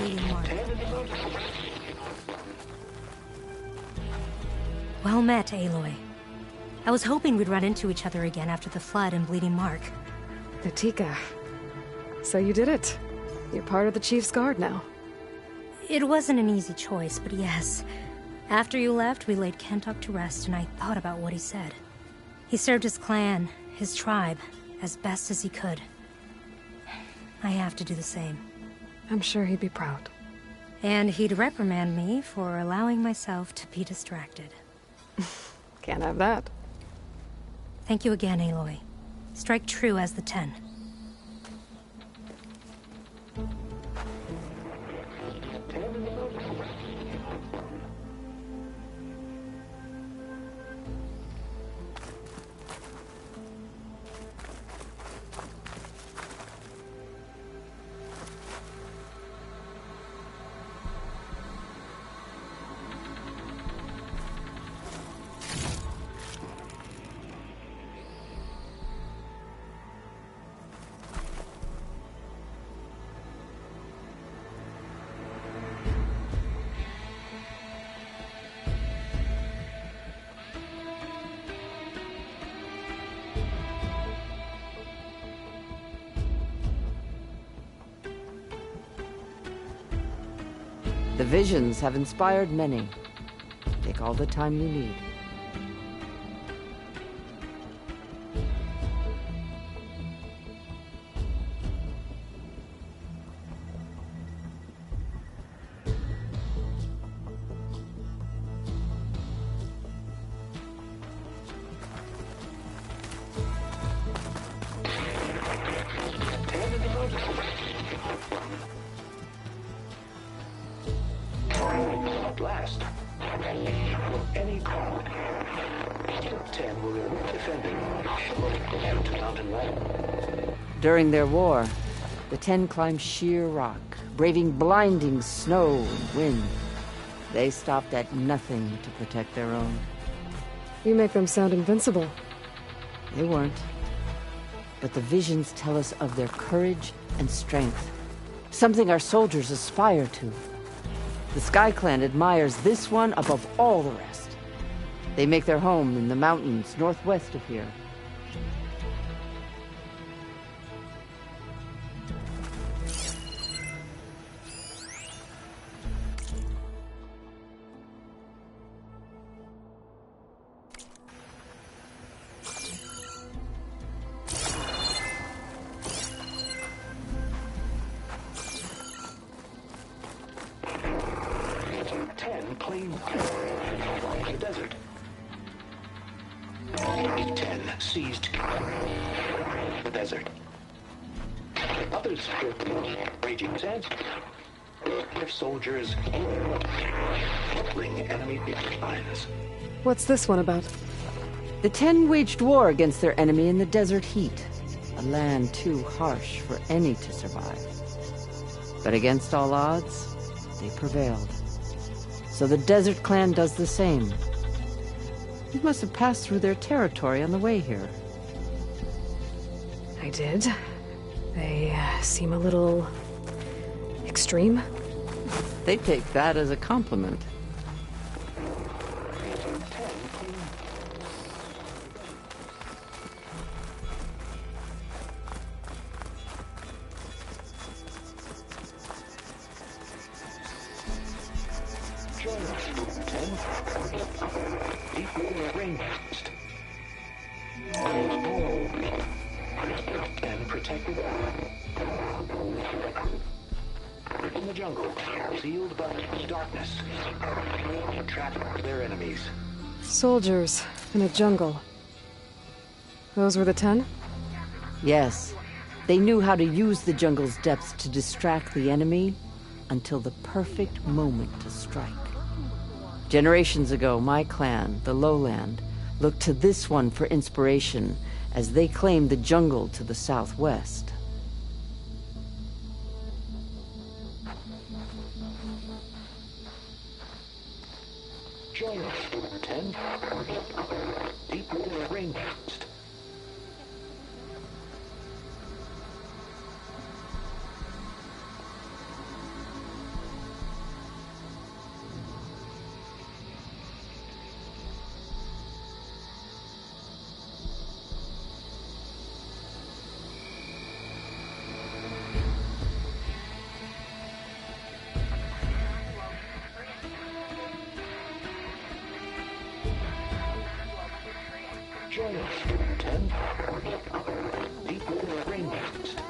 Bleeding Mark. Well met, Aloy. I was hoping we'd run into each other again after the flood in Bleeding Mark. Natika. So you did it. You're part of the Chief's Guard now. It wasn't an easy choice, but yes. After you left, we laid Kentuck to rest, and I thought about what he said. He served his clan, his tribe, as best as he could. I have to do the same. I'm sure he'd be proud. And he'd reprimand me for allowing myself to be distracted. Can't have that. Thank you again, Aloy. Strike true as the 10. The visions have inspired many. Take all the time you need. Blast. Any call. 10 will be defending to Mountain Land. During their war, the 10 climbed sheer rock, braving blinding snow and wind. They stopped at nothing to protect their own. You make them sound invincible. They weren't. But the visions tell us of their courage and strength, something our soldiers aspire to. The Sky Clan admires this one above all the rest. They make their home in the mountains northwest of here. Claim the desert. 10 seized the desert. Others raging sands. Their soldiers crippling enemy lines. What's this one about? The 10 waged war against their enemy in the desert heat, a land too harsh for any to survive. But against all odds, they prevailed. So the Desert Clan does the same. You must have passed through their territory on the way here. I did. They seem a little extreme. They take that as a compliment. And protected in the jungle, sealed by darkness, trapped their enemies. Soldiers in a jungle. Those were the 10? Yes. They knew how to use the jungle's depths to distract the enemy until the perfect moment to strike. Generations ago, my clan, the Lowland, looked to this one for inspiration as they claimed the jungle to the southwest. Join us, 10. Deep within the rainforest. Join us, Student 10. Deep within the rainforest.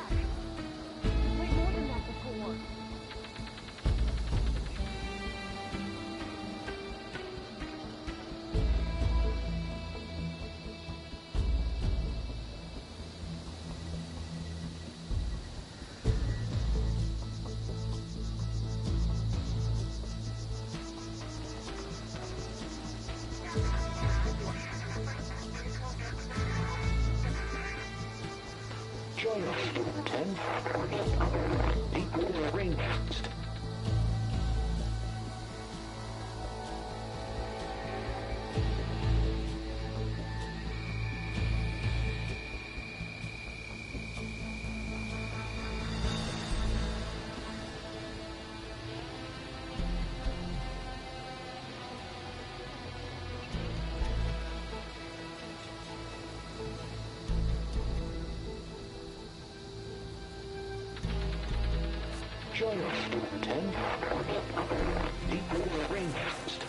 Join us, Student 10. Deep within the rainforest. Join us, Student 10. Deep within the rainforest.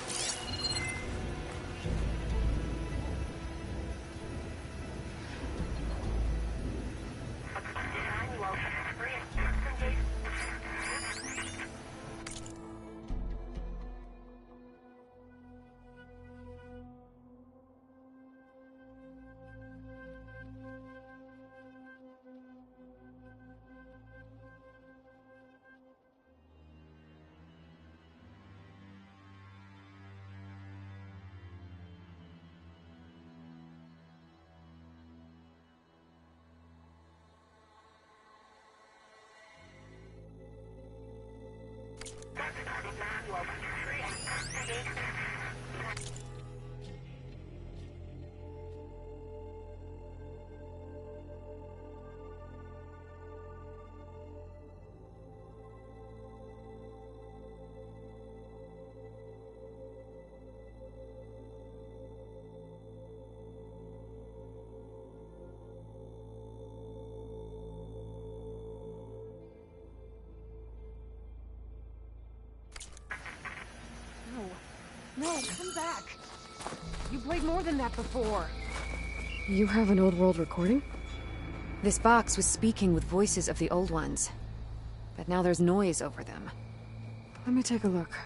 No, come back. You played more than that before. You have an old world recording? This box was speaking with voices of the old ones. But now there's noise over them. Let me take a look.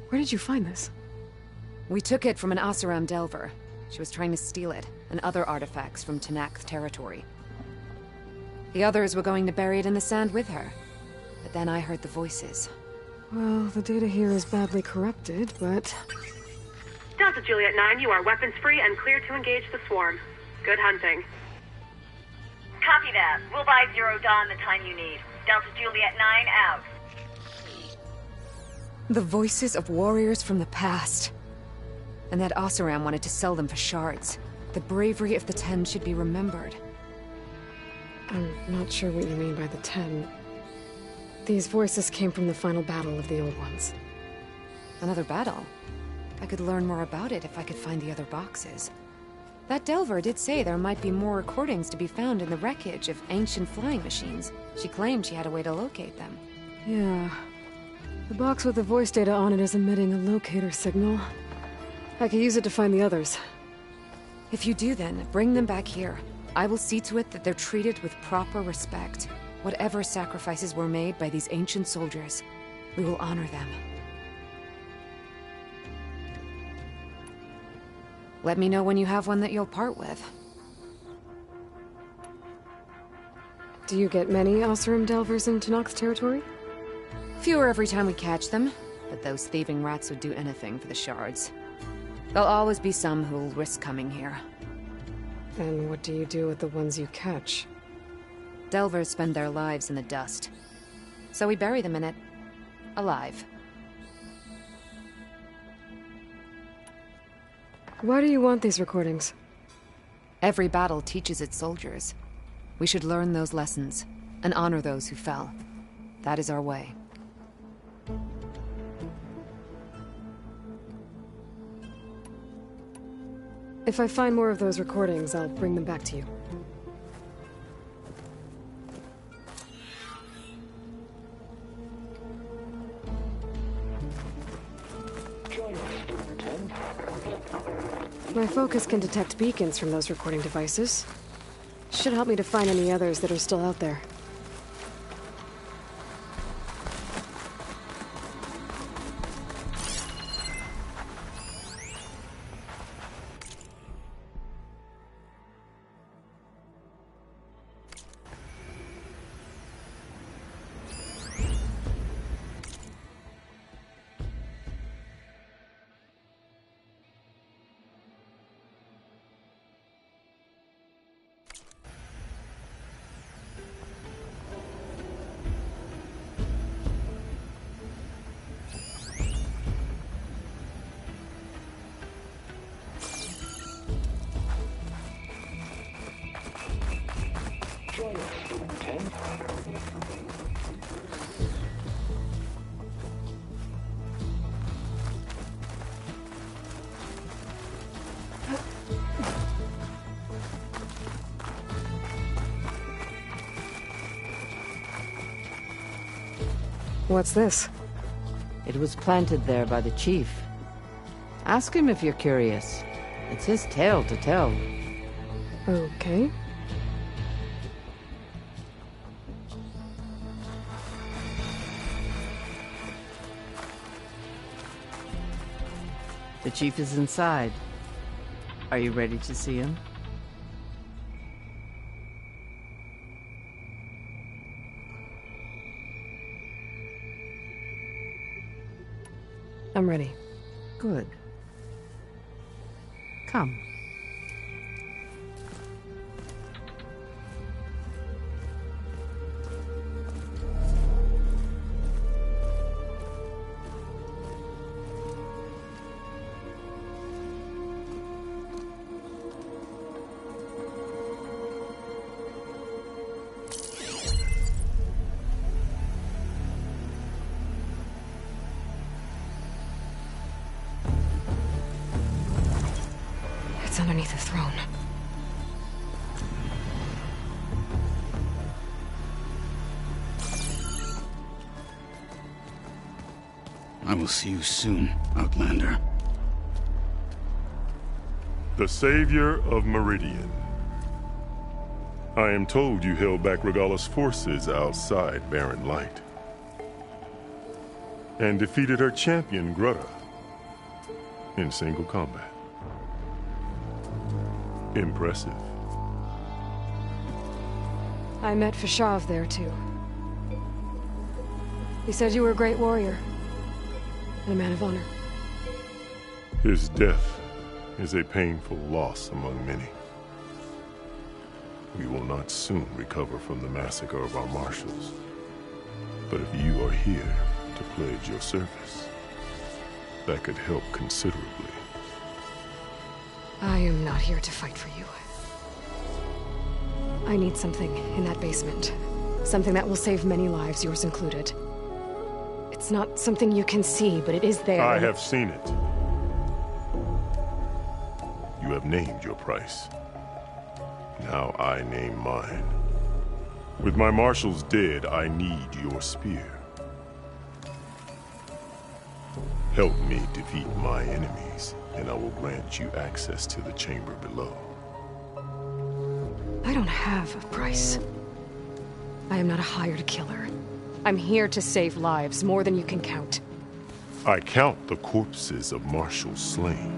Where did you find this? We took it from an Oseram Delver. She was trying to steal it, and other artifacts from Tenakth territory. The others were going to bury it in the sand with her. But then I heard the voices. Well, the data here is badly corrupted, but... Delta Juliet 9, you are weapons free and clear to engage the swarm. Good hunting. Copy that. We'll buy Zero Dawn the time you need. Delta Juliet 9 out. The voices of warriors from the past. And that Oseram wanted to sell them for shards. The bravery of the Ten should be remembered. I'm not sure what you mean by the Ten. These voices came from the final battle of the Old Ones. Another battle? I could learn more about it if I could find the other boxes. That Delver did say there might be more recordings to be found in the wreckage of ancient flying machines. She claimed she had a way to locate them. Yeah. The box with the voice data on it is emitting a locator signal. I could use it to find the others. If you do then, bring them back here. I will see to it that they're treated with proper respect. Whatever sacrifices were made by these ancient soldiers, we will honor them. Let me know when you have one that you'll part with. Do you get many Oseram Delvers in Tenakth territory? Fewer every time we catch them, but those thieving rats would do anything for the shards. There'll always be some who'll risk coming here. And what do you do with the ones you catch? Delvers spend their lives in the dust. So we bury them in it. Alive. Why do you want these recordings? Every battle teaches its soldiers. We should learn those lessons, and honor those who fell. That is our way. If I find more of those recordings, I'll bring them back to you. Join us, Student 10. My focus can detect beacons from those recording devices. Should help me to find any others that are still out there. Join us, Student 10. What's this? It was planted there by the chief. Ask him if you're curious. It's his tale to tell. Okay. The chief is inside. Are you ready to see him? I'm ready. Good. Come. It's underneath the throne. I will see you soon, Outlander. The Savior of Meridian. I am told you held back Regalla's forces outside Barren Light. And defeated her champion, Grudda, in single combat. Impressive. I met Fashav there, too. He said you were a great warrior. And a man of honor. His death is a painful loss among many. We will not soon recover from the massacre of our marshals. But if you are here to pledge your service, that could help considerably. I am not here to fight for you. I need something in that basement. Something that will save many lives, yours included. It's not something you can see, but it is there. I have seen it. You have named your price. Now I name mine. With my marshals dead, I need your spear. Help me defeat my enemies, and I will grant you access to the chamber below. I don't have a price. I am not a hired killer. I'm here to save lives, more than you can count. I count the corpses of marshals slain.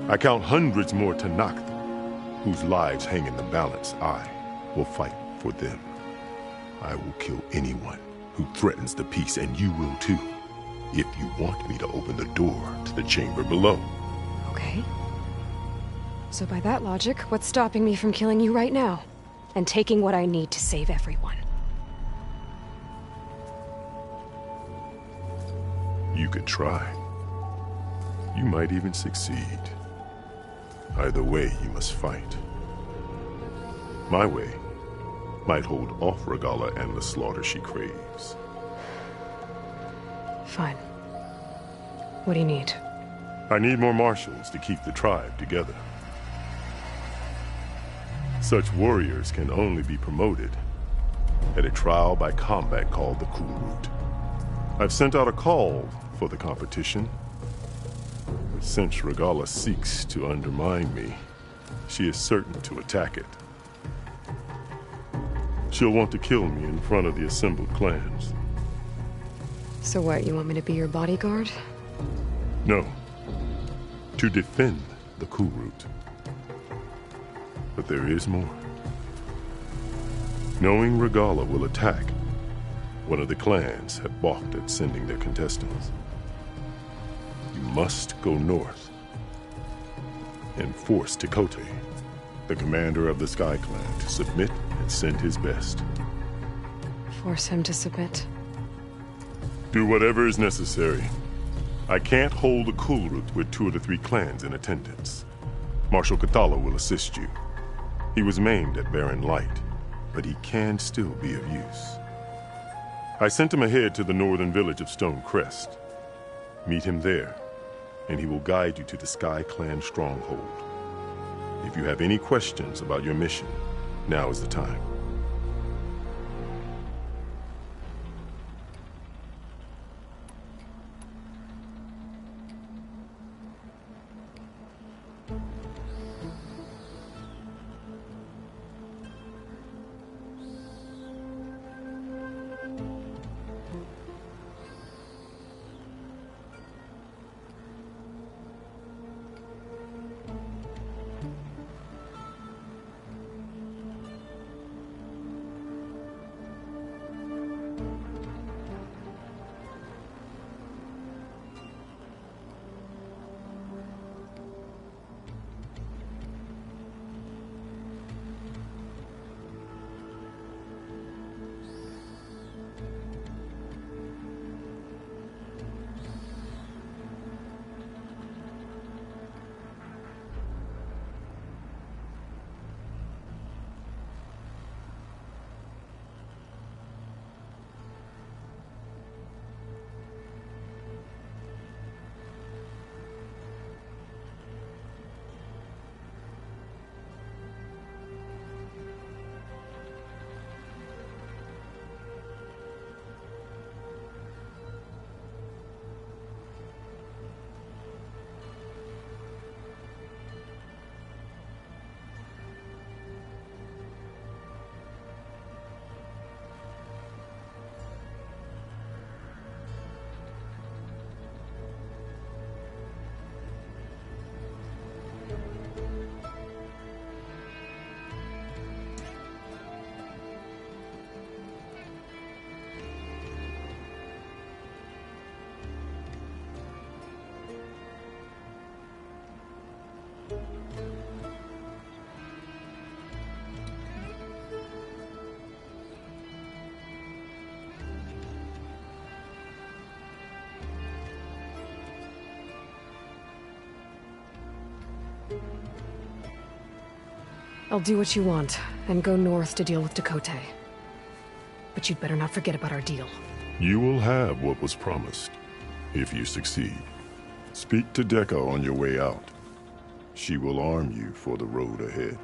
I count hundreds more Tenakth, whose lives hang in the balance. I will fight for them. I will kill anyone who threatens the peace, and you will too, if you want me to open the door to the chamber below. Okay. So by that logic, what's stopping me from killing you right now? And taking what I need to save everyone? You could try. You might even succeed. Either way, you must fight. My way might hold off Regalla and the slaughter she craves. Fine. What do you need? I need more marshals to keep the tribe together. Such warriors can only be promoted at a trial by combat called the Kulrut. I've sent out a call for the competition. But since Regalla seeks to undermine me, she is certain to attack it. She'll want to kill me in front of the assembled clans. So what, you want me to be your bodyguard? No. To defend the Kulrut. But there is more. Knowing Regalla will attack, one of the clans have balked at sending their contestants. You must go north and force Tekotteh, the commander of the Sky Clan, to submit and send his best. Force him to submit. Do whatever is necessary. I can't hold the Kulrut with 2 of the 3 clans in attendance. Marshal Kotallo will assist you. He was maimed at Barren Light, but he can still be of use. I sent him ahead to the northern village of Stone Crest. Meet him there, and he will guide you to the Sky Clan stronghold. If you have any questions about your mission, now is the time. I'll do what you want, and go north to deal with Tekotteh. But you'd better not forget about our deal. You will have what was promised, if you succeed. Speak to Dekka on your way out. She will arm you for the road ahead.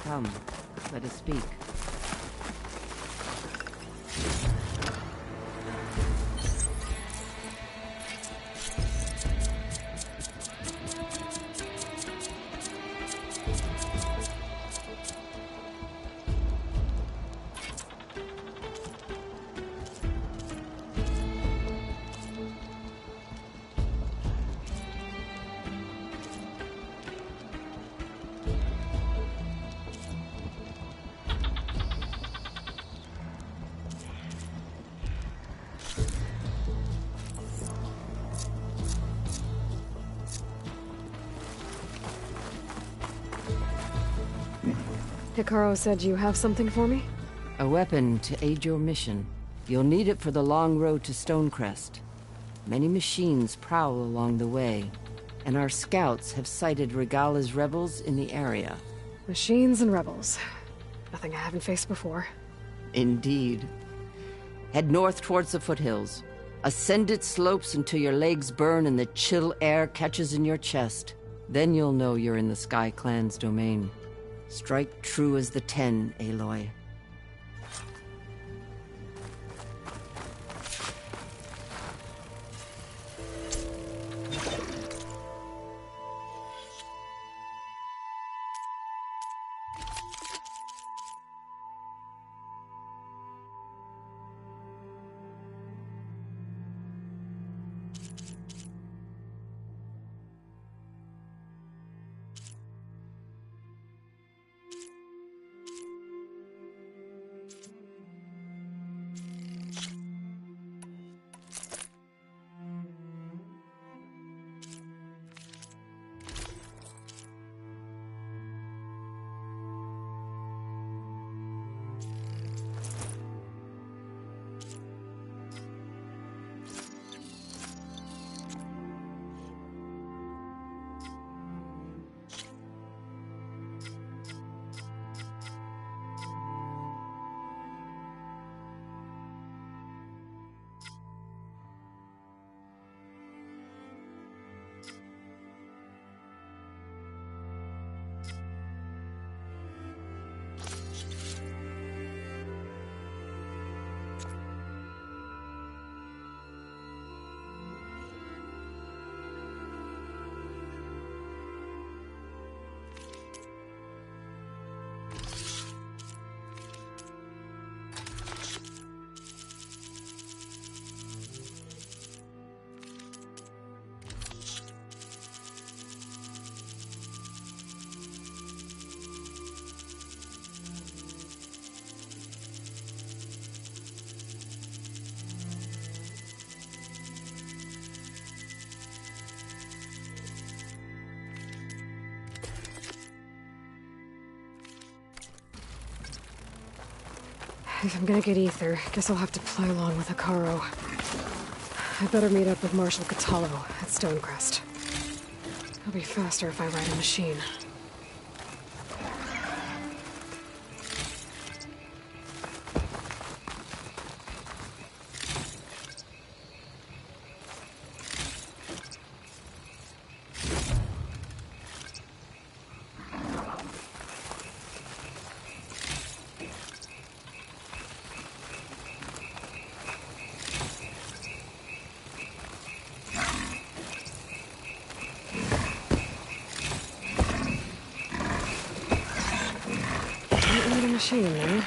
Come, let us speak. Hikaru said you have something for me? A weapon to aid your mission. You'll need it for the long road to Stonecrest. Many machines prowl along the way, and our scouts have sighted Regala's rebels in the area. Machines and rebels. Nothing I haven't faced before. Indeed. Head north towards the foothills. Ascend its slopes until your legs burn and the chill air catches in your chest. Then you'll know you're in the Sky Clan's domain. Strike true as the Ten, Aloy. If I'm gonna get ether, guess I'll have to play along with Hikaru. I better meet up with Marshal Kotallo at Stonecrest. It'll be faster if I ride a machine. Machine, man.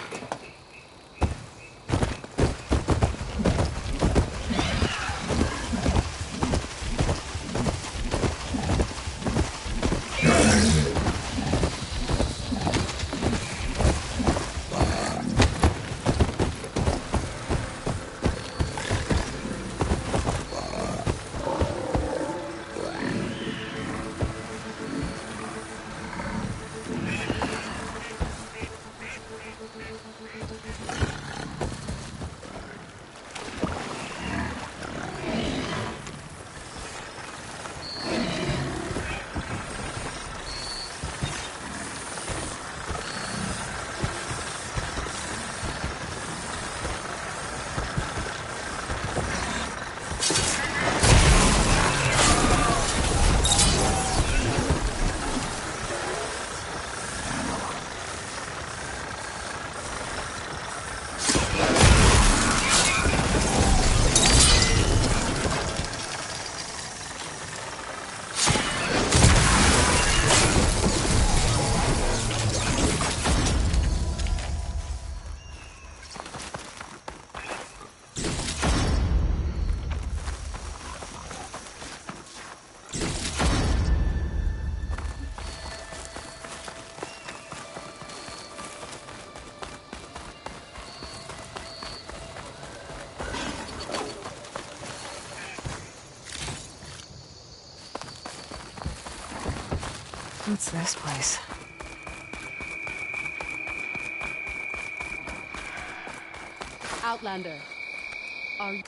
What's this place? Outlander. Are you...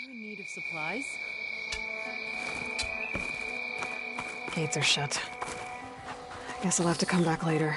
in need of supplies? Gates are shut. Guess I'll have to come back later.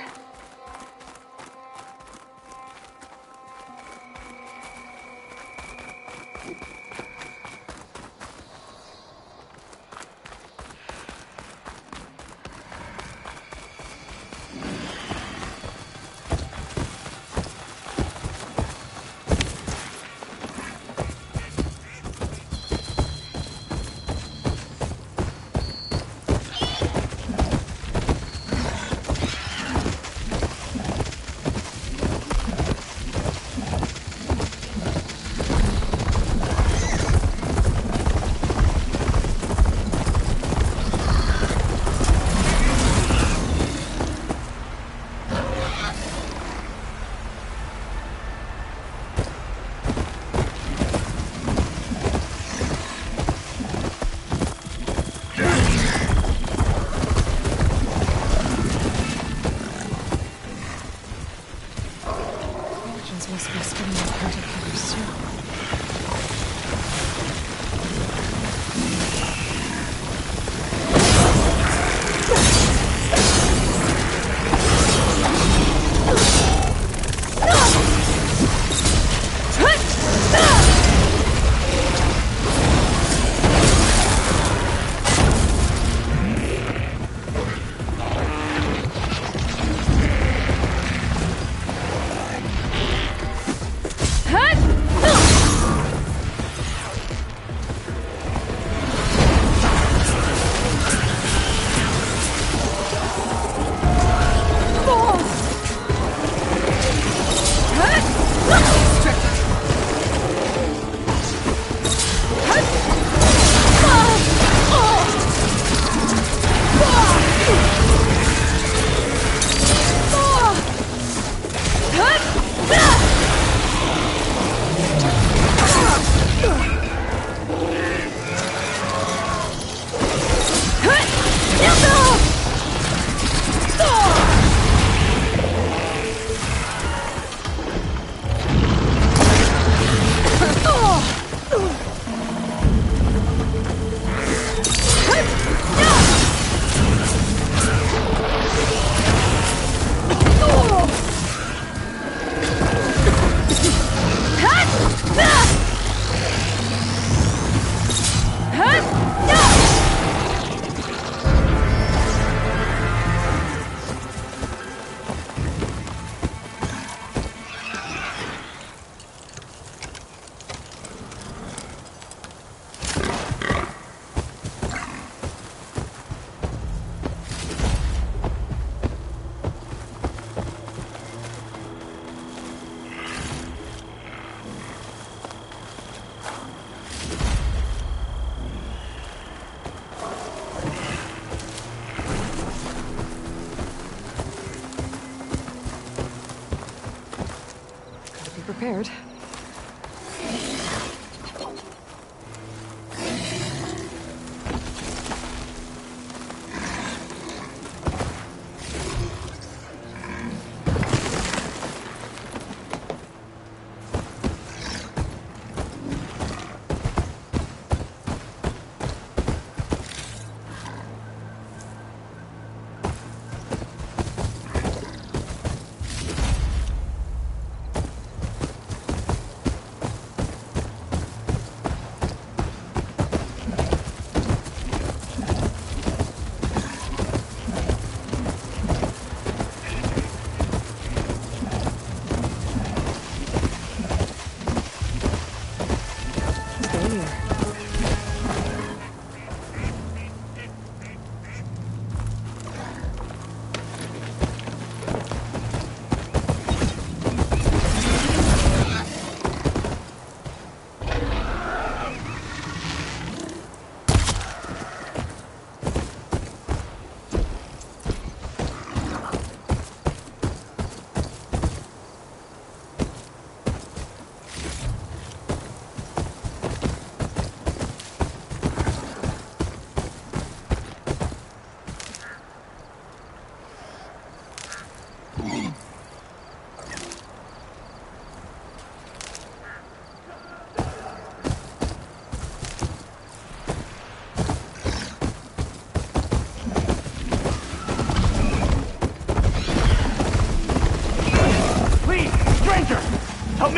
Prepared.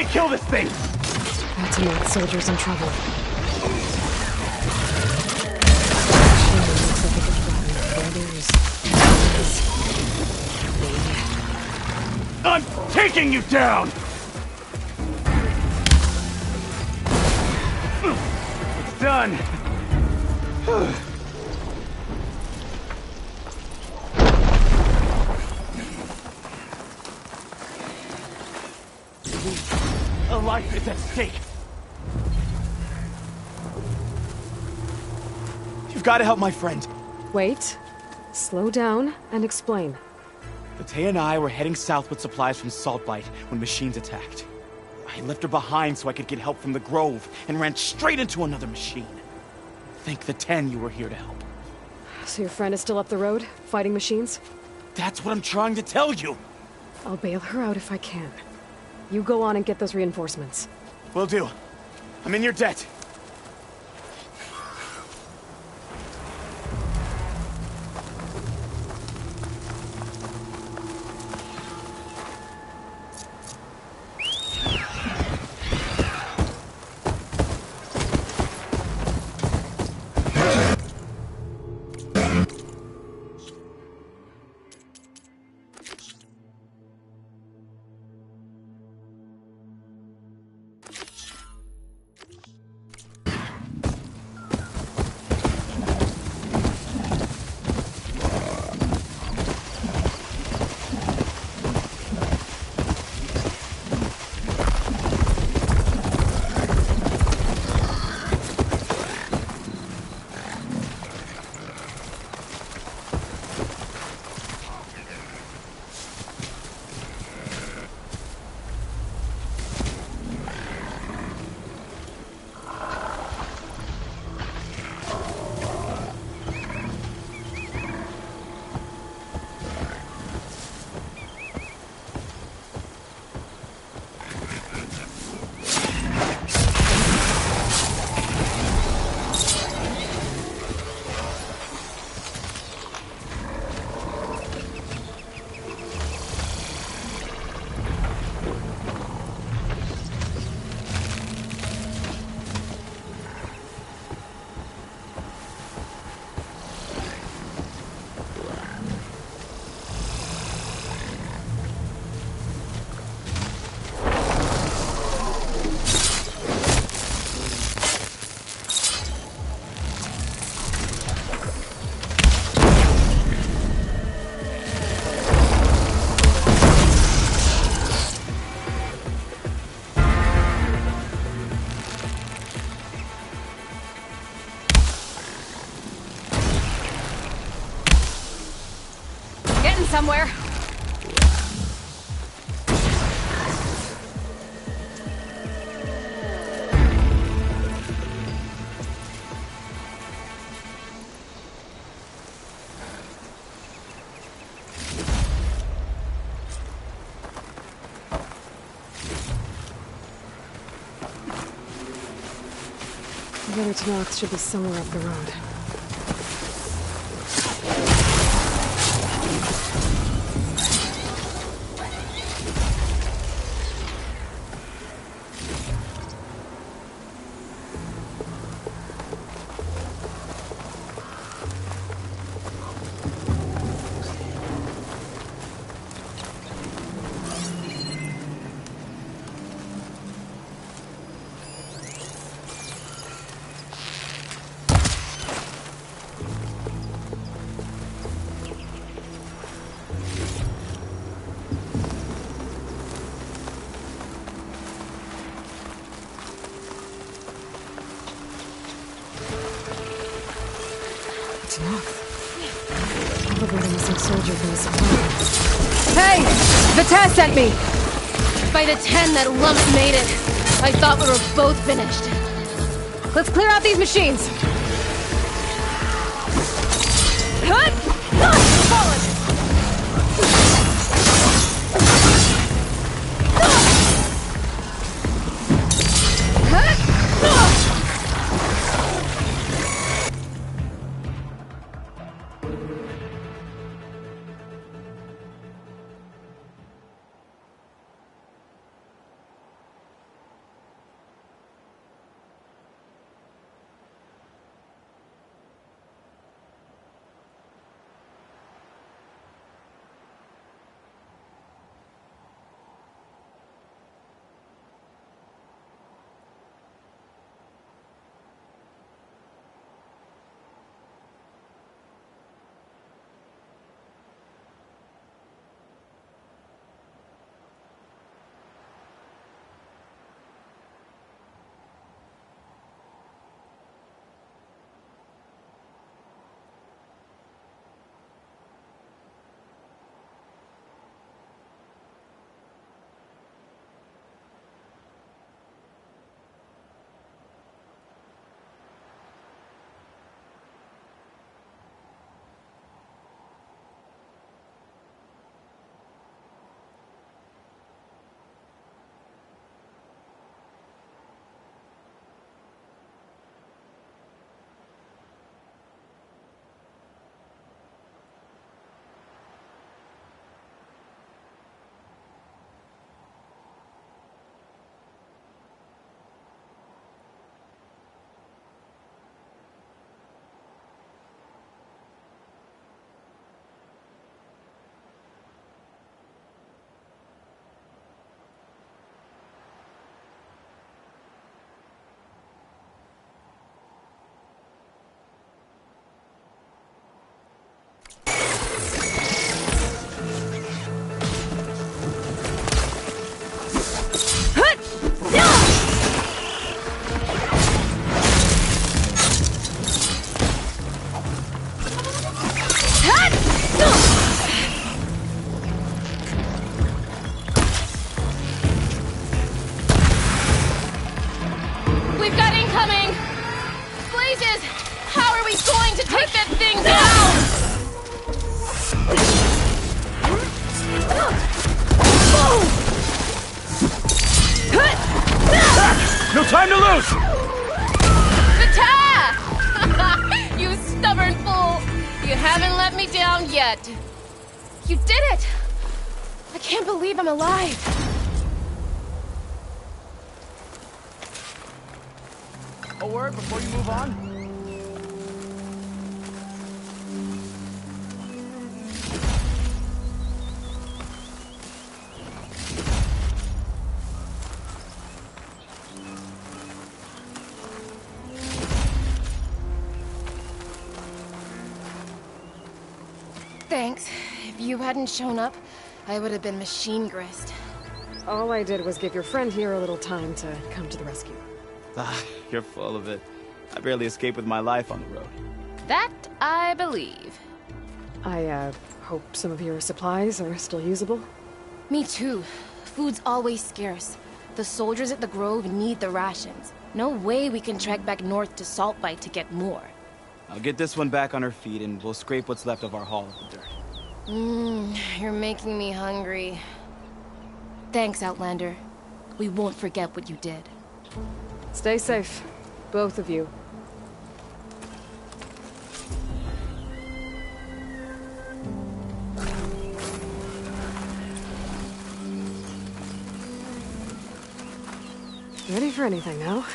me kill this thing! That's enough soldiers in trouble. I'm taking you down! It's done. A life is at stake. You've got to help my friend. Wait. Slow down and explain. Batea and I were heading south with supplies from Saltbite when machines attacked. I left her behind so I could get help from the Grove and ran straight into another machine. Thank the 10 you were here to help. So your friend is still up the road, fighting machines? That's what I'm trying to tell you. I'll bail her out if I can. You go on and get those reinforcements. Will do. I'm in your debt. Somewhere. The other Tenaks should be somewhere up the road. Probably a missing soldier from the supply. Hey! Batea sent me! By the 10 that lumps made it, I thought we were both finished. Let's clear out these machines! goes! Vita! You stubborn fool! You haven't let me down yet. You did it! I can't believe I'm alive. A word before you move on? Thanks. If you hadn't shown up, I would have been machine grist. All I did was give your friend here a little time to come to the rescue. Ah, you're full of it. I barely escaped with my life on the road. That I believe. I, hope some of your supplies are still usable? Me too. Food's always scarce. The soldiers at the Grove need the rations. No way we can trek back north to Saltbite to get more. I'll get this one back on her feet and we'll scrape what's left of our haul of the dirt. You're making me hungry. Thanks, Outlander. We won't forget what you did. Stay safe, both of you. Ready for anything now?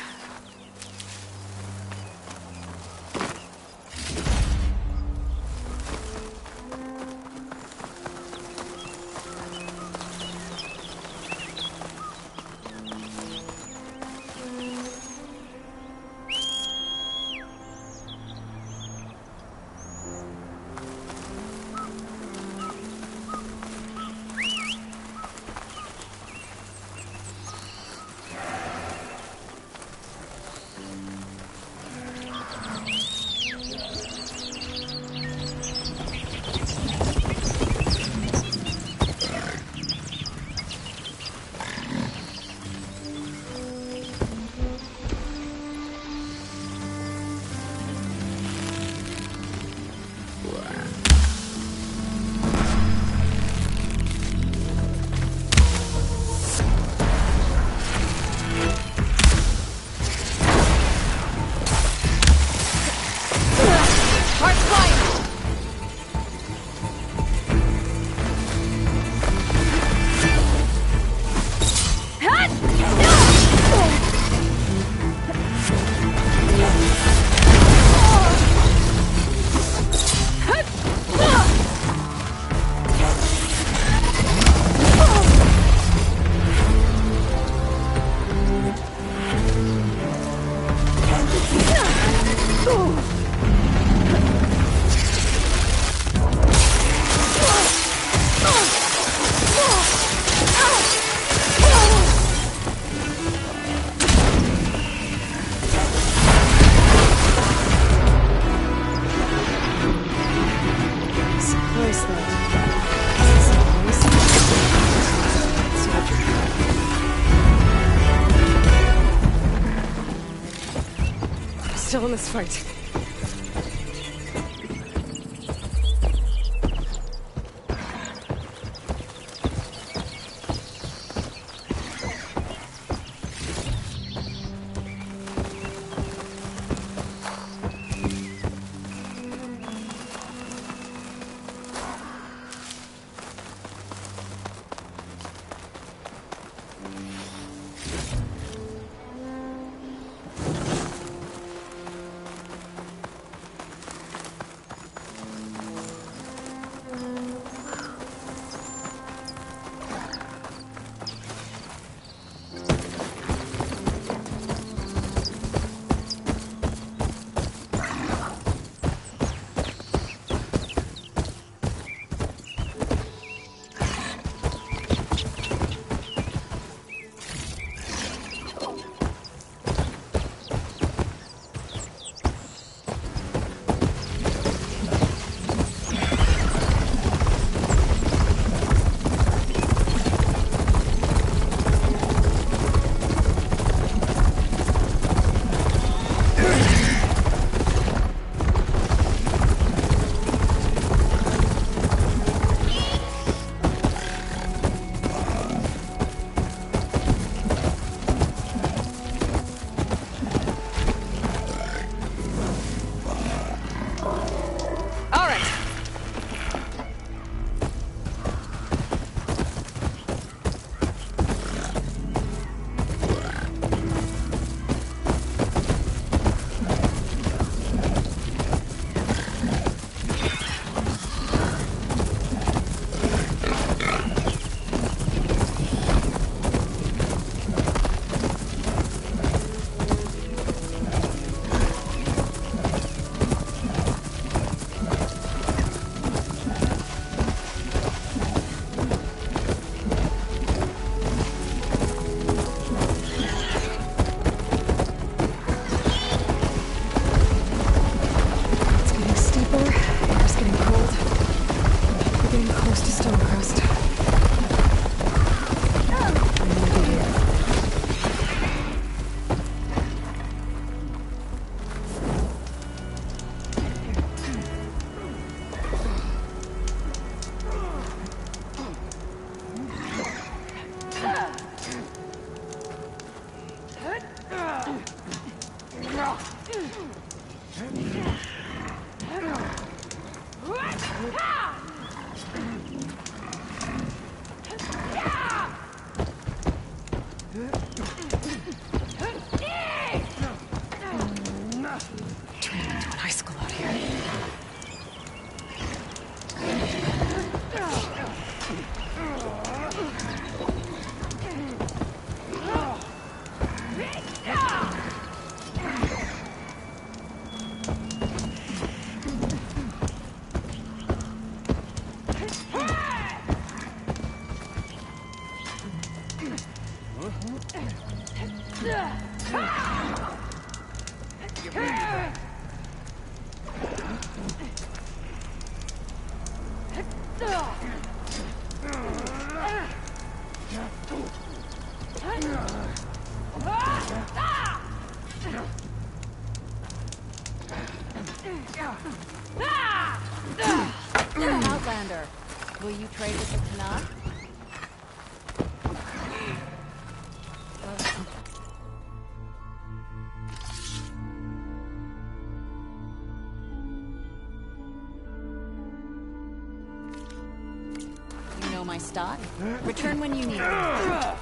Still in this fight. Turning into an icicle out here. Outlander, will you trade with the Canuck? You know my stock? Return when you need it.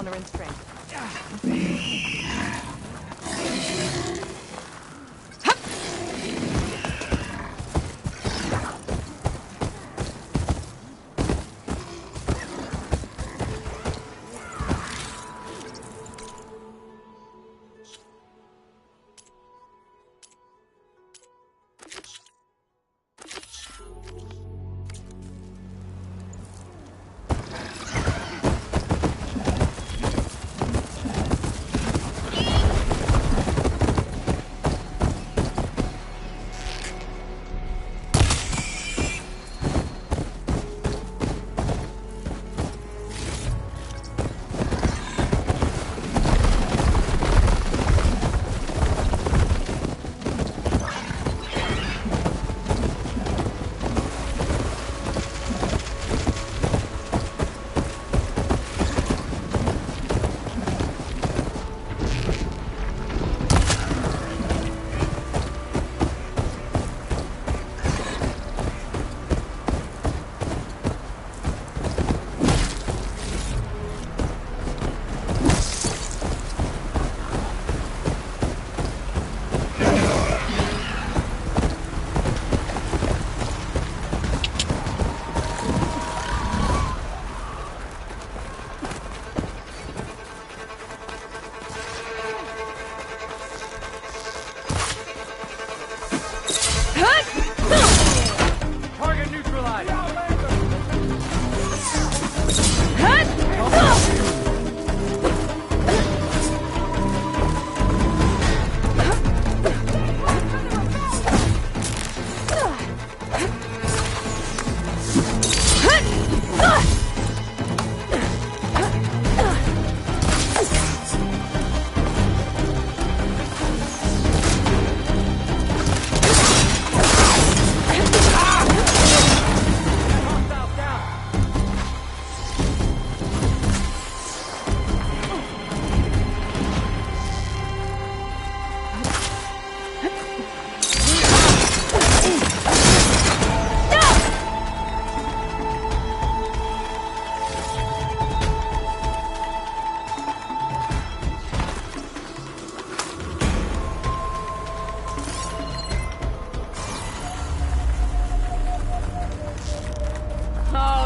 tolerance frame.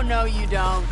No, you don't.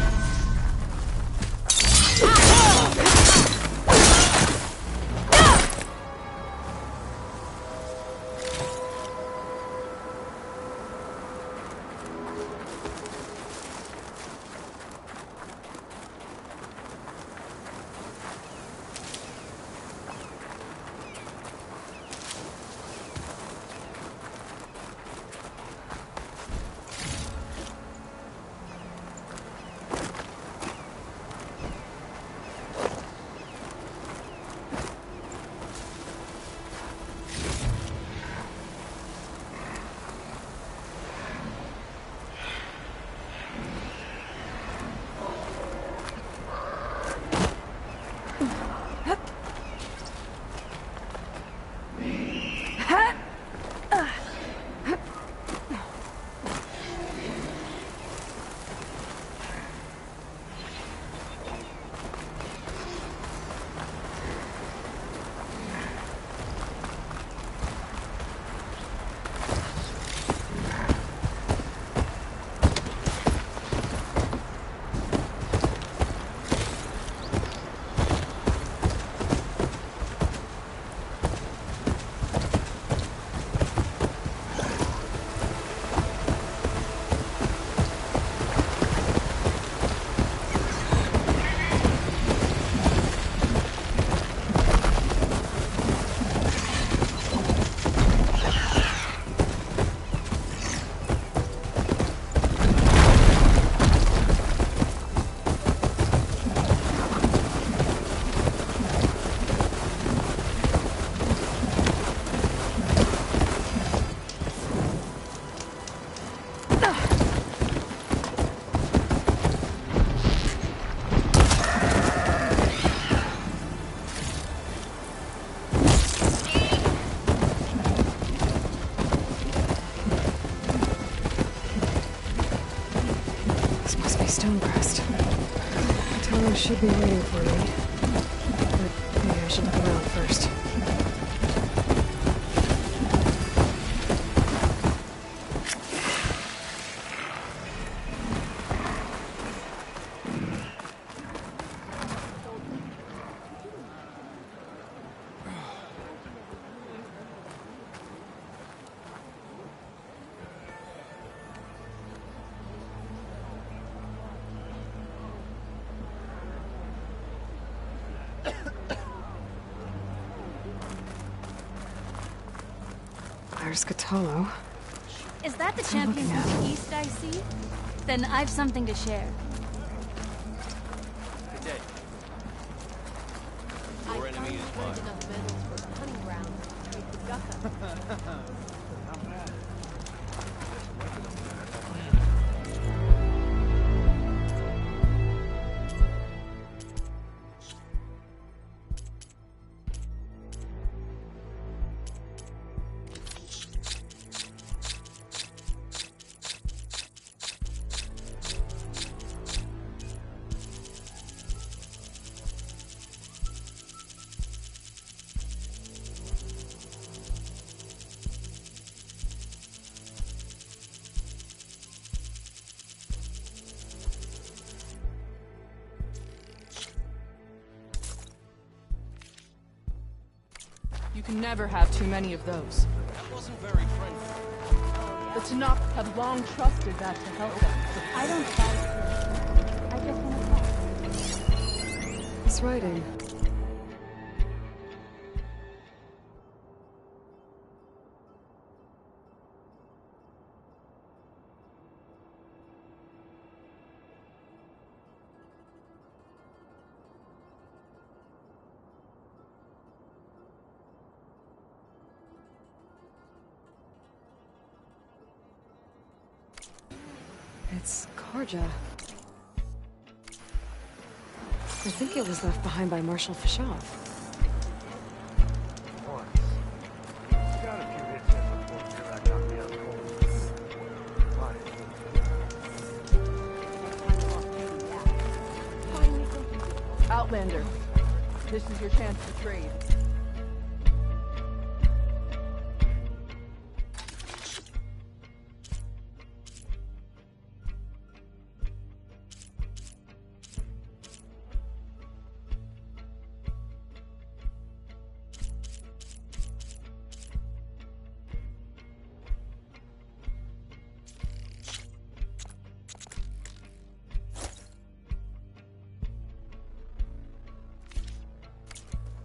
Stonecrest. Taro should be waiting for me. should look around first. There's Kotallo. Is that the champion from the east I see? Then I've something to share. Good day. Your enemy is mine. You can never have too many of those. That wasn't very friendly. The Tanakh have long trusted that to help them. I don't fight. I just want to talk. It's writing. It's Carja. I think it was left behind by Marshal Fashov. Outlander, this is your chance to trade.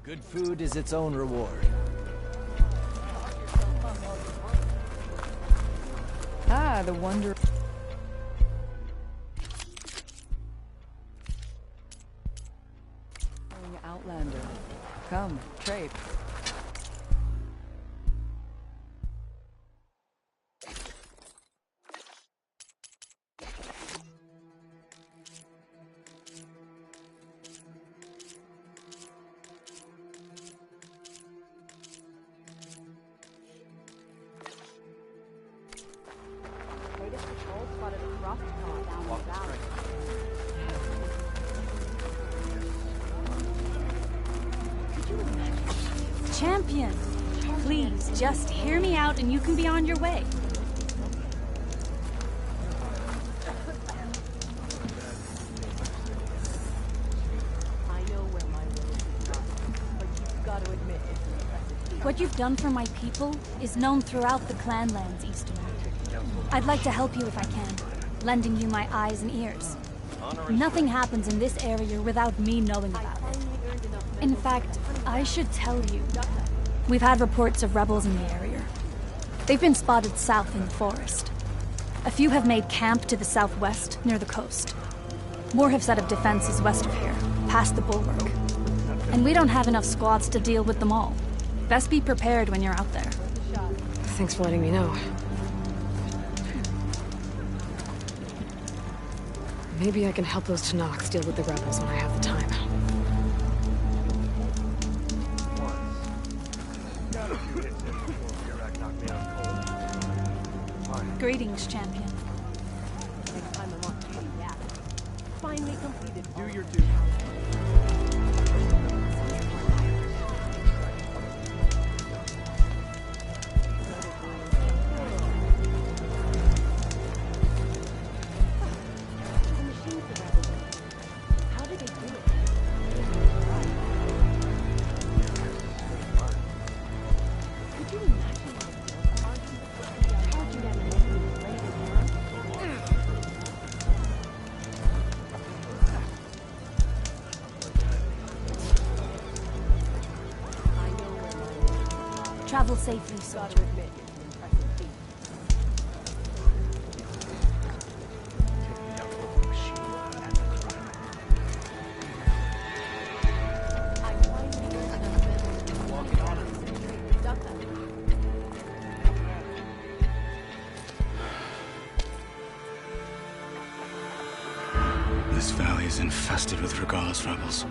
Good food is its own reward. Ah, the wonder... Outlander. Come, trade. Champion, please, just hear me out and you can be on your way. I know where my road is not, but you've got to admit it's What you've done for my people is known throughout the Clanlands, Easterner. I'd like to help you if I can, lending you my eyes and ears. Nothing happens in this area without me knowing about it. In fact, I should tell you, we've had reports of rebels in the area. They've been spotted south in the forest. A few have made camp to the southwest, near the coast. More have set up defenses west of here, past the bulwark. And we don't have enough squads to deal with them all. Best be prepared when you're out there. Thanks for letting me know. Maybe I can help those Tanaks deal with the rebels when I have the time. Greetings, champion. finally completed. Do your duty. Travel safely, Gotta soldier. admit, it's an impressive feat. This valley is infested with Regalis rebels.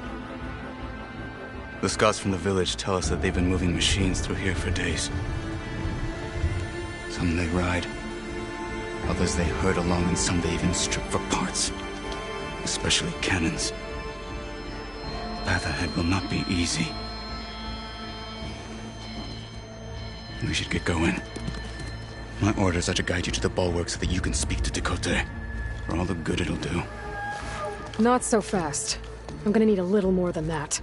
The scouts from the village tell us that they've been moving machines through here for days. Some they ride, others they herd along, and some they even strip for parts. Especially cannons. The path ahead will not be easy. We should get going. My orders are to guide you to the bulwark so that you can speak to Tekotteh. For all the good it'll do. Not so fast. I'm gonna need a little more than that.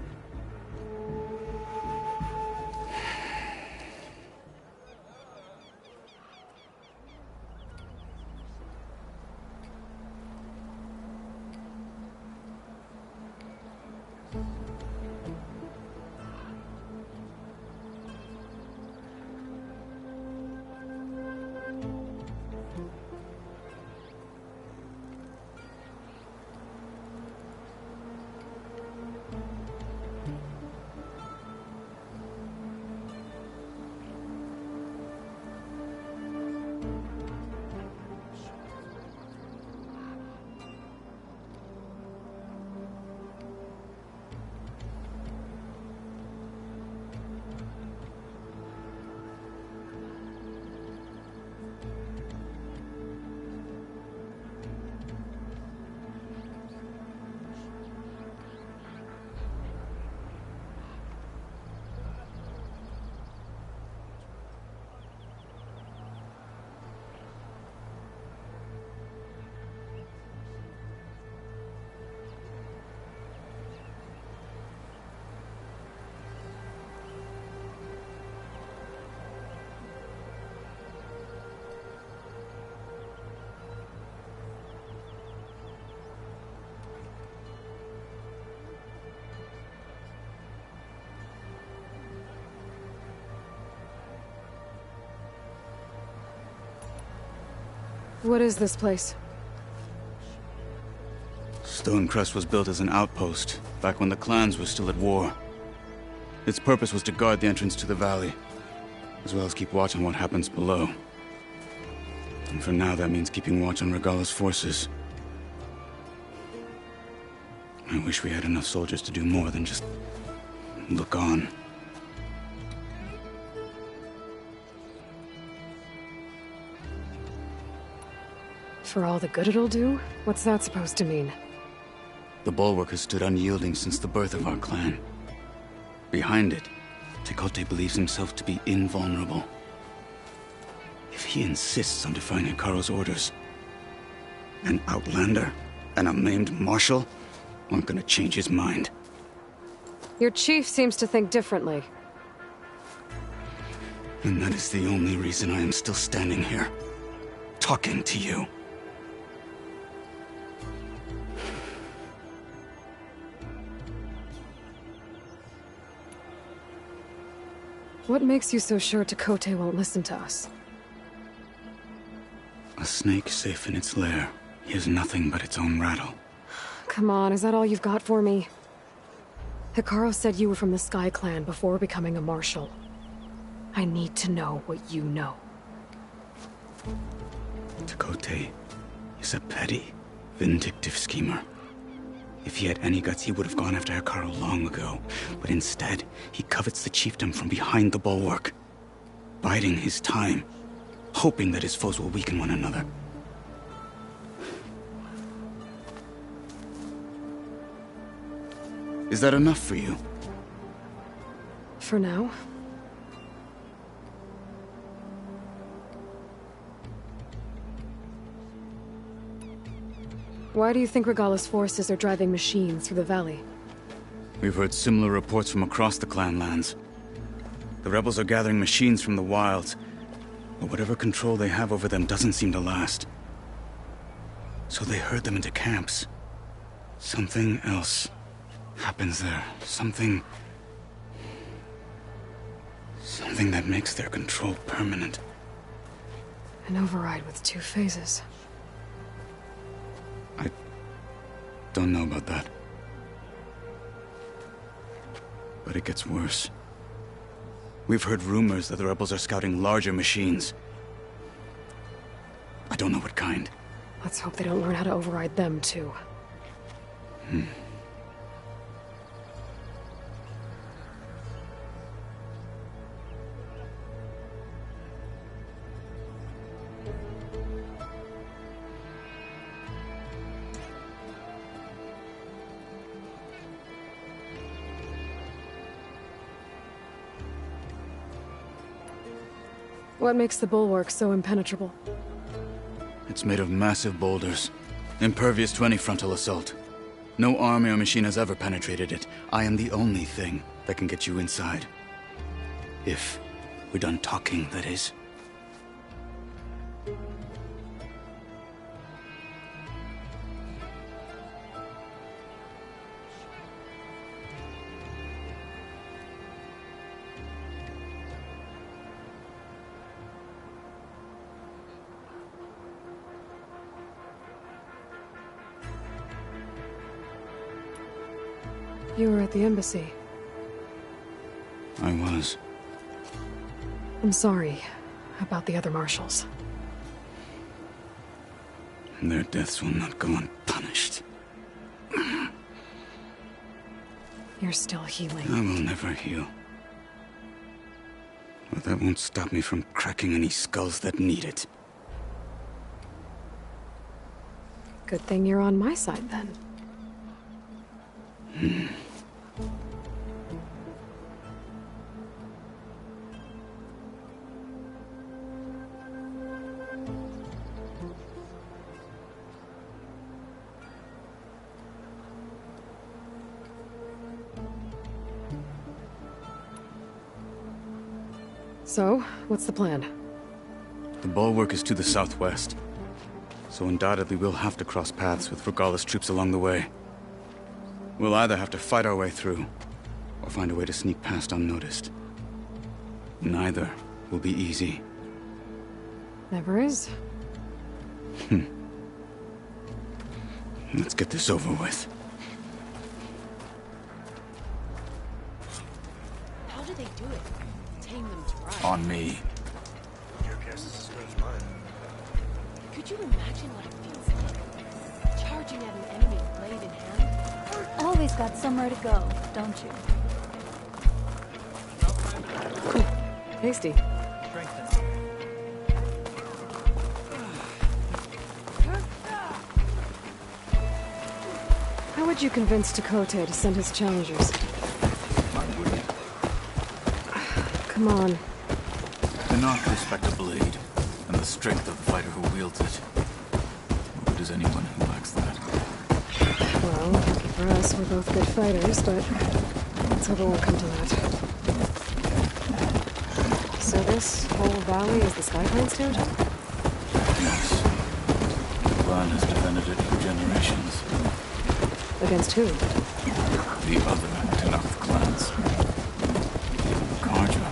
What is this place? Stonecrest was built as an outpost, back when the clans were still at war. Its purpose was to guard the entrance to the valley, as well as keep watch on what happens below. And for now, that means keeping watch on Regalis' forces. I wish we had enough soldiers to do more than just look on. For all the good it'll do? What's that supposed to mean? The bulwark has stood unyielding since the birth of our clan. Behind it, Tekotteh believes himself to be invulnerable. If he insists on defying Hekarro's orders, an outlander and a maimed marshal aren't gonna change his mind. Your chief seems to think differently. And that is the only reason I am still standing here, talking to you. What makes you so sure Tekotteh won't listen to us? A snake safe in its lair hears nothing but its own rattle. Come on, is that all you've got for me? Hekarro said you were from the Sky Clan before becoming a marshal. I need to know what you know. Tekotteh is a petty, vindictive schemer. If he had any guts, he would have gone after Hekarro long ago. But instead, he covets the chiefdom from behind the bulwark, biding his time, hoping that his foes will weaken one another. Is that enough for you? For now. Why do you think Regalis' forces are driving machines through the valley? We've heard similar reports from across the clan lands. The rebels are gathering machines from the wilds, but whatever control they have over them doesn't seem to last. So they herd them into camps. Something else happens there. Something Something that makes their control permanent. An override with 2 phases. I don't know about that. But it gets worse. We've heard rumors that the rebels are scouting larger machines. I don't know what kind. Let's hope they don't learn how to override them, too. What makes the bulwark so impenetrable? It's made of massive boulders, impervious to any frontal assault. No army or machine has ever penetrated it. I am the only thing that can get you inside. If we're done talking, that is. You were at the embassy. I was. I'm sorry about the other marshals. Their deaths will not go unpunished. You're still healing. I will never heal. But that won't stop me from cracking any skulls that need it. Good thing you're on my side, then. So, what's the plan? The bulwark is to the southwest, so undoubtedly we'll have to cross paths with Regalla's troops along the way. We'll either have to fight our way through, or find a way to sneak past unnoticed. Neither will be easy. Never is. Let's get this over with. How do they do it? Tame them to ride. On me. Your guess is as good as mine. Could you imagine what it feels like? Charging at an enemy blade in hand? Always got somewhere to go, don't you? Tasty. How would you convince Tekotteh to send his challengers? I wouldn't. Come on. Do not respect a blade, and the strength of the fighter who wields it. Nor does anyone who lacks that. Well, lucky for us, we're both good fighters, but let's hope it won't come to that. So this whole valley is the Skypine Stone? Yes. The clan has defended it for generations. Against who? The other Tenakth clans. Carja,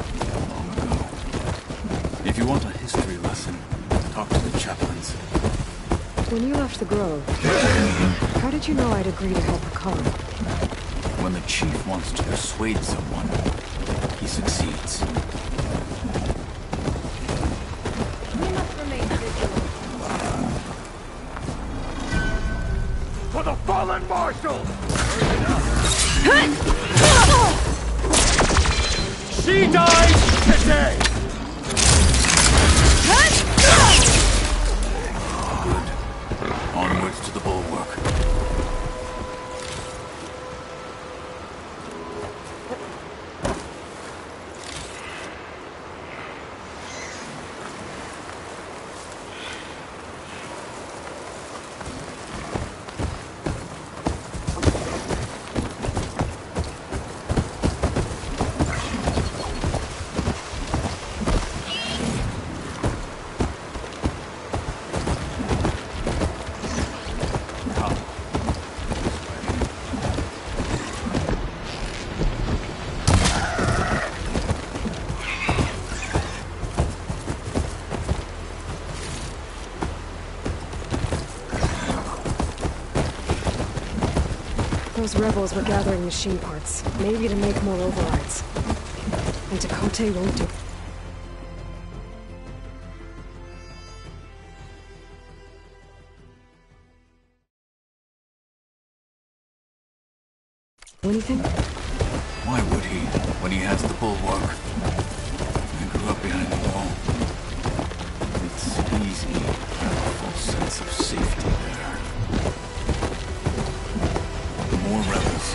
long ago. If you want a history lesson, talk to the chaplains. When you left the Grove, how did you know I'd agree to help Regatta? When the chief wants to persuade someone, he succeeds. We must remain vigilant. For the fallen marshal! She dies today! Onwards to the bulwark. Those rebels were gathering machine parts, maybe to make more overrides. And Tekotteh won't do. Anything? Why would he, when he has the bulwark? I grew up behind the wall. It's easy to have a false sense of safety there. More rebels.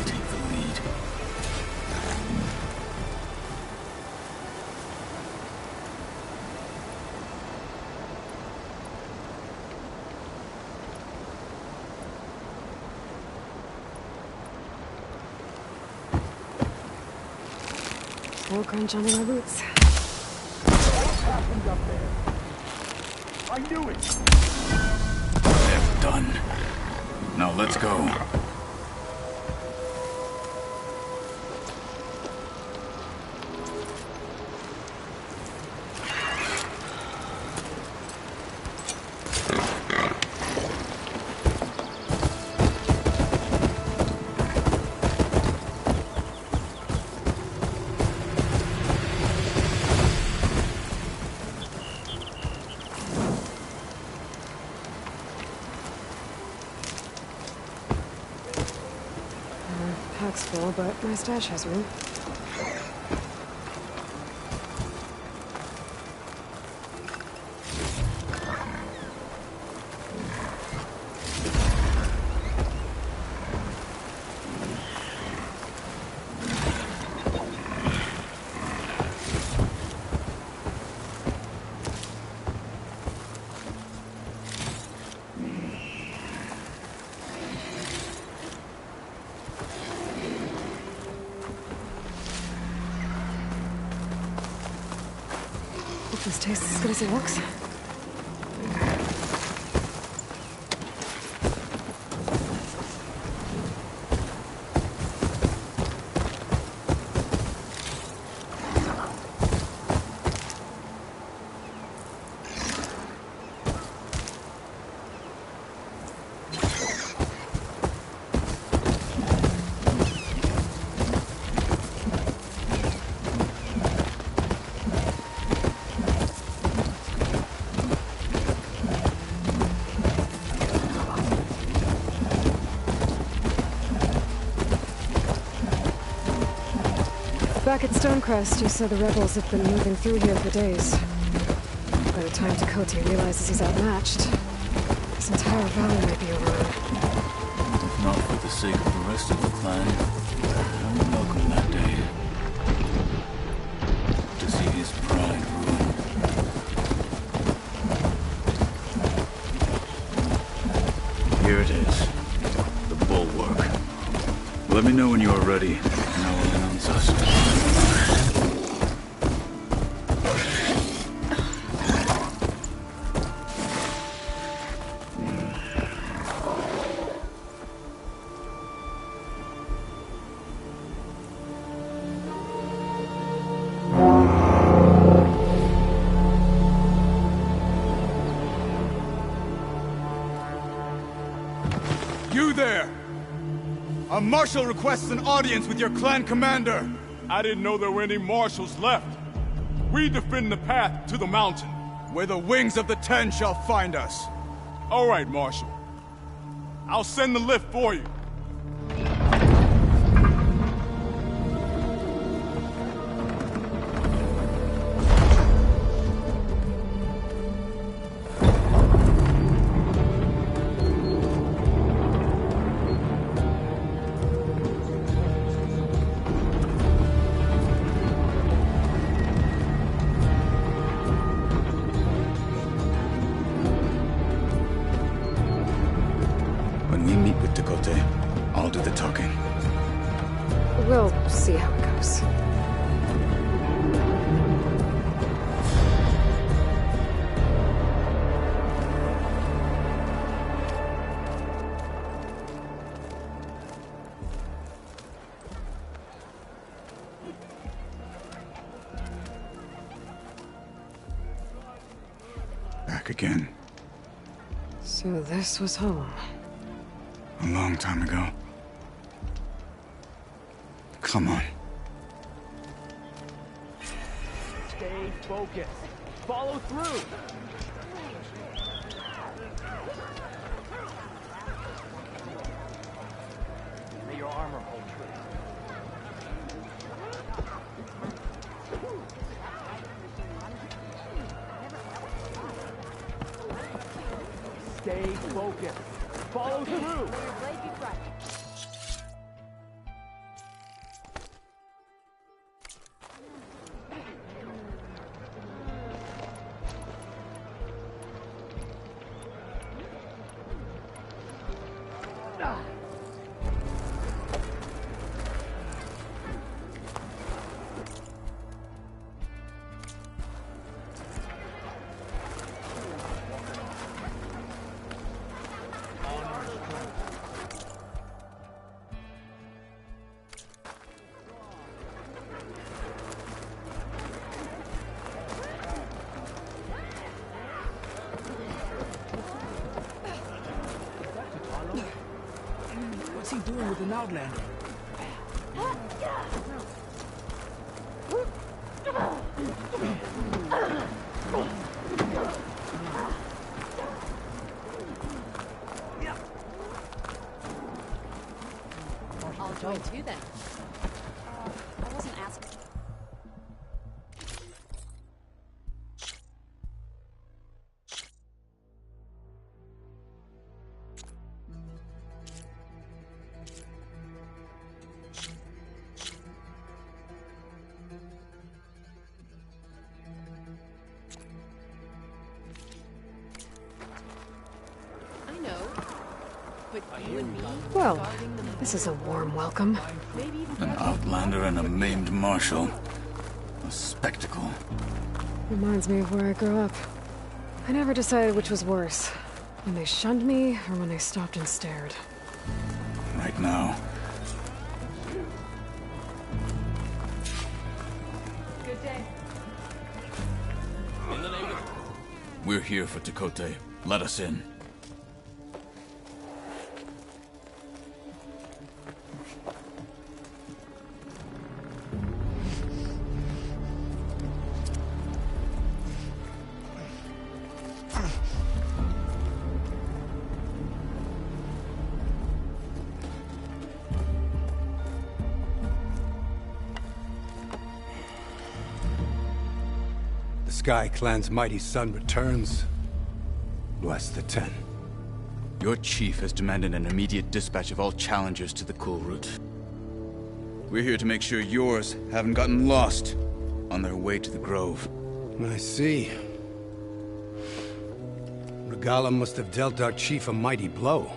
Take the lead. No crunch under my boots. What happened up there? I knew it! They're done. Now let's go. Pack's full, but my stash has room. Hope this tastes as good as it looks. Back at Stonecrest, you said the rebels have been moving through here for days. By the time Tekotteh realizes he's outmatched, this entire valley might be overrun. If not for the sake of the rest of the clan, I would welcome that day. To see his pride ruined. Here it is. The bulwark. Let me know when you are ready, and I will announce us. You there! A marshal requests an audience with your clan commander! I didn't know there were any marshals left. We defend the path to the mountain. Where the wings of the Ten shall find us. All right, Marshal. I'll send the lift for you. When we meet with Tekotteh, I'll do the talking. We'll see how it goes. Back again. So this was home. A long time ago. Come on. Stay focused. Follow through. May your armor hold true. Stay focused. Follow through. What's he doing with an outlander? I'll join too then. I wasn't asking. Well, this is a warm welcome. An outlander and a maimed marshal. A spectacle. Reminds me of where I grew up. I never decided which was worse. When they shunned me, or when they stopped and stared. Right now. Good day. We're here for Tekote. Let us in. Sky Clan's mighty son returns. Bless the Ten. Your chief has demanded an immediate dispatch of all challengers to the Cool Route. We're here to make sure yours haven't gotten lost on their way to the Grove. I see. Regalla must have dealt our chief a mighty blow,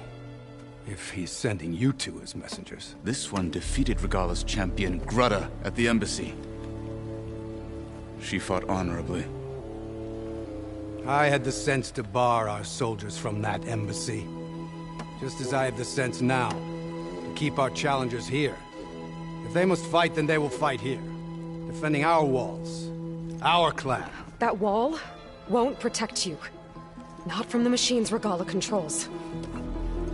if he's sending you two as messengers. This one defeated Regalla's champion, Grudda, at the embassy. She fought honorably. I had the sense to bar our soldiers from that embassy. Just as I have the sense now, to keep our challengers here. If they must fight, then they will fight here. Defending our walls. Our clan. That wall won't protect you. Not from the machines Regalla controls.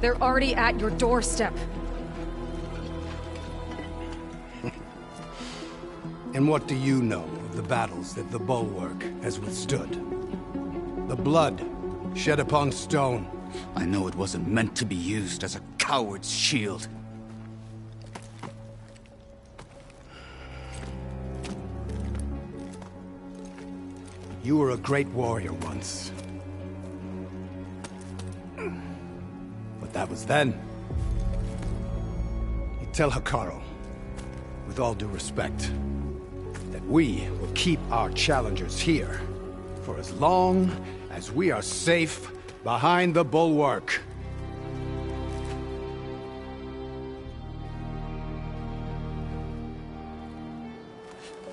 They're already at your doorstep. And what do you know of the battles that the Bulwark has withstood? The blood shed upon stone. I know it wasn't meant to be used as a coward's shield. You were a great warrior once. But that was then. You tell Hekarro, with all due respect, that we will keep our challengers here for as long as we are safe behind the Bulwark.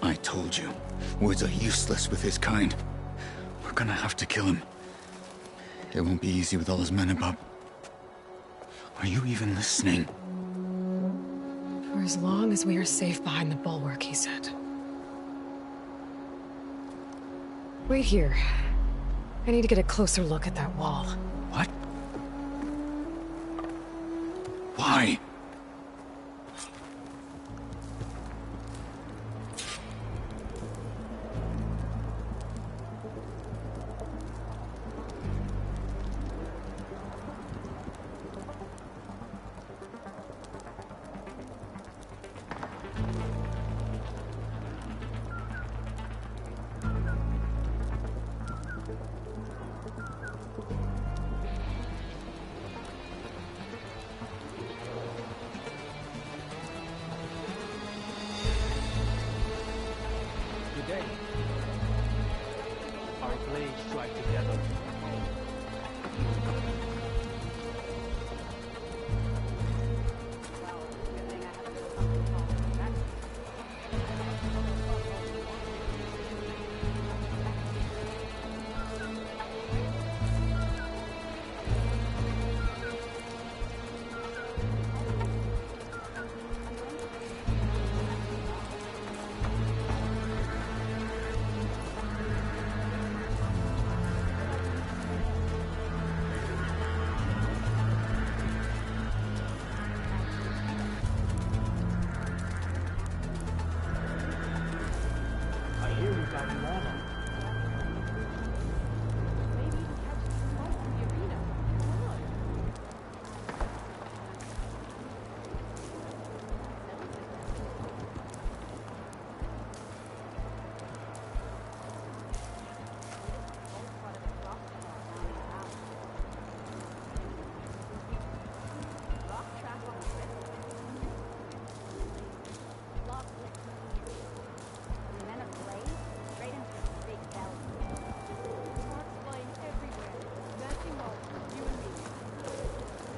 I told you, words are useless with his kind. We're gonna have to kill him. It won't be easy with all his men about. Are you even listening? For as long as we are safe behind the Bulwark, he said. Wait here. I need to get a closer look at that wall. What? Why? Good day. Our blades strike together. I hear we got you on them.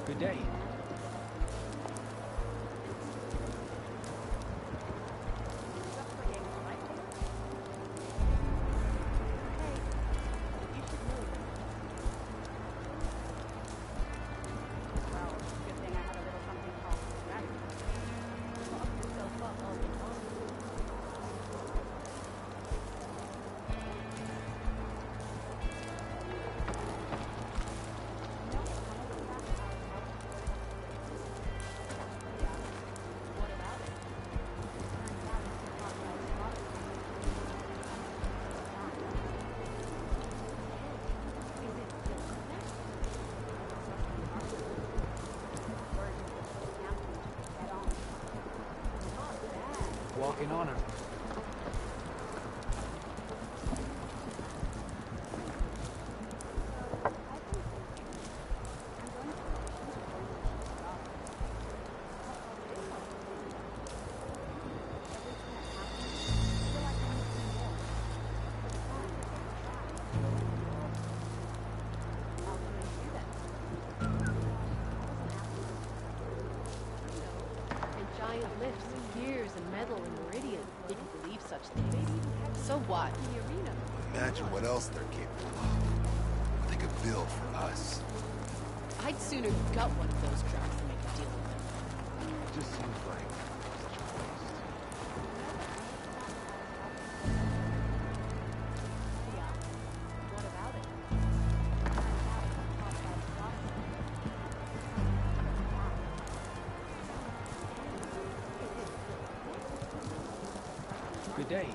Good day. Walking on her. And giant lifts and gears and metal and meridian. You can believe such things. So what? In the arena. Imagine what else they're capable of. What they could build for us. I'd sooner gut one of those drops than make a deal with them. It just seems like such a waste. What about it? Good day.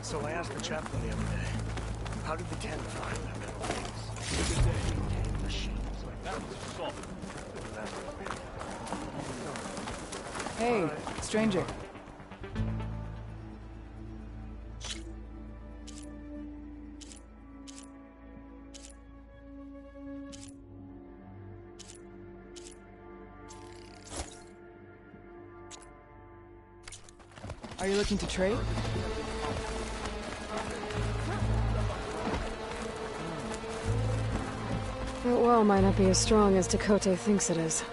So I asked the chaplain the other day, how did the 10 find that metal things? Good day, 10 machines like that was assault. Hey, stranger. Are you looking to trade? That well might not be as strong as Tekotteh thinks it is.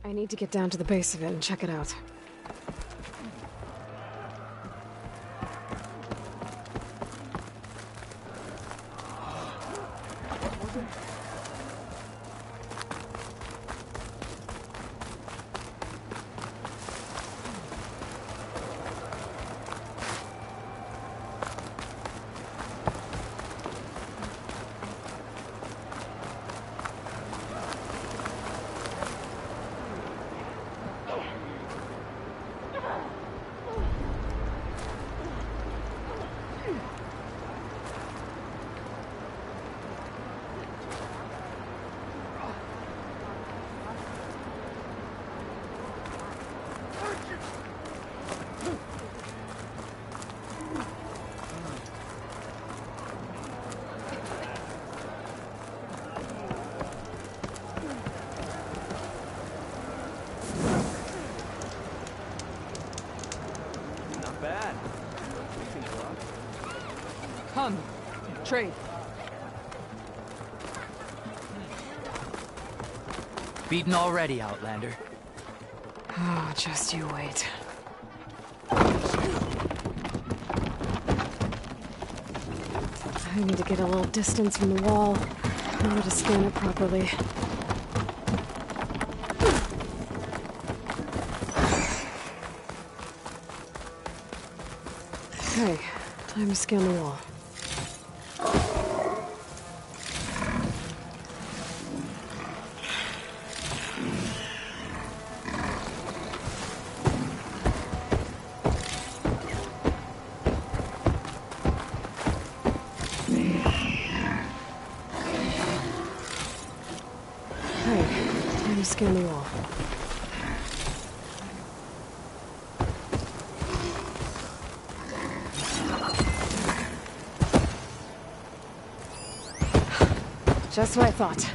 I need to get down to the base of it and check it out. Come, trade. Beaten already, Outlander. Oh, just you wait. I need to get a little distance from the wall in order to scan it properly. Okay, time to scan the wall. Scan the wall. Just what I thought.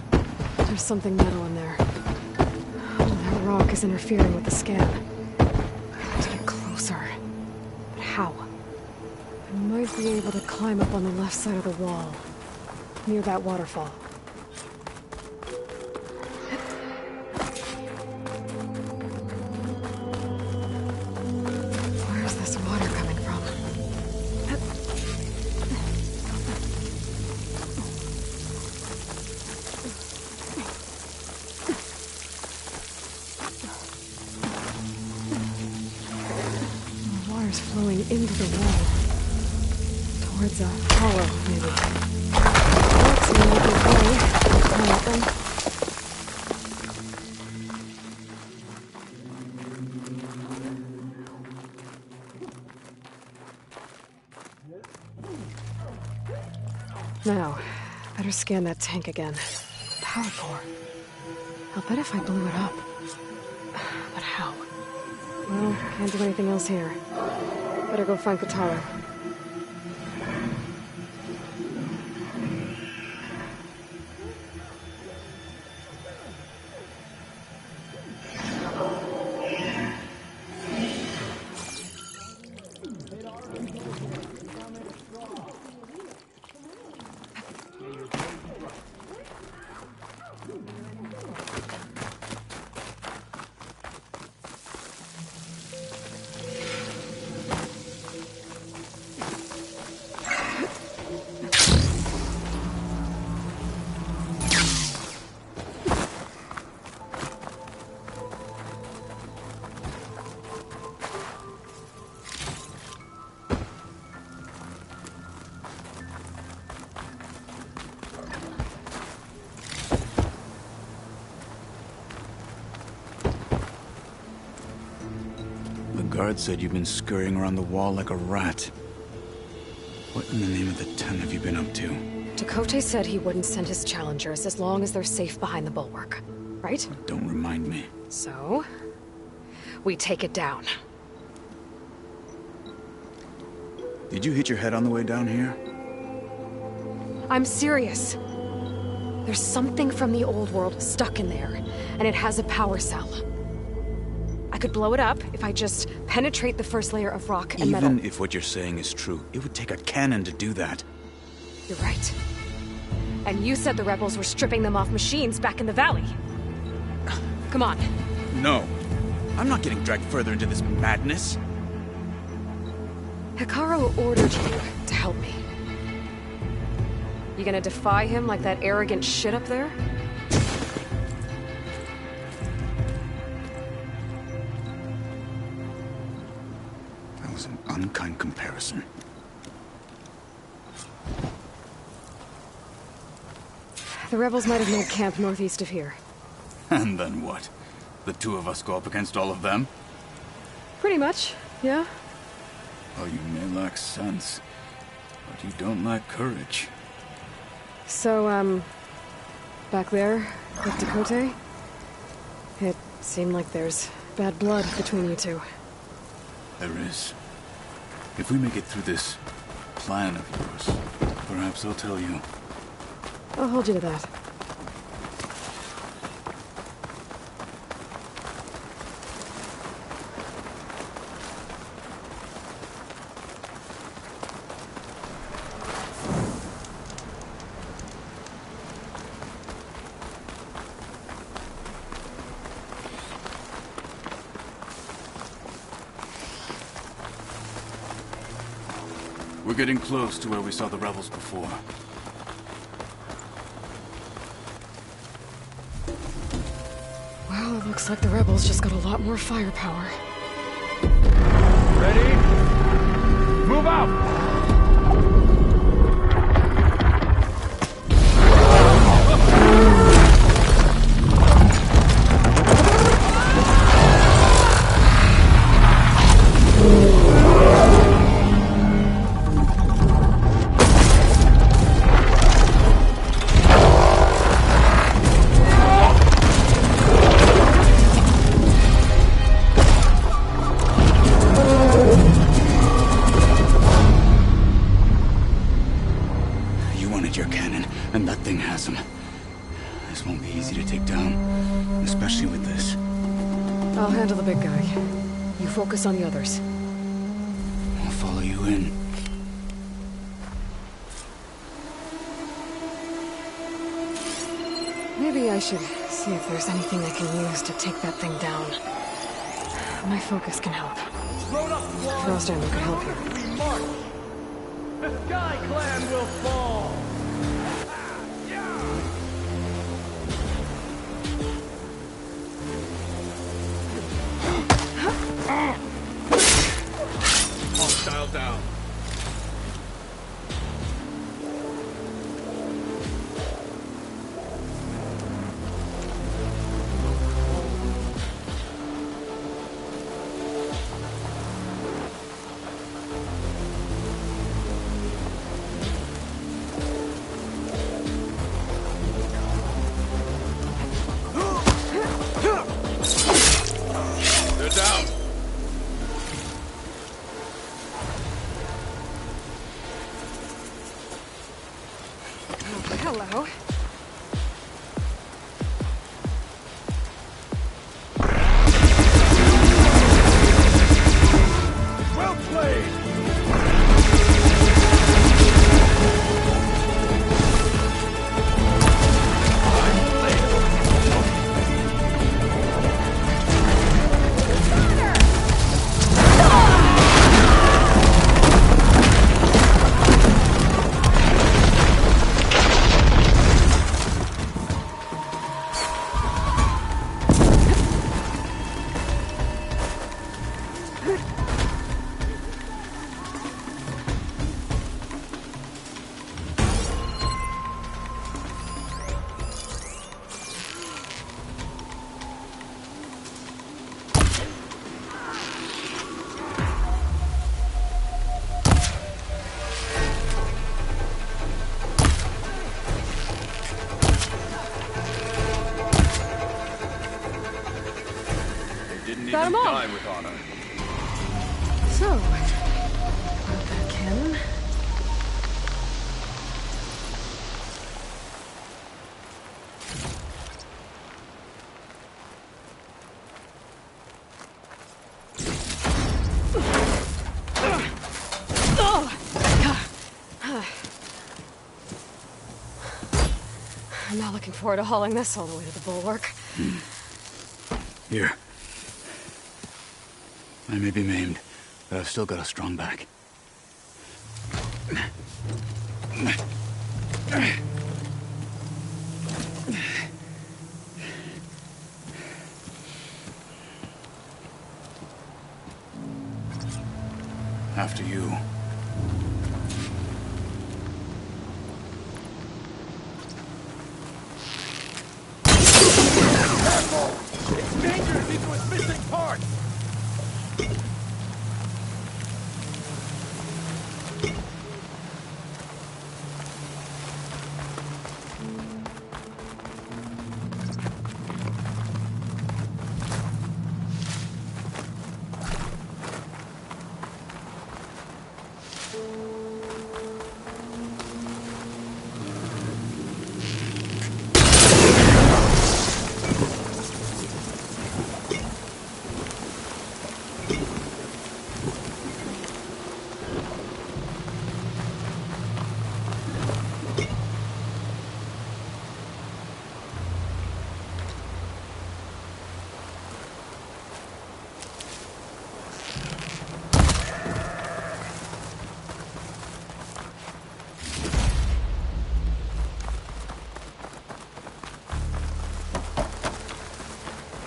There's something metal in there. That rock is interfering with the scan. I have to get closer. But how? I might be able to climb up on the left side of the wall, near that waterfall. Flowing into the wall. Towards a hollow, maybe. That's a good way to climb up them. Now, better scan that tank again. Power core. I'll bet if I blew it up. But how? Well, can't do anything else here. Better go find Kotallo. The guard said you've been scurrying around the wall like a rat. What in the name of the Ten have you been up to? Tekotteh said he wouldn't send his challengers as long as they're safe behind the bulwark, right? Don't remind me. So, we take it down. Did you hit your head on the way down here? I'm serious. There's something from the old world stuck in there, and it has a power cell. I could blow it up if I just penetrate the first layer of rock and metal. Even if what you're saying is true, it would take a cannon to do that. You're right. And you said the rebels were stripping them off machines back in the valley. Come on. No. I'm not getting dragged further into this madness. Hekarro ordered you to help me. You gonna defy him like that arrogant shit up there? That was an unkind comparison. The rebels might have made camp northeast of here. And then what? The two of us go up against all of them? Pretty much, yeah. Oh, you may lack sense, but you don't lack courage. So, back there, with Tekotteh, it seemed like there's bad blood between you two. There is. If we make it through this plan of yours, perhaps I'll tell you. I'll hold you to that. We're getting close to where we saw the rebels before. Well, it looks like the rebels just got a lot more firepower. Ready? Move out! Your cannon, and that thing has him. This won't be easy to take down, especially with this. I'll handle the big guy. You focus on the others. I'll follow you in. Maybe I should see if there's anything I can use to take that thing down. My focus can help. Frost Armor could help here. We march! The Sky Clan will fall! Hostile down. They're down. Hello. Well played! Got 'em all. Die with honor. So, about that cannon. I'm not looking forward to hauling this all the way to the bulwark. Here. I may be maimed, but I've still got a strong back. After you. Careful! It's dangerous! These are his missing parts!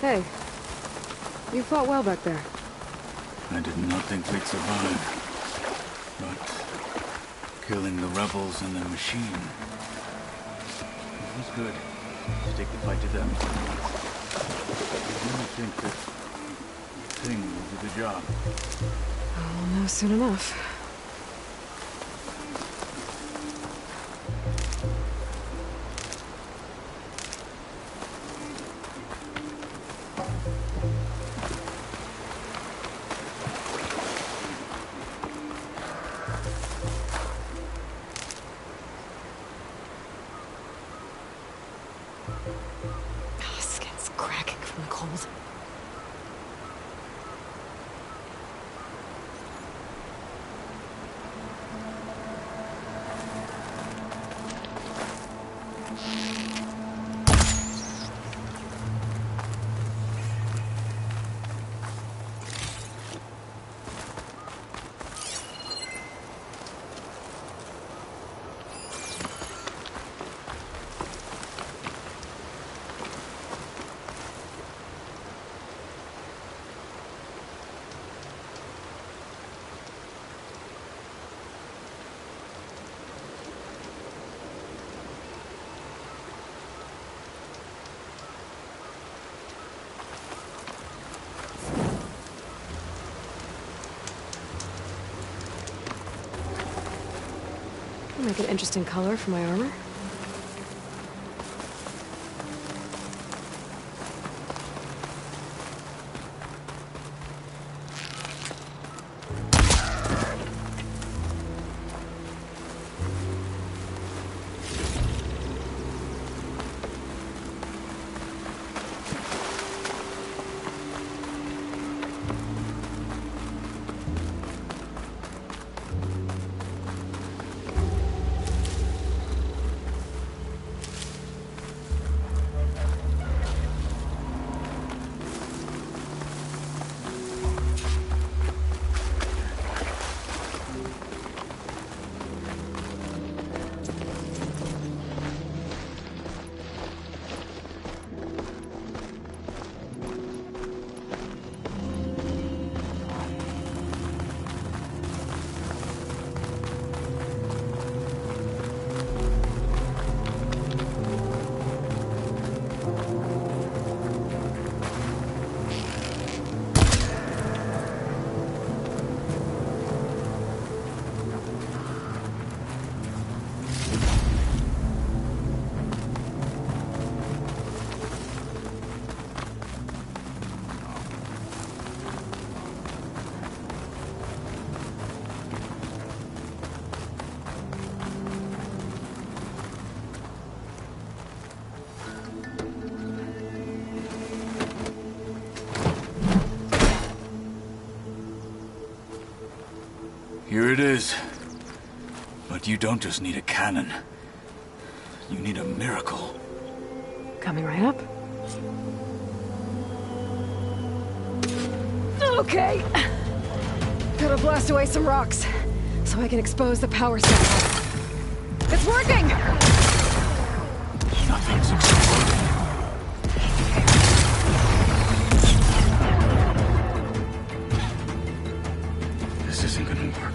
Hey, you fought well back there. I did not think we'd survive. But killing the rebels and the machine, it was good to take the fight to them. I really think that thing will do the job. I'll know soon enough. Skin's cracking from the cold. Make an interesting color for my armor. Here it is. But you don't just need a cannon. You need a miracle. Coming right up. Okay. Gotta blast away some rocks, so I can expose the power cell. It's working! Nothing's exploding. This isn't gonna work.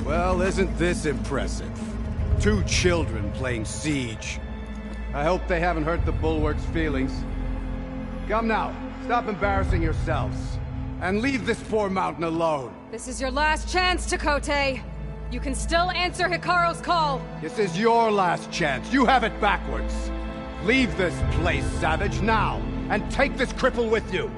Well, isn't this impressive? 2 children playing siege. I hope they haven't hurt the Bulwark's feelings. Come now, stop embarrassing yourselves. And leave this poor mountain alone. This is your last chance, Chakotay. You can still answer Hikaru's call. This is your last chance. You have it backwards. Leave this place, Savage, now. And take this cripple with you.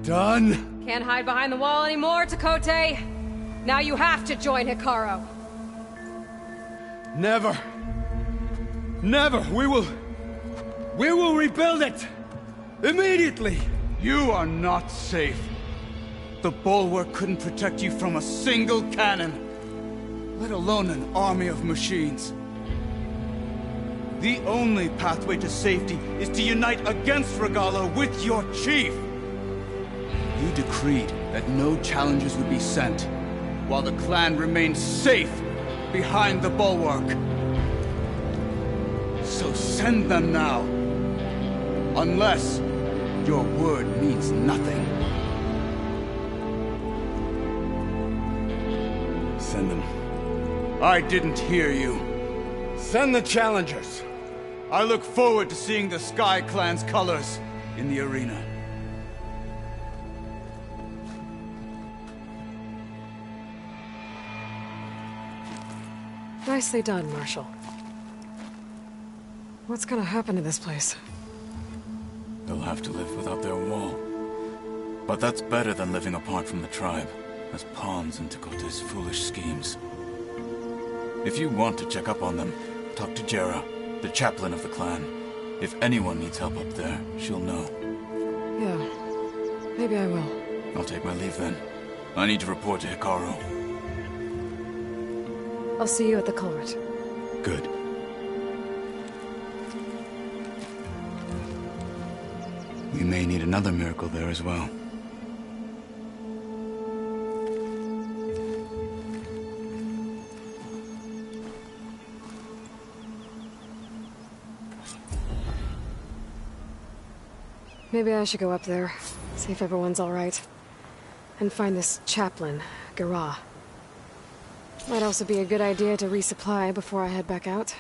Done? Can't hide behind the wall anymore, Chakotay. Now you have to join Hikaru. Never. Never. We will rebuild it. Immediately. You are not safe. The Bulwark couldn't protect you from a single cannon, let alone an army of machines. The only pathway to safety is to unite against Regalla with your chief. You decreed that no challengers would be sent, while the clan remained safe behind the Bulwark. So send them now. Unless your word means nothing. Send them. I didn't hear you. Send the challengers. I look forward to seeing the Sky Clan's colors in the arena. Nicely done, Marshal. What's gonna happen to this place? They'll have to live without their wall. But that's better than living apart from the tribe, as pawns in Chakotay's foolish schemes. If you want to check up on them, talk to Jera, the chaplain of the clan. If anyone needs help up there, she'll know. Yeah, maybe I will. I'll take my leave then. I need to report to Hikaru. I'll see you at the culvert. Good. We may need another miracle there as well. Maybe I should go up there, see if everyone's all right. And find this chaplain, Garah. Might also be a good idea to resupply before I head back out.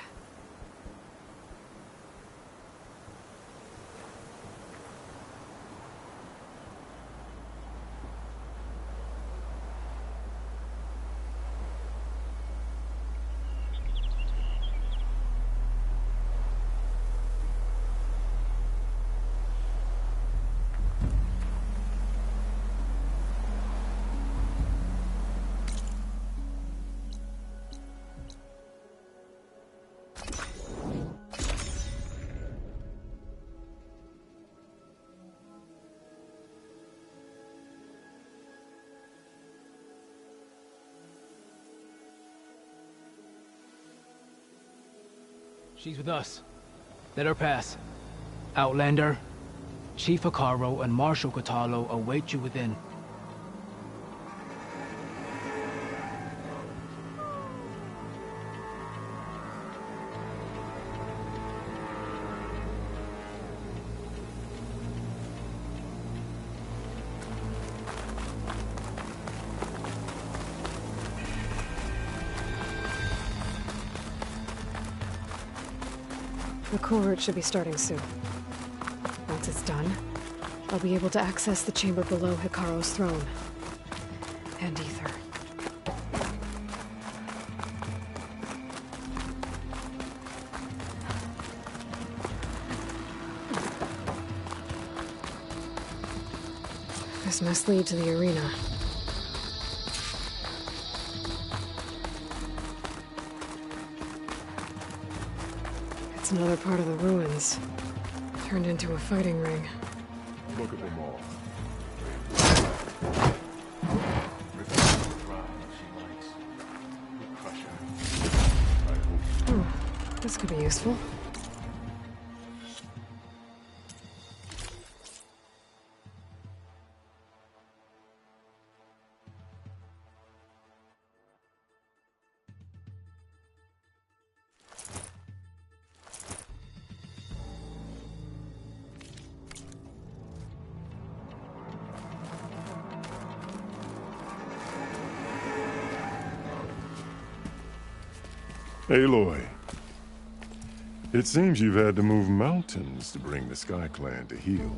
She's with us. Let her pass. Outlander, Chief Hikaru and Marshal Kotallo await you within. The culvert should be starting soon. done, I'll be able to access the chamber below Hikaru's throne. And Ether. This must lead to the arena. It's another part of the ruins. Turned into a fighting ring. Look at them all. This could be useful. Aloy, it seems you've had to move mountains to bring the Sky Clan to heal.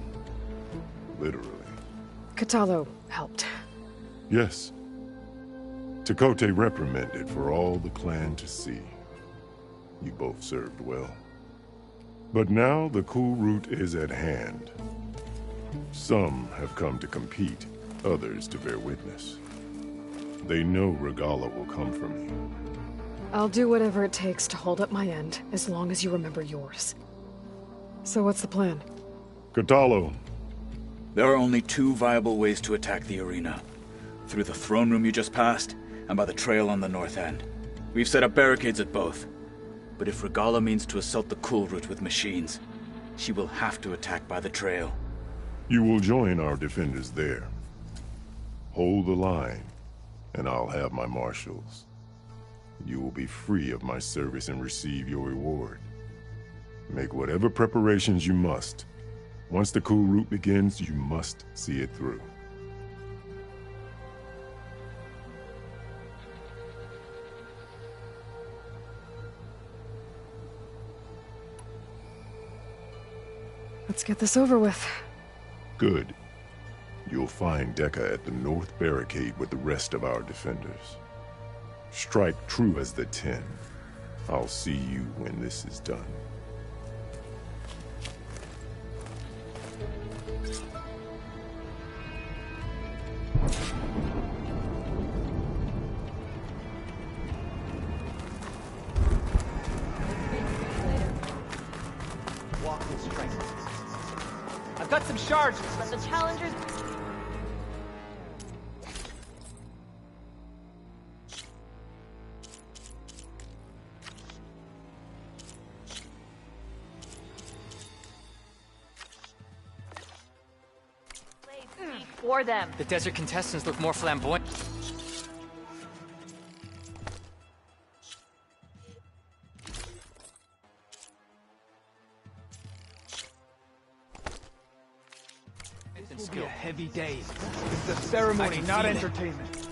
Literally. Kotallo helped. Yes. Tekotteh reprimanded for all the clan to see. You both served well. But now the cool route is at hand. Some have come to compete, others to bear witness. They know Regalla will come for me. I'll do whatever it takes to hold up my end, as long as you remember yours. So what's the plan? Kotallo. There are only two viable ways to attack the arena. Through the throne room you just passed, and by the trail on the north end. We've set up barricades at both. But if Regalla means to assault the cool route with machines, she will have to attack by the trail. You will join our defenders there. Hold the line, and I'll have my marshals. You will be free of my service and receive your reward. Make whatever preparations you must. Once the cool route begins, you must see it through. Let's get this over with. Good. You'll find Dekka at the north barricade with the rest of our defenders. Strike true as the 10. I'll see you when this is done. Walk with strength. I've got some shards, but the challengers... For them. The desert contestants look more flamboyant. This will be a heavy day. It's a ceremony, not entertainment.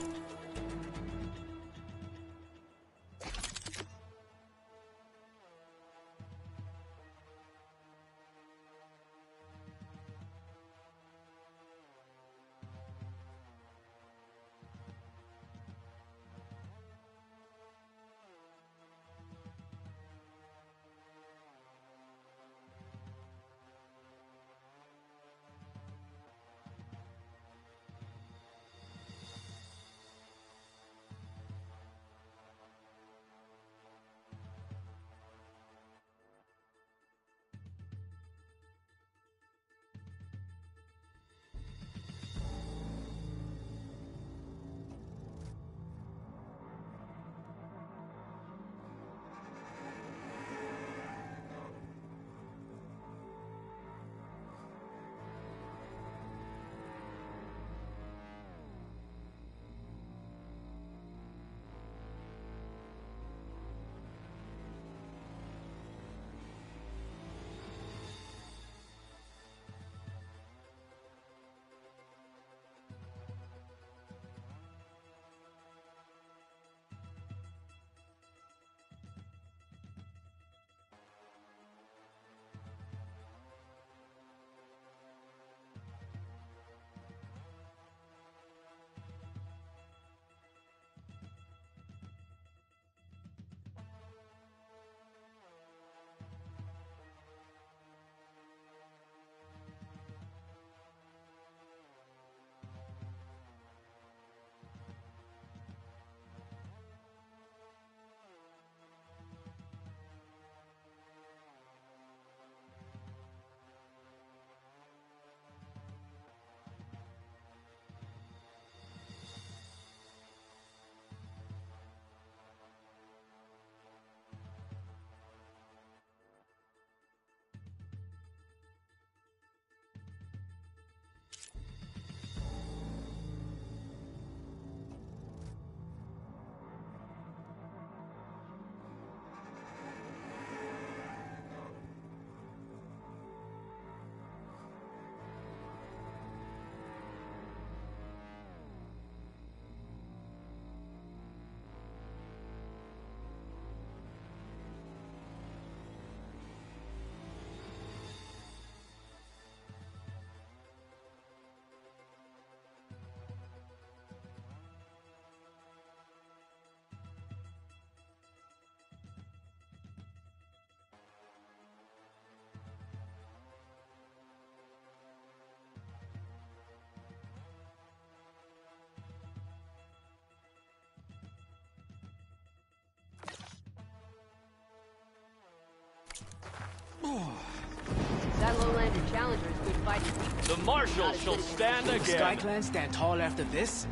The Marshals shall stand Will the Sky again. Clan stand tall after this?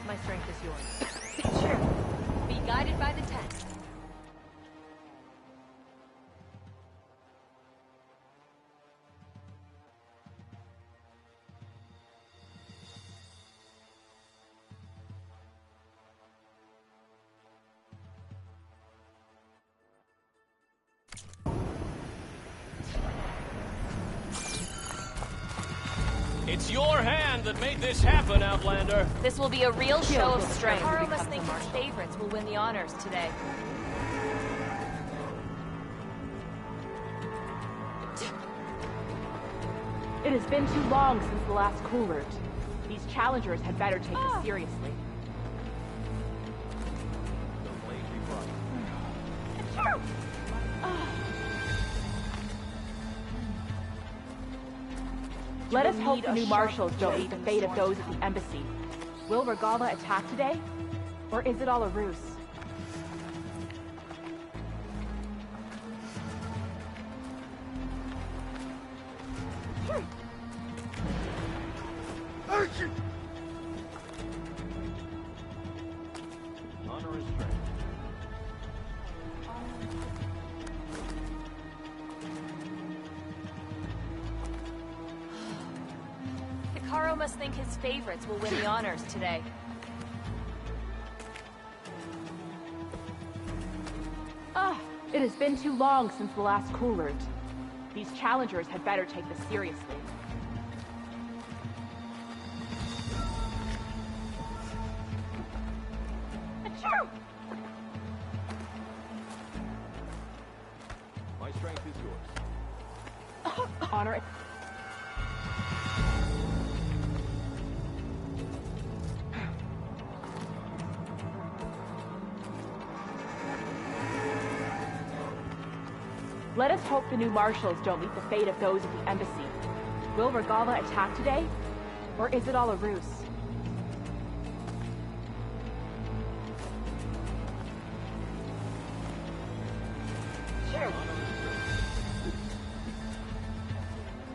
My strength is yours. Sure. Be guided by the 10. It's your hand that made this happen, Outlander. This will be a real show of strength. Hikaru Hikaru must must think his favorites will win the honors today. It has been too long since the last cool route. These challengers had better take this seriously. Let us hope the new marshals don't meet the fate of those at the embassy. Will Regala attack today? Or is it all a ruse? Honor is strength. Hikaru must think his favorites will win the honors today. It has been too long since the last cool route. These challengers had better take this seriously. My strength is yours. Honor. Let us hope the new marshals don't meet the fate of those at the embassy. Will Regala attack today? Or is it all a ruse?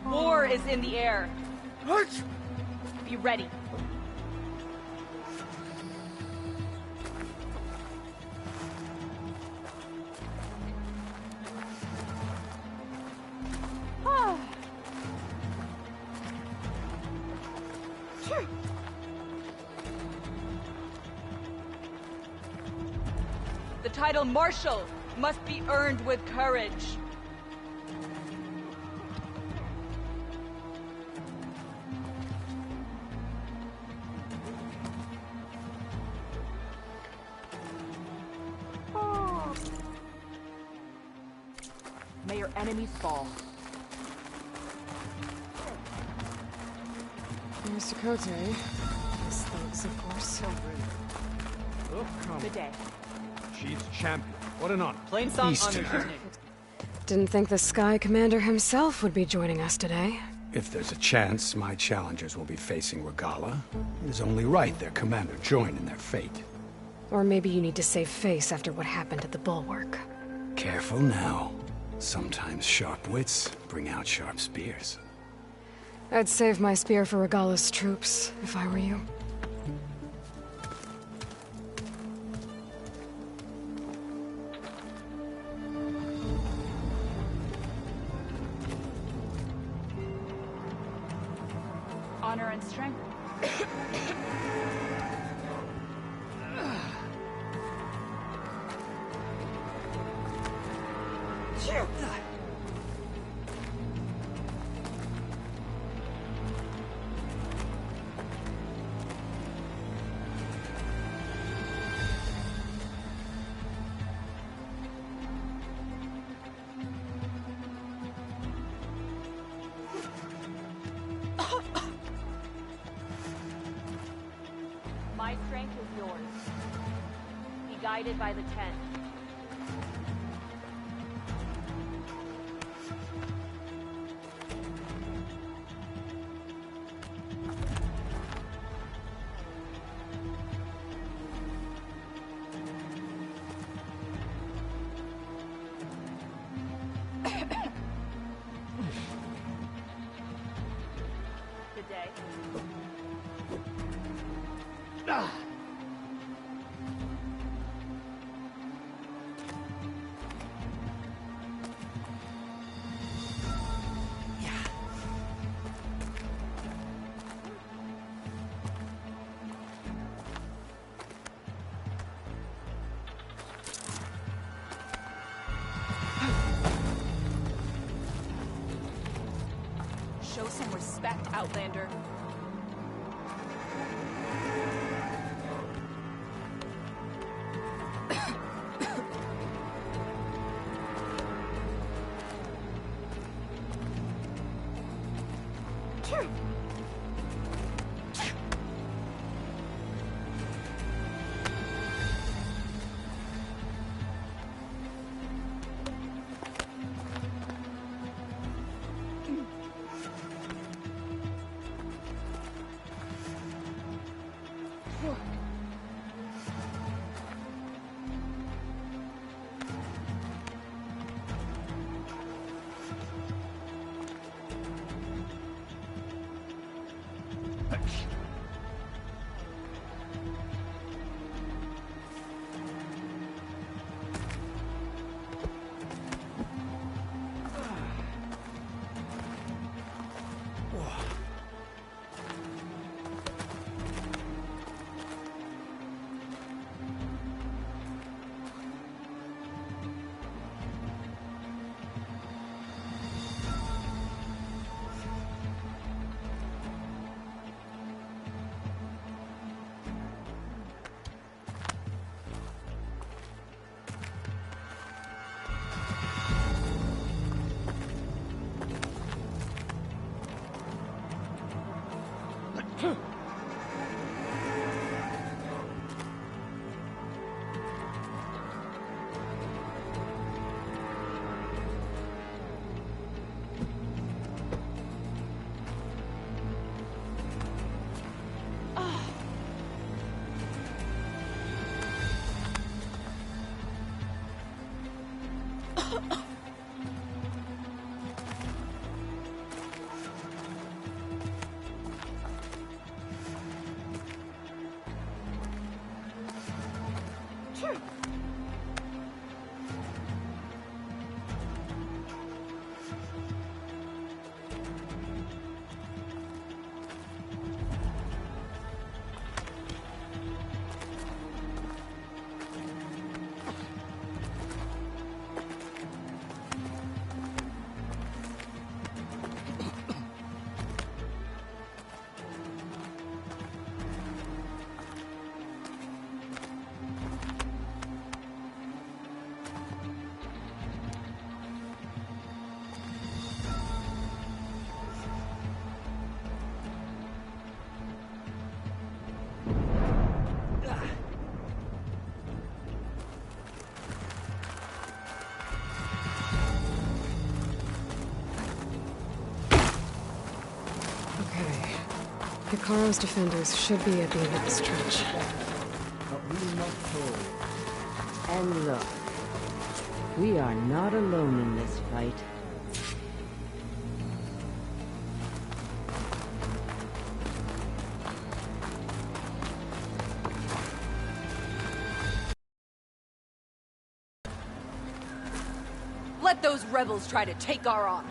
War is in the air. Be ready. The title Marshal must be earned with courage. May your enemies fall. There's Tekote. His thugs, of course. Oh, come. Good day. Chief's champion. What an honor. Plain song Easter. Didn't think the Sky Commander himself would be joining us today. If there's a chance my challengers will be facing Regala, it is only right their commander join in their fate. Or maybe you need to save face after what happened at the Bulwark. Careful now. Sometimes sharp wits bring out sharp spears. I'd save my spear for Regala's troops, if I were you. Honor and strength. My strength is yours. Be guided by the 10. Show some respect, Outlander. Hekarro's defenders should be at the end of the stretch. And look, we are not alone in this fight. Let those rebels try to take our honor.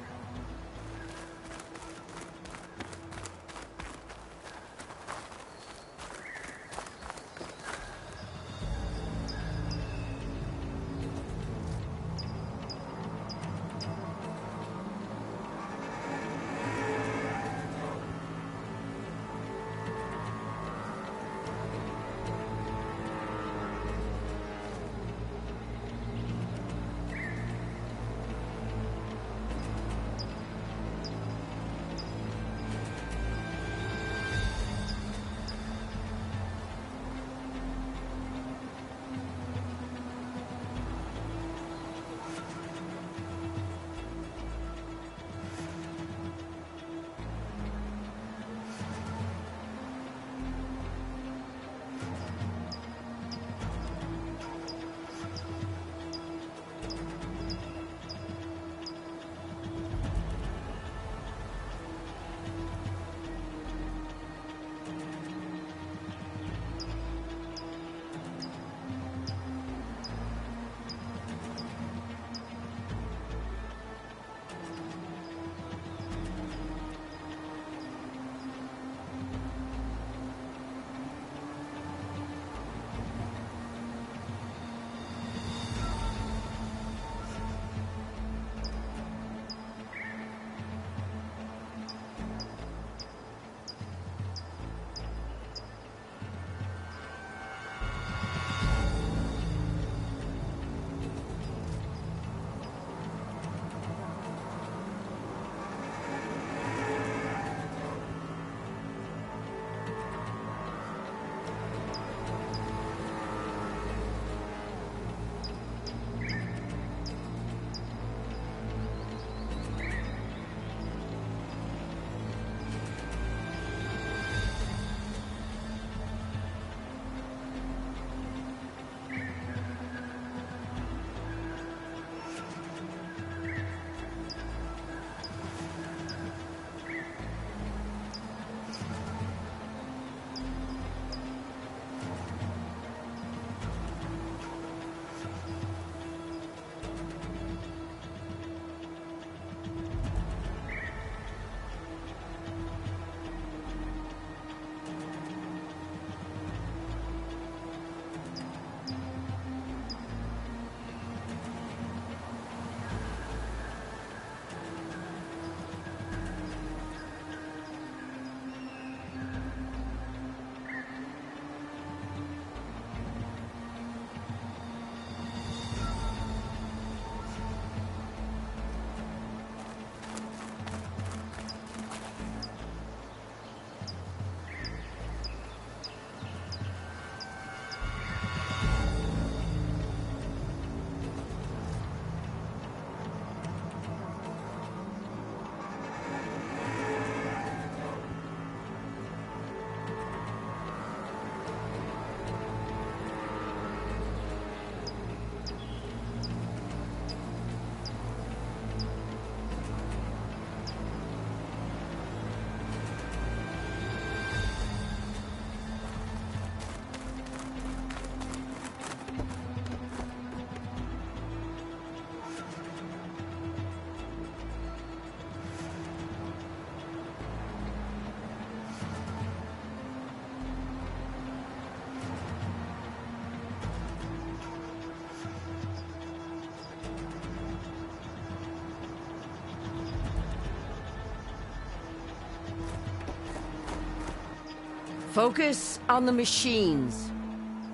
Focus on the machines.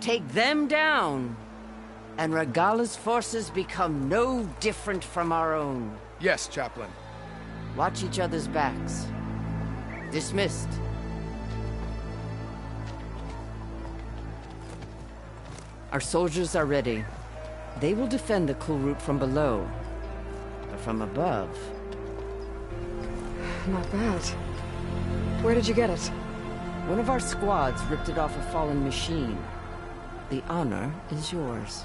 Take them down, and Regala's forces become no different from our own. Yes, Chaplain. Watch each other's backs. Dismissed. Our soldiers are ready. They will defend the Kulrut from below. But from above... Not bad. Where did you get it? One of our squads ripped it off a fallen machine. The honor is yours.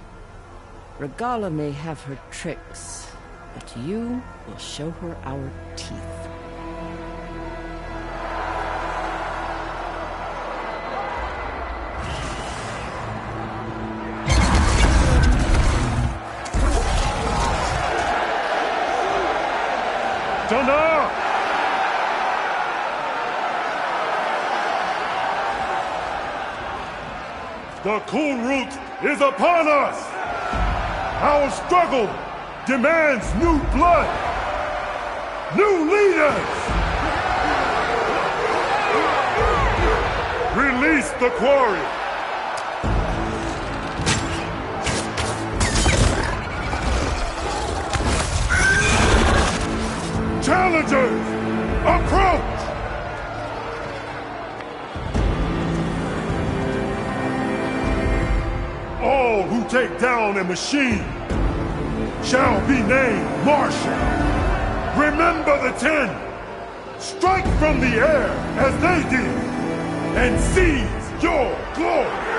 Regala may have her tricks, but you will show her our teeth. Dana! The Kulrut is upon us! Our struggle demands new blood! New leaders! Release the quarry! Challengers, approach! All who take down a machine shall be named Marshal. Remember the 10. Strike from the air as they did, and seize your glory.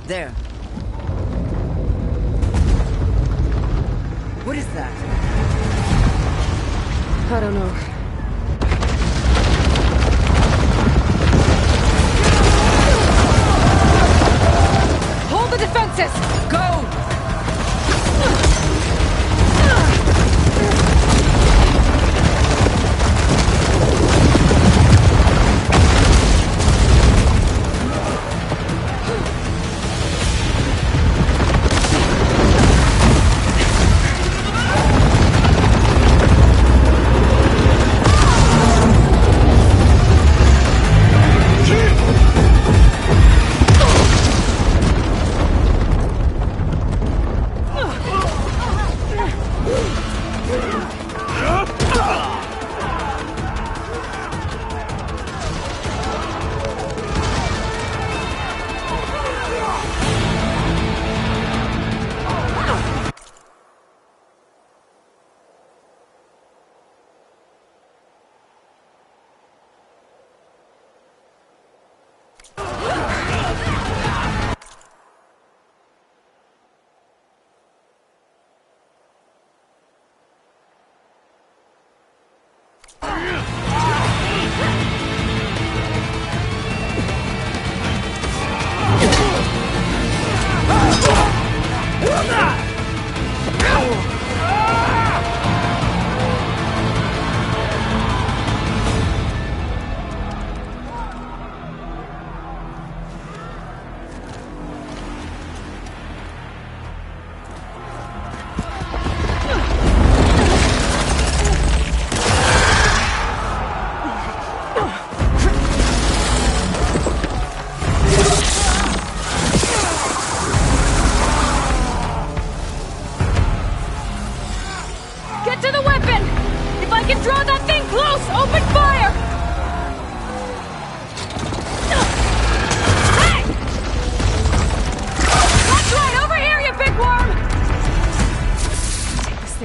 There. What is that? I don't know. Hold the defenses! Go!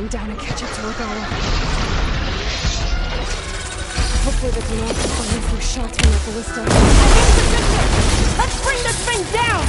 them down and catch up to Regalla. Hopefully they can also find a few shots from that ballista. Let's bring this thing down!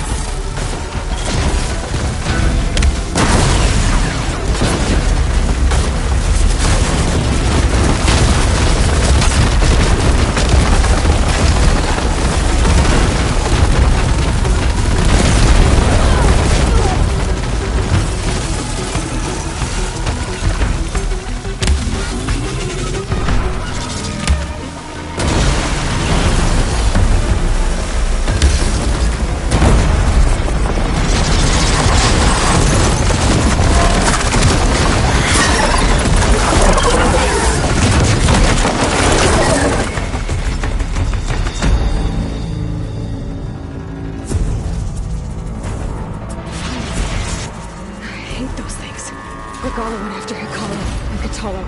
Regalla went after Hikaru and Kotallo.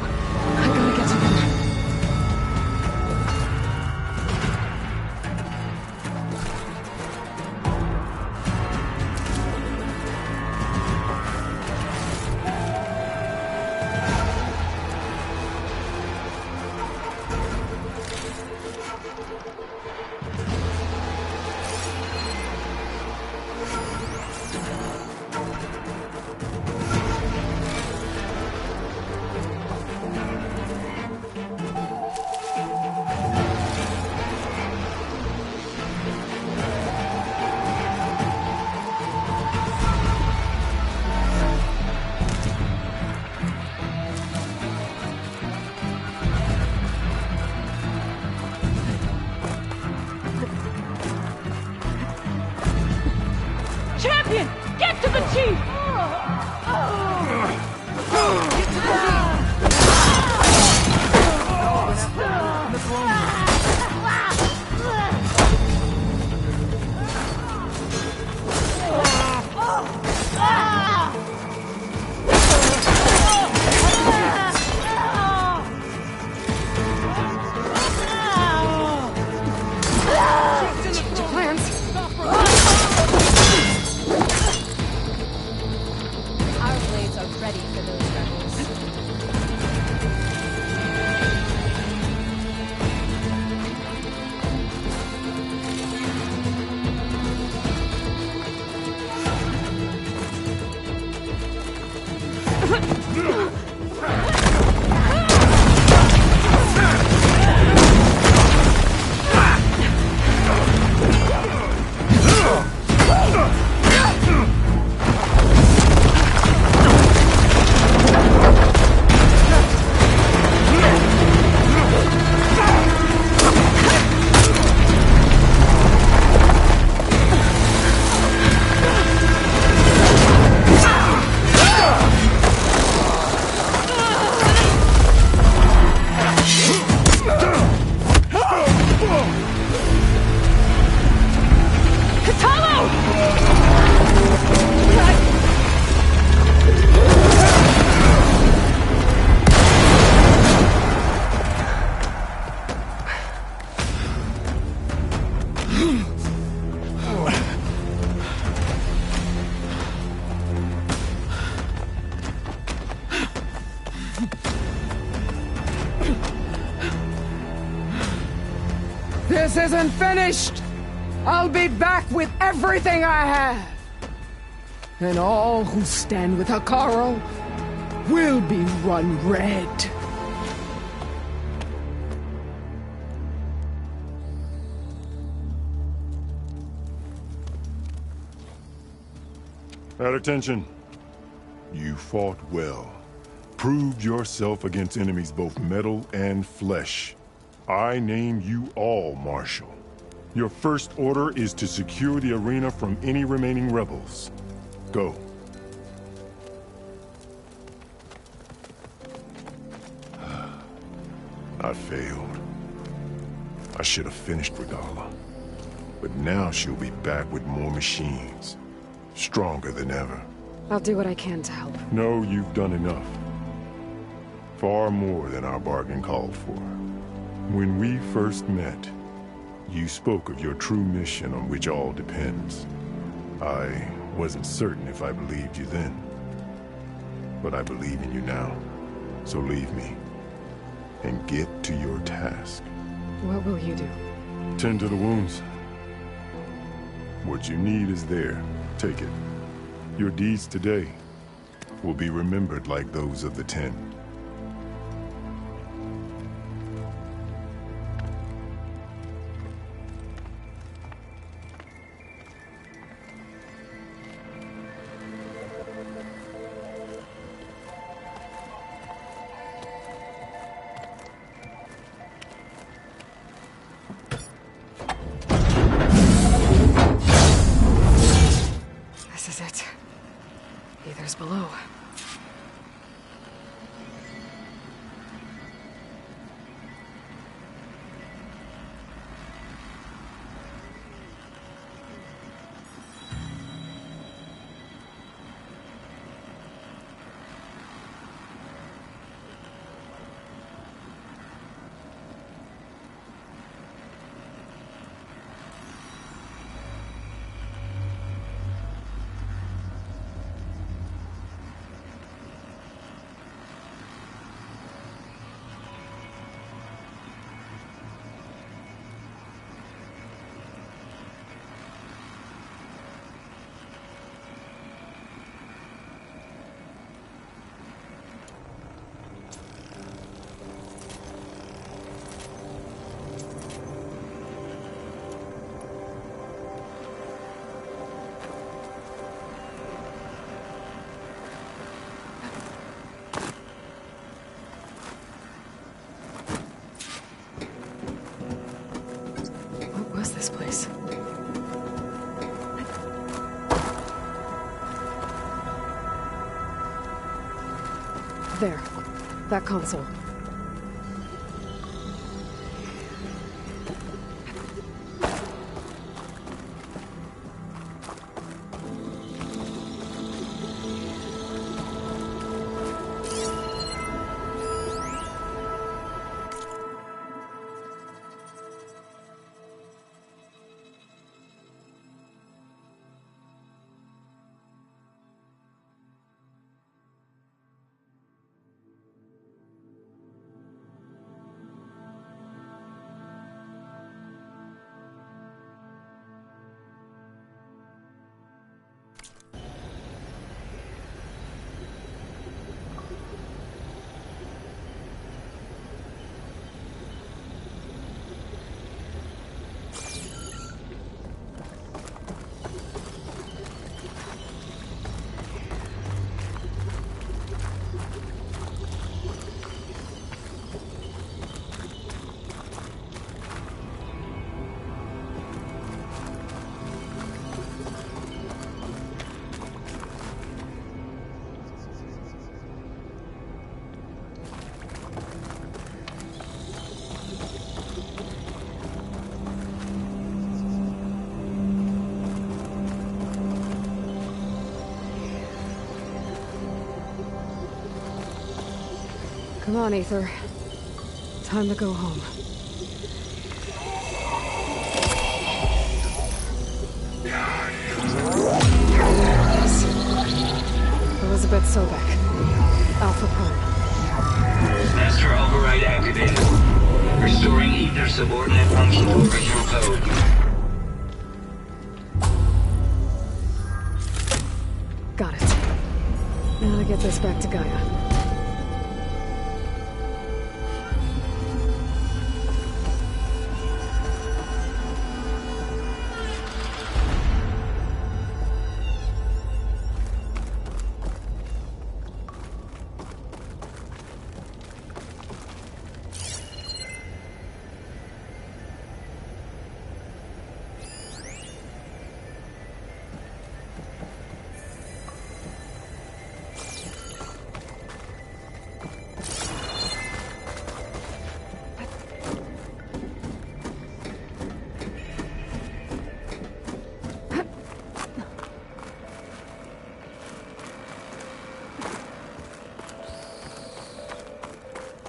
I gotta get to them. Champion! Get to the chief! Change of plans. Our blades are ready for those rebels. This isn't finished! I'll be back with everything I have! And all who stand with Hikaru will be run red. At attention. You fought well. Proved yourself against enemies both metal and flesh. I name you all Marshal. Your first order is to secure the arena from any remaining rebels. Go. I failed. I should have finished Regalla. But now she'll be back with more machines. Stronger than ever. I'll do what I can to help. No, you've done enough. Far more than our bargain called for. When we first met, you spoke of your true mission on which all depends. I wasn't certain if I believed you then. But I believe in you now. So leave me. And get to your task. What will you do? Tend to the wounds. What you need is there. Take it. Your deeds today will be remembered like those of the 10. This is it. Aether's below. What was this place? There. That console. Come on, Aether. Time to go home. Elizabeth Sobek. Alpha Prime. Master override activated. Restoring Aether subordinate function to original code. Got it. Now to get this back to Gaia.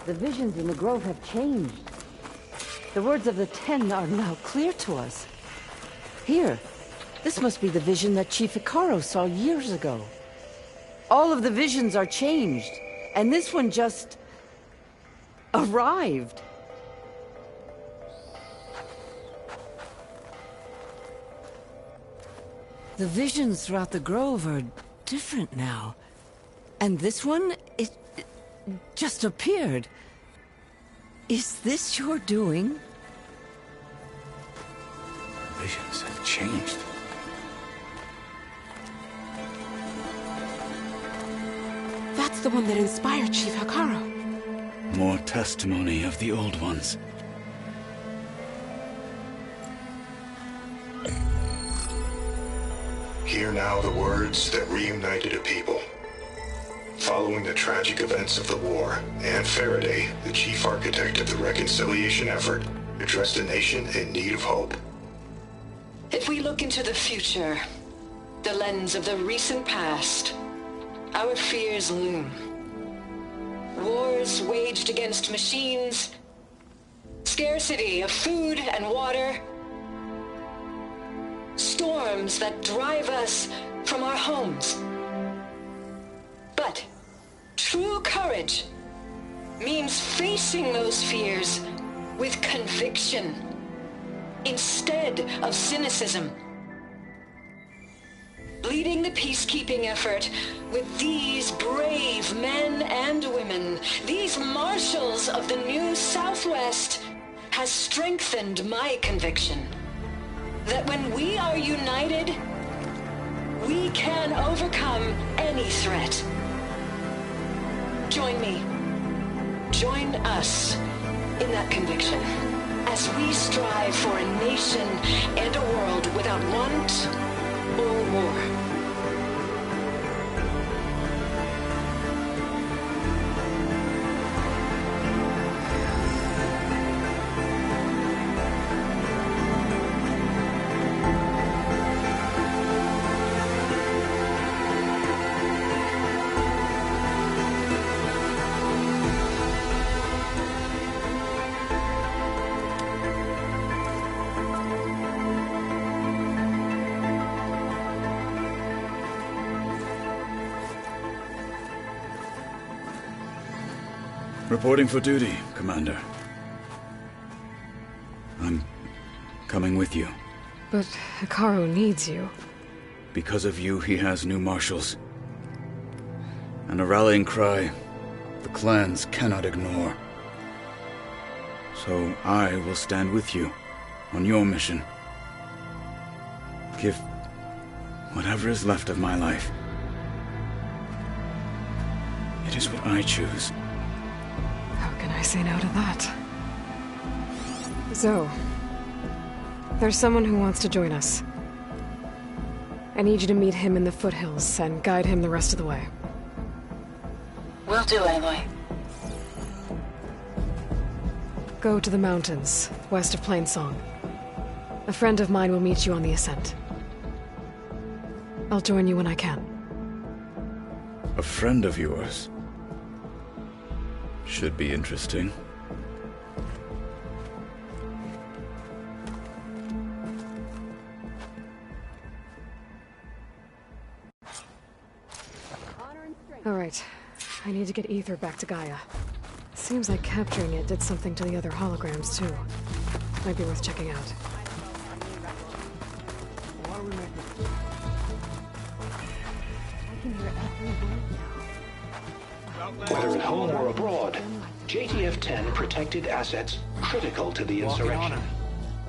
The visions in the Grove have changed. The words of the 10 are now clear to us. Here, this must be the vision that Chief Hekarro saw years ago. All of the visions are changed, and this one just arrived. The visions throughout the grove are different now. And this one, it just appeared. Is this your doing? Visions have changed. That's the one that inspired Chief Hekarro. More testimony of the old ones. Hear now the words that reunited a people. Following the tragic events of the war, Anne Faraday, the chief architect of the reconciliation effort, addressed a nation in need of hope. If we look into the future, the lens of the recent past, our fears loom. Wars waged against machines, scarcity of food and water, storms that drive us from our homes. But true courage means facing those fears with conviction instead of cynicism. Leading the peacekeeping effort with these brave men and women, these marshals of the new Southwest, has strengthened my conviction that when we are united, we can overcome any threat. Join me. Join us in that conviction as we strive for a nation and a world without want or war. Reporting for duty, Commander. I'm coming with you. But Hekarro needs you. Because of you, he has new marshals. And a rallying cry the clans cannot ignore. So I will stand with you on your mission. Give whatever is left of my life. It is what I choose. How can I say no to that? Zoe, there's someone who wants to join us. I need you to meet him in the foothills and guide him the rest of the way. Will do, Aloy. Go to the mountains, west of Plainsong. A friend of mine will meet you on the ascent. I'll join you when I can. A friend of yours? Should be interesting. All right. I need to get Ether back to Gaia. Seems like capturing it did something to the other holograms, too. Might be worth checking out. Whether at home or abroad, JTF-10 protected assets critical to the insurrection.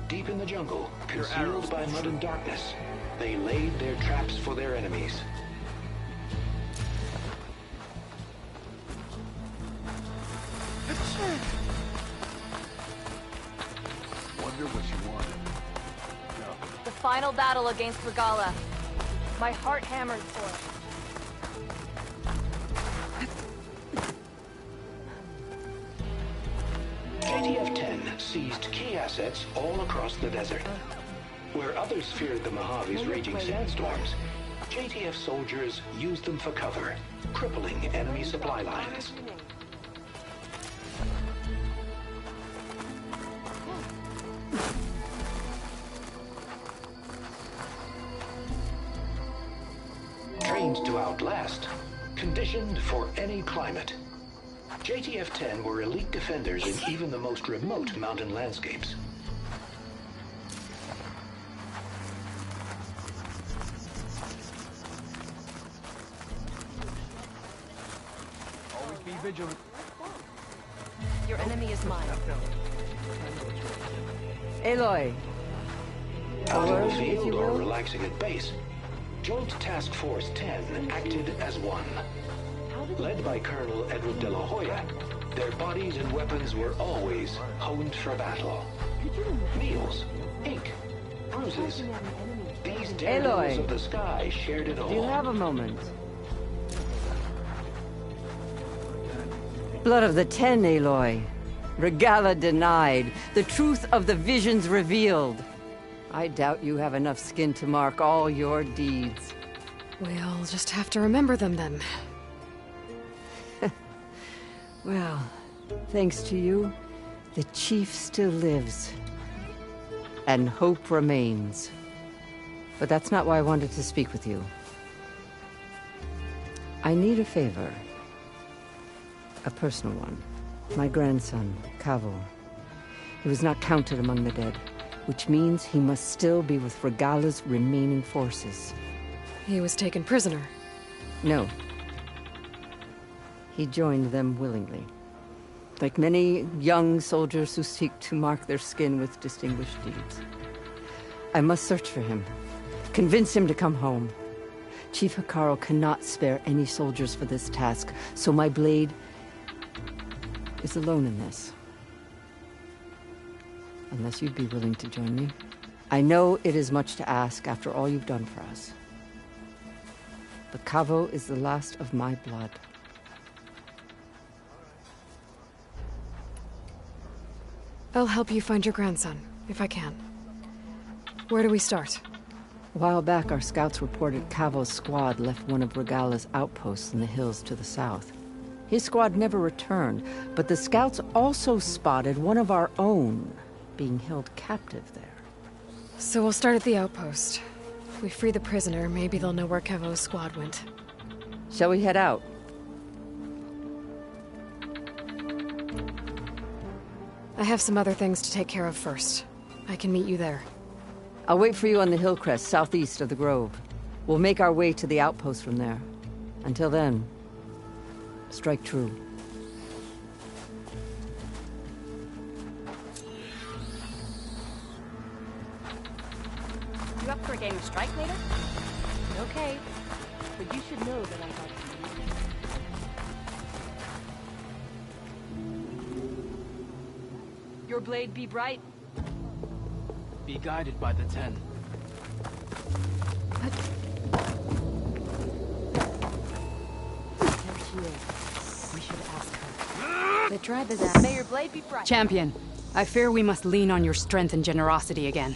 Deep in the jungle, concealed by mud and darkness, they laid their traps for their enemies. Wonder what you wanted. The final battle against Regalla. My heart hammers for it. JTF-10 seized key assets all across the desert. Where others feared the Mojave's raging sandstorms, JTF soldiers used them for cover, crippling enemy supply lines. Trained to outlast, conditioned for any climate. JTF-10 were elite defenders in even the most remote mountain landscapes. Always be vigilant. Your enemy is mine. Aloy. Out in the field or relaxing at base, Joint Task Force 10 acted as one. Led by Colonel Edward De La Hoya, their bodies and weapons were always honed for battle. Meals, ink, bruises. These daredevils of the sky shared it all. Do you have a moment? Blood of the Ten, Aloy. Regalla denied. The truth of the visions revealed. I doubt you have enough skin to mark all your deeds. We'll just have to remember them then. Well, thanks to you, the Chief still lives. And hope remains. But that's not why I wanted to speak with you. I need a favor. A personal one. My grandson, Kavo. He was not counted among the dead, which means he must still be with Regalla's remaining forces. He was taken prisoner? No. He joined them willingly. Like many young soldiers who seek to mark their skin with distinguished deeds. I must search for him. Convince him to come home. Chief Hekarro cannot spare any soldiers for this task, so my blade is alone in this. Unless you'd be willing to join me. I know it is much to ask after all you've done for us. But Kavo is the last of my blood. I'll help you find your grandson, if I can. Where do we start? A while back, our scouts reported Kavo's squad left one of Regalla's outposts in the hills to the south. His squad never returned, but the scouts also spotted one of our own being held captive there. So we'll start at the outpost. If we free the prisoner, maybe they'll know where Kavo's squad went. Shall we head out? I have some other things to take care of first. I can meet you there. I'll wait for you on the hill crest southeast of the grove. We'll make our way to the outpost from there. Until then, strike true. You up for a game of strike later? Okay, but you should know that I got Your blade be bright. Be guided by the Ten. There she is. We should ask her. The tribe is at. May your blade be bright. Champion, I fear we must lean on your strength and generosity again.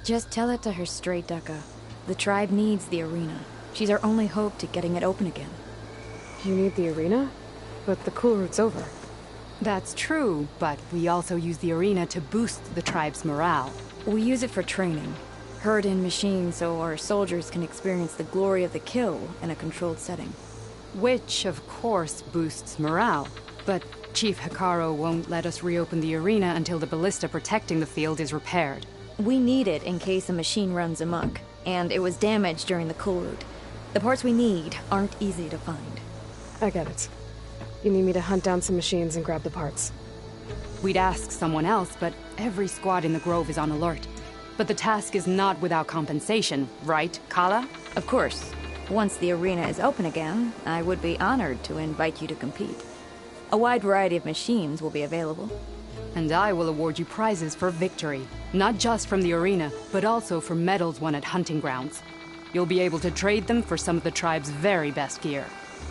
Just tell it to her straight, Ducka. The tribe needs the arena. She's our only hope to getting it open again. You need the arena? But the cool route's over. That's true, but we also use the arena to boost the tribe's morale. We use it for training. Herd in machines so our soldiers can experience the glory of the kill in a controlled setting. Which, of course, boosts morale. But Chief Hekarro won't let us reopen the arena until the ballista protecting the field is repaired. We need it in case a machine runs amok, and it was damaged during the cool route. The parts we need aren't easy to find. I get it. You need me to hunt down some machines and grab the parts. We'd ask someone else, but every squad in the Grove is on alert. But the task is not without compensation, right, Kala? Of course. Once the arena is open again, I would be honored to invite you to compete. A wide variety of machines will be available. And I will award you prizes for victory. Not just from the arena, but also for medals won at hunting grounds. You'll be able to trade them for some of the tribe's very best gear.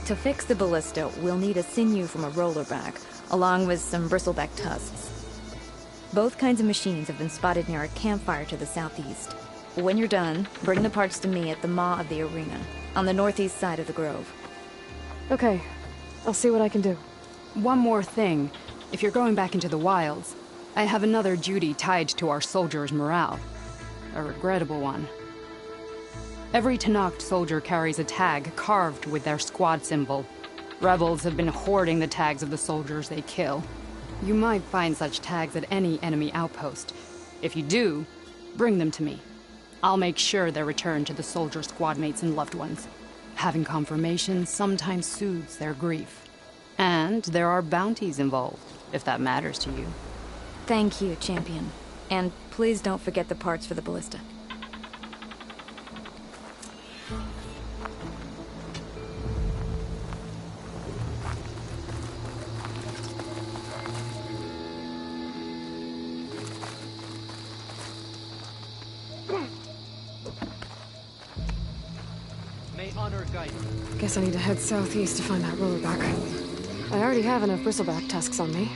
To fix the ballista, we'll need a sinew from a rollerback, along with some bristleback tusks. Both kinds of machines have been spotted near a campfire to the southeast. When you're done, bring the parts to me at the maw of the arena, on the northeast side of the grove. Okay, I'll see what I can do. One more thing. If you're going back into the wilds, I have another duty tied to our soldiers' morale. A regrettable one. Every Tenakth soldier carries a tag carved with their squad symbol. Rebels have been hoarding the tags of the soldiers they kill. You might find such tags at any enemy outpost. If you do, bring them to me. I'll make sure they're returned to the soldier squad mates and loved ones. Having confirmation sometimes soothes their grief. And there are bounties involved, if that matters to you. Thank you, Champion. And please don't forget the parts for the ballista. May honor guide you. Guess I need to head southeast to find that rollerback. I already have enough bristleback tusks on me.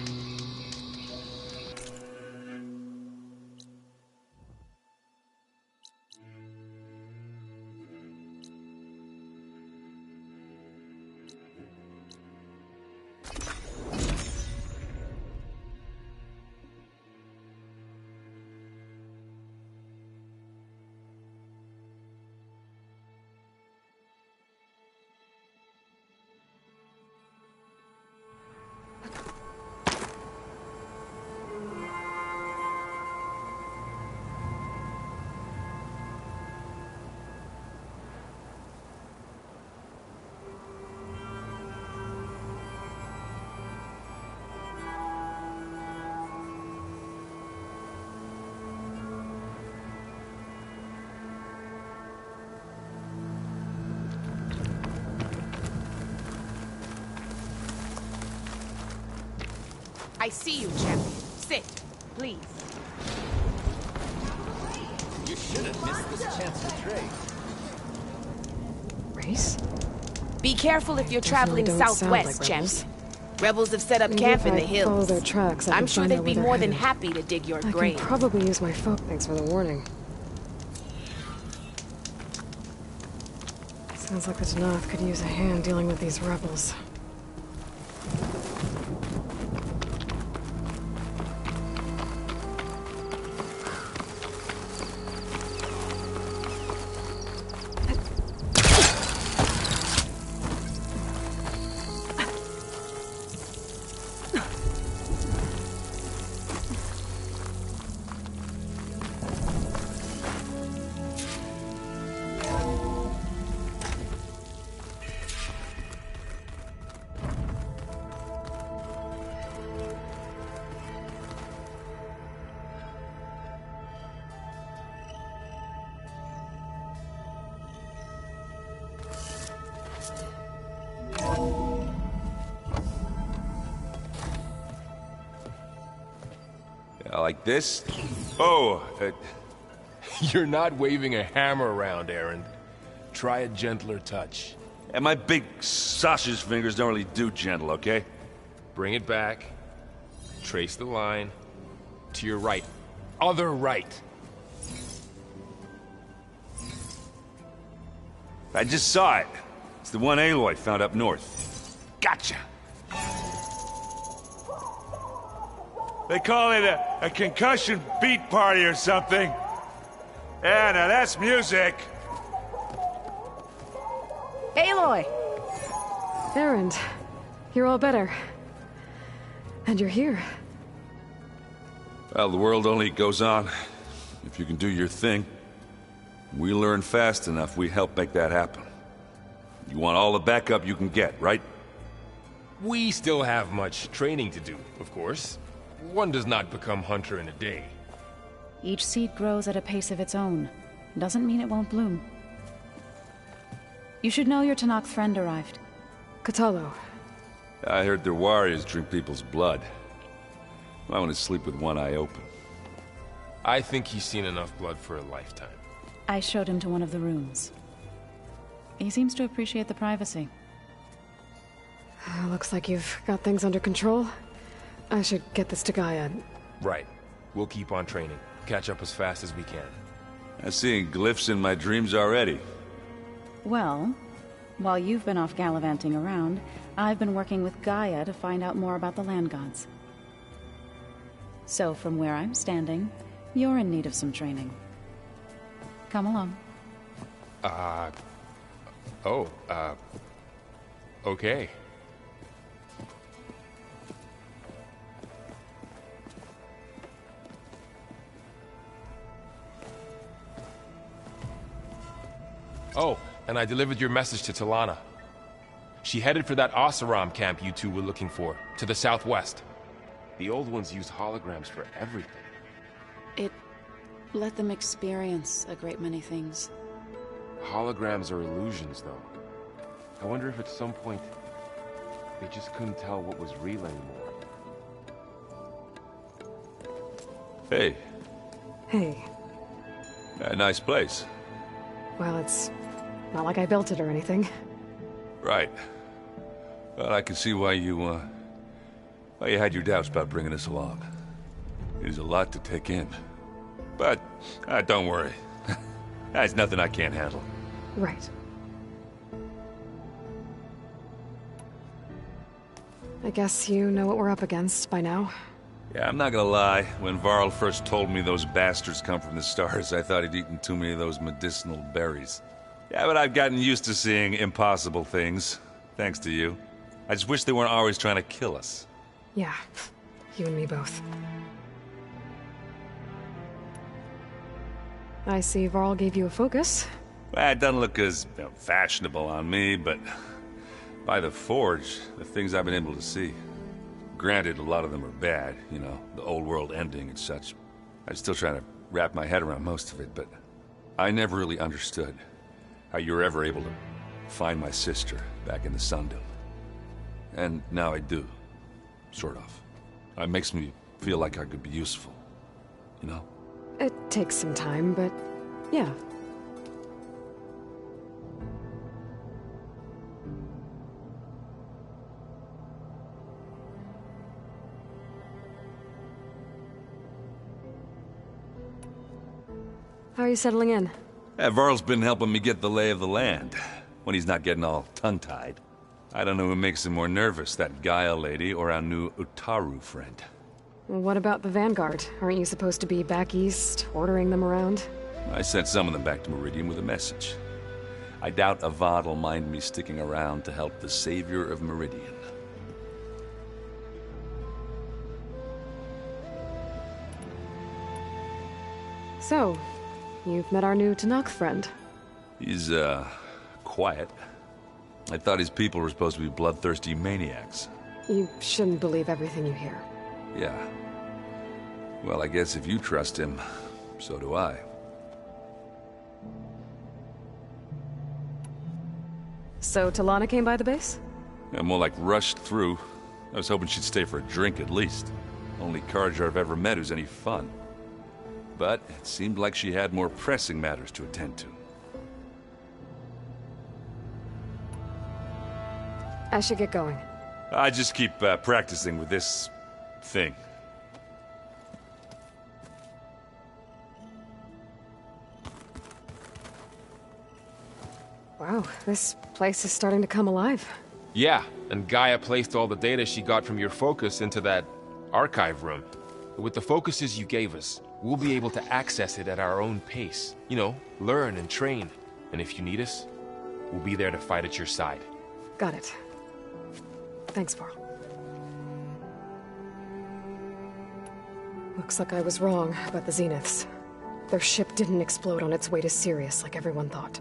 I see you, champion. Sit, please. You should have missed this chance to trade. Race? Be careful if you're Definitely traveling don't sound southwest, like champion. Rebels have set up Maybe camp if in the I follow hills. their tracks, I I'm can sure find they'd out be where more they're than headed. happy to dig your I can grave. probably use my phone. Thanks for the warning. Sounds like the Tenakth could use a hand dealing with these rebels. Like this? Oh, You're not waving a hammer around, Erend. Try a gentler touch. and my big sausage fingers don't really do gentle, okay? Bring it back. Trace the line. To your right. Other right. I just saw it. It's the one Aloy found up north. Gotcha! They call it a concussion beat party or something. Yeah, now that's music. Aloy! Erend, you're all better. And you're here. Well, the world only goes on if you can do your thing. We learn fast enough, we help make that happen. You want all the backup you can get, right? We still have much training to do, of course. One does not become hunter in a day. Each seed grows at a pace of its own. Doesn't mean it won't bloom. You should know your Tenakth friend arrived. Kotallo. I heard their warriors drink people's blood. I want to sleep with one eye open. I think he's seen enough blood for a lifetime. I showed him to one of the rooms. He seems to appreciate the privacy. Looks like you've got things under control. I should get this to Gaia. Right. We'll keep on training. Catch up as fast as we can. I'm seeing glyphs in my dreams already. Well, while you've been off gallivanting around, I've been working with Gaia to find out more about the land gods. So from where I'm standing, you're in need of some training. Come along. Okay. Oh, and I delivered your message to Talana. She headed for that Oseram camp you two were looking for, to the southwest. The old ones used holograms for everything. It let them experience a great many things. Holograms are illusions, though. I wonder if at some point they just couldn't tell what was real anymore. Hey. Hey. A nice place. Well, it's not like I built it or anything. Right. Well, I can see why you had your doubts about bringing us along. It is a lot to take in. But, don't worry. That's nothing I can't handle. Right. I guess you know what we're up against by now. Yeah, I'm not gonna lie. When Varl first told me those bastards come from the stars, I thought he'd eaten too many of those medicinal berries. Yeah, but I've gotten used to seeing impossible things, thanks to you. I just wish they weren't always trying to kill us. Yeah, you and me both. I see Varl gave you a focus. Well, it doesn't look as fashionable on me, but by the Forge, the things I've been able to see. Granted, a lot of them are bad, you know, the old world ending and such. I'm still trying to wrap my head around most of it, but I never really understood how you were ever able to find my sister back in the Sundom. And now I do, sort of. It makes me feel like I could be useful, you know? It takes some time, but yeah. How are you settling in? Varl's been helping me get the lay of the land, when he's not getting all tongue-tied. I don't know who makes him more nervous, that Gaia lady or our new Utaru friend. What about the Vanguard? Aren't you supposed to be back east, ordering them around? I sent some of them back to Meridian with a message. I doubt Avad will mind me sticking around to help the savior of Meridian. So, you've met our new Tenakth friend. He's, quiet. I thought his people were supposed to be bloodthirsty maniacs. You shouldn't believe everything you hear. Yeah. Well, I guess if you trust him, so do I. So Talana came by the base? Yeah, more like rushed through. I was hoping she'd stay for a drink at least. Only Carja I've ever met who's any fun. But it seemed like she had more pressing matters to attend to. I should get going. I just keep practicing with this thing. Wow, this place is starting to come alive. Yeah, and Gaia placed all the data she got from your focus into that archive room. With the focuses you gave us, we'll be able to access it at our own pace. You know, learn and train. And if you need us, we'll be there to fight at your side. Got it. Thanks, Varl. Looks like I was wrong about the Zeniths. Their ship didn't explode on its way to Sirius like everyone thought.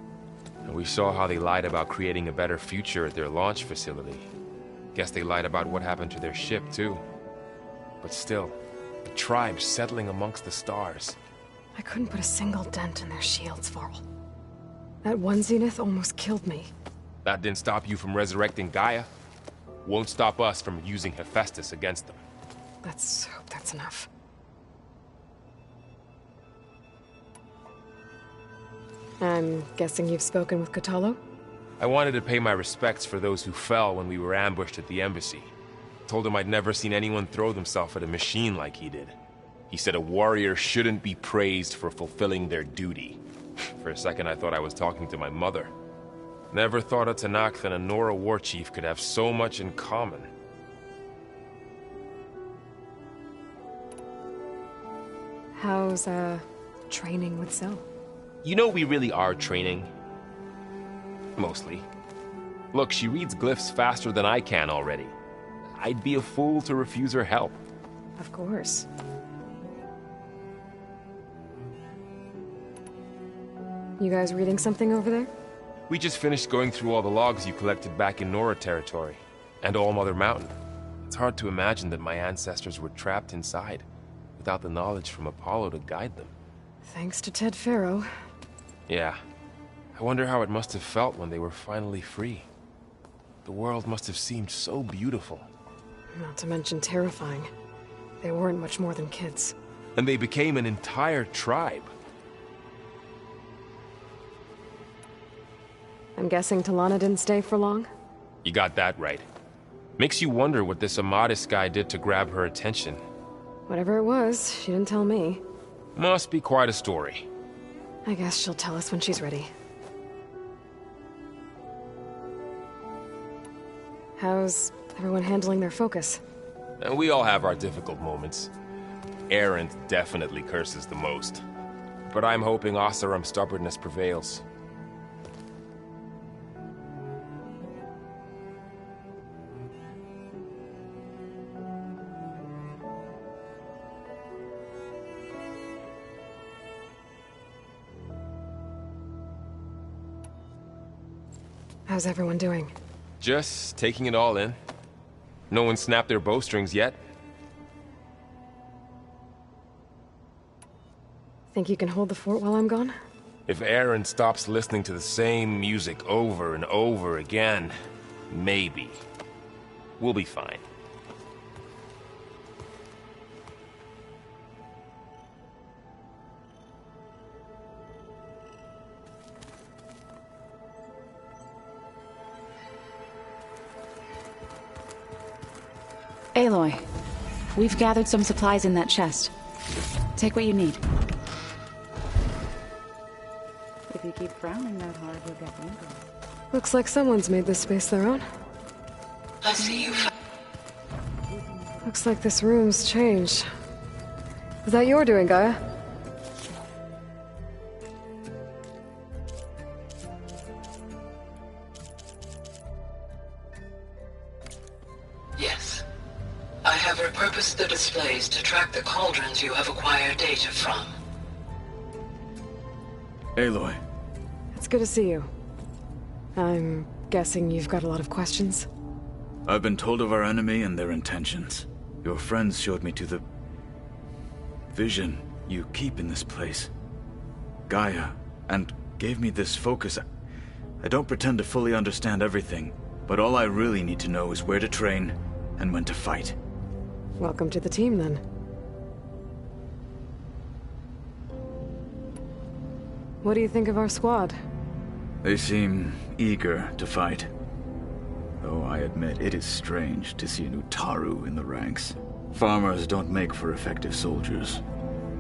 And we saw how they lied about creating a better future at their launch facility. Guess they lied about what happened to their ship, too. But still, the tribes settling amongst the stars. I couldn't put a single dent in their shields, Varl. That one Zenith almost killed me. That didn't stop you from resurrecting Gaia. Won't stop us from using Hephaestus against them. Let's hope that's enough. I'm guessing you've spoken with Kotallo? I wanted to pay my respects for those who fell when we were ambushed at the embassy. Told him I'd never seen anyone throw themselves at a machine like he did. He said a warrior shouldn't be praised for fulfilling their duty. For a second I thought I was talking to my mother. Never thought a Tenakth and a Nora war chief could have so much in common. How's, training with Zoe? You know we really are training. mostly. Look, she reads glyphs faster than I can already. I'd be a fool to refuse her help. Of course. You guys reading something over there? We just finished going through all the logs you collected back in Nora territory, and All Mother Mountain. It's hard to imagine that my ancestors were trapped inside, without the knowledge from Apollo to guide them. Thanks to Ted Faro. Yeah. I wonder how it must have felt when they were finally free. The world must have seemed so beautiful. Not to mention terrifying. They weren't much more than kids. And they became an entire tribe. I'm guessing Talana didn't stay for long? You got that right. Makes you wonder what this Amadis guy did to grab her attention. Whatever it was, she didn't tell me. Must be quite a story. I guess she'll tell us when she's ready. How's everyone handling their focus? And we all have our difficult moments. Erend definitely curses the most. But I'm hoping Oseram's stubbornness prevails. How's everyone doing? Just taking it all in. No one snapped their bowstrings yet. Think you can hold the fort while I'm gone? If Erend stops listening to the same music over and over again, maybe. We'll be fine. Aloy, we've gathered some supplies in that chest. Take what you need. If you keep frowning that hard, you'll get angry. Looks like someone's made this space their own. I see you. Looks like this room's changed. Is that your doing, Gaia? Yes. I have repurposed the displays to track the cauldrons you have acquired data from. Aloy. It's good to see you. I'm guessing you've got a lot of questions? I've been told of our enemy and their intentions. Your friends showed me to the vision you keep in this place, Gaia, and gave me this focus. I don't pretend to fully understand everything, but all I really need to know is where to train and when to fight. Welcome to the team, then. What do you think of our squad? They seem eager to fight. Though I admit it is strange to see an Utaru in the ranks. Farmers don't make for effective soldiers.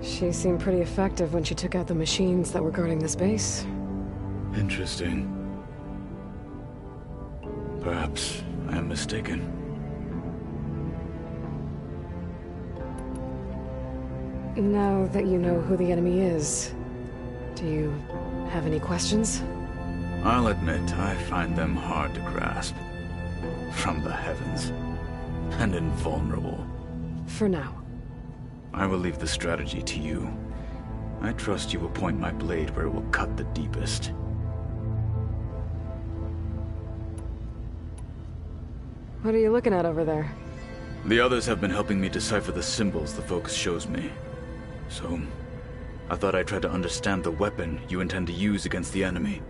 She seemed pretty effective when she took out the machines that were guarding this base. Interesting. Perhaps I am mistaken. Now that you know who the enemy is, do you have any questions? I'll admit, I find them hard to grasp. From the heavens. And invulnerable. For now. I will leave the strategy to you. I trust you will point my blade where it will cut the deepest. What are you looking at over there? The others have been helping me decipher the symbols the focus shows me. So, I thought I'd try to understand the weapon you intend to use against the enemy.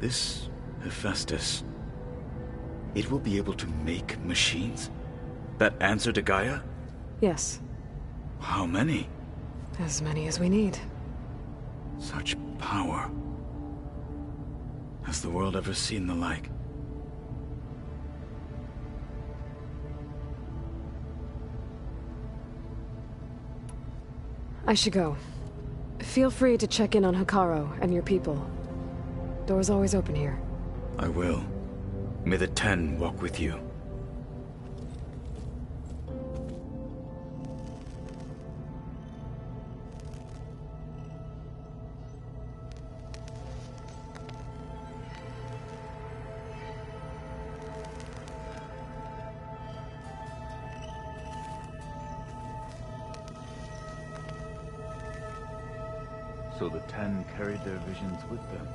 This Hephaestus, it will be able to make machines? That answer to Gaia? Yes. How many? As many as we need. Such power. Has the world ever seen the like? I should go. Feel free to check in on Hekarro and your people. Door's always open here. I will. May the Ten walk with you. So the Ten carried their visions with them.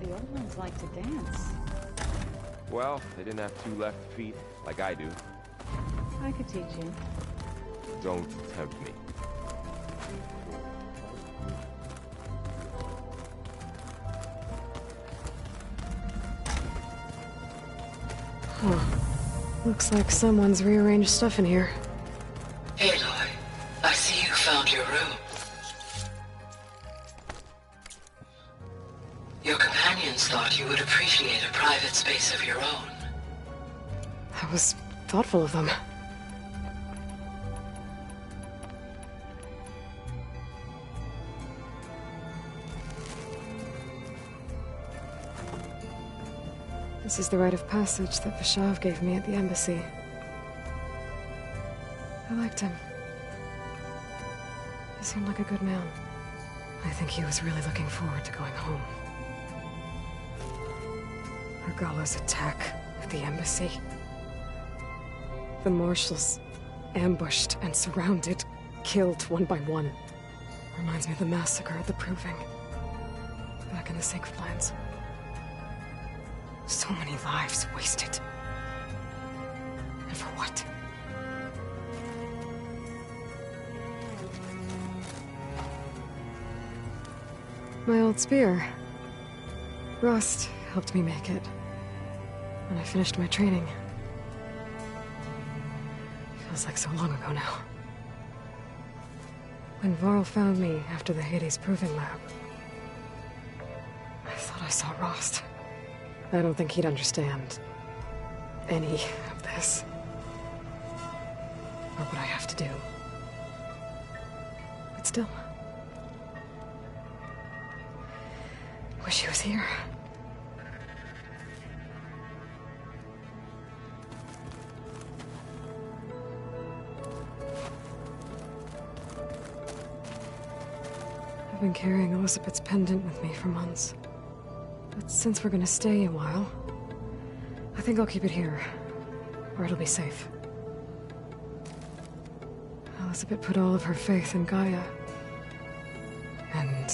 The old ones like to dance. Well, they didn't have two left feet, like I do. I could teach you. Don't tempt me. Huh. Looks like someone's rearranged stuff in here. Aloy, I see you found your room. Your companions thought you would appreciate a private space of your own. That was thoughtful of them. This is the rite of passage that Vashav gave me at the embassy. I liked him. He seemed like a good man. I think he was really looking forward to going home. Regala's attack at the embassy. The marshals ambushed and surrounded, killed one by one. Reminds me of the massacre at the Proving. Back in the Sacred Lands. So many lives wasted. And for what? My old spear. Rust helped me make it. When I finished my training. Feels like so long ago now. When Varl found me after the Hades Proving Lab, I thought I saw Rost. I don't think he'd understand any of this. Or what I have to do. But still. Wish he was here. I've been carrying Elizabeth's pendant with me for months. But since we're gonna stay a while, I think I'll keep it here, where it'll be safe. Elizabeth put all of her faith in Gaia. And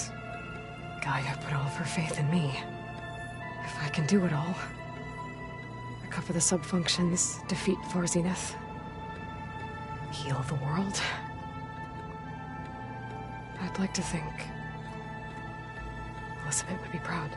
Gaia put all of her faith in me. If I can do it all, recover the sub-functions, defeat Varzineth, heal the world, I'd like to think Elizabeth would be proud.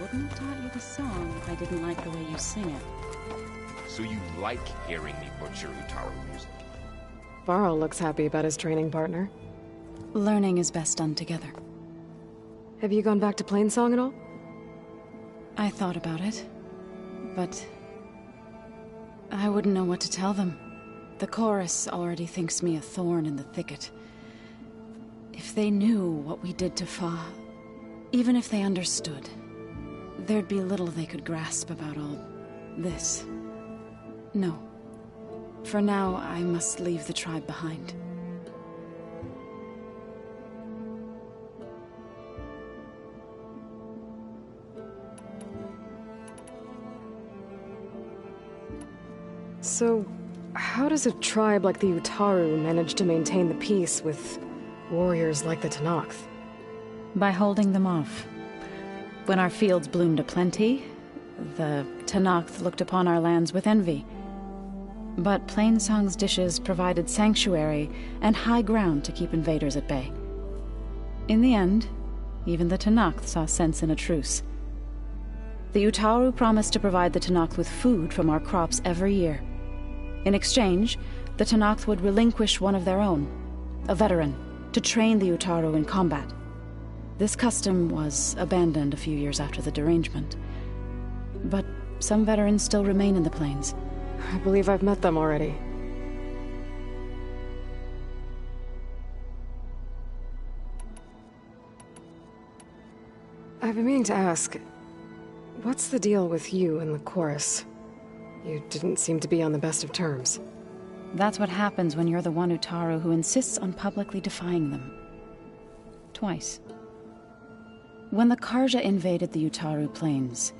wouldn't have taught you the song if I didn't like the way you sing it. So you like hearing me butcher Utaru music? Varl looks happy about his training partner. Learning is best done together. Have you gone back to Plainsong at all? I thought about it, but I wouldn't know what to tell them. The chorus already thinks me a thorn in the thicket. If they knew what we did to Fa, even if they understood, there'd be little they could grasp about all this. No. For now, I must leave the tribe behind. So, how does a tribe like the Utaru manage to maintain the peace with warriors like the Tenakth? By holding them off. When our fields bloomed aplenty, the Tenakth looked upon our lands with envy. But Plainsong's dishes provided sanctuary and high ground to keep invaders at bay. In the end, even the Tenakth saw sense in a truce. The Utaru promised to provide the Tenakth with food from our crops every year. In exchange, the Tenakth would relinquish one of their own, a veteran, to train the Utaru in combat. This custom was abandoned a few years after the derangement. But some veterans still remain in the plains. I believe I've met them already. I've been meaning to ask, what's the deal with you and the chorus? You didn't seem to be on the best of terms. That's what happens when you're the one Utaru who insists on publicly defying them. Twice. When the Karja invaded the Utaru plains,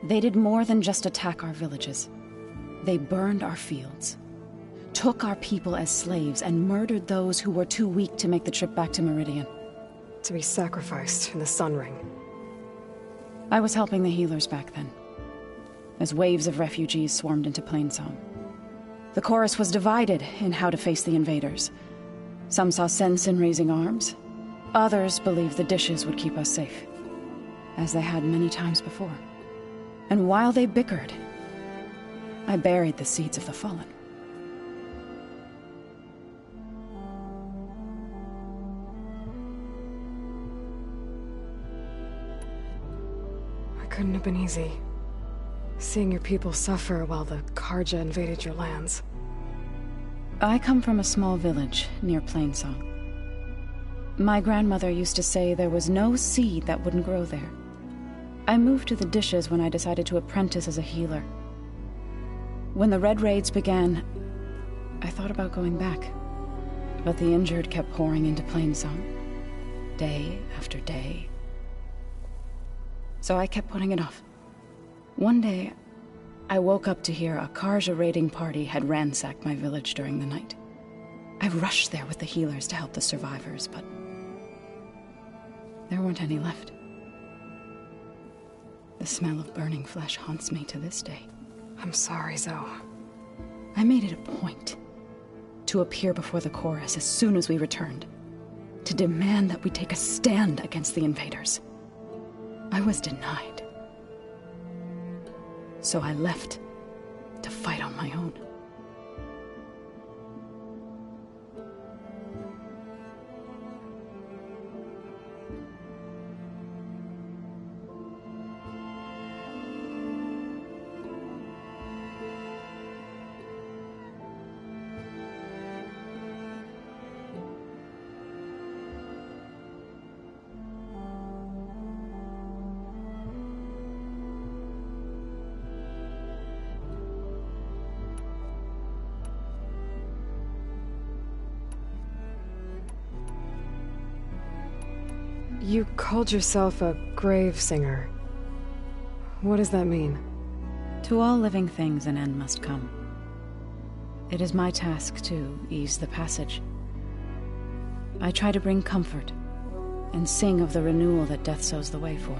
they did more than just attack our villages. They burned our fields, took our people as slaves, and murdered those who were too weak to make the trip back to Meridian. To be sacrificed in the Sun Ring. I was helping the healers back then, as waves of refugees swarmed into Plainsong. The chorus was divided in how to face the invaders. Some saw sense in raising arms. Others believed the dishes would keep us safe, as they had many times before. And while they bickered, I buried the seeds of the fallen. It couldn't have been easy. Seeing your people suffer while the Karja invaded your lands. I come from a small village near Plainsong. My grandmother used to say there was no seed that wouldn't grow there. I moved to the dishes when I decided to apprentice as a healer. When the Red Raids began, I thought about going back. But the injured kept pouring into Plainsong, day after day. So I kept putting it off. One day, I woke up to hear a Karja raiding party had ransacked my village during the night. I rushed there with the healers to help the survivors, but there weren't any left. The smell of burning flesh haunts me to this day. I'm sorry, Zoe. I made it a point to appear before the chorus as soon as we returned, to demand that we take a stand against the invaders. I was denied. So I left to fight on my own. You called yourself a grave singer. What does that mean? To all living things an end must come. It is my task to ease the passage. I try to bring comfort and sing of the renewal that death sows the way for.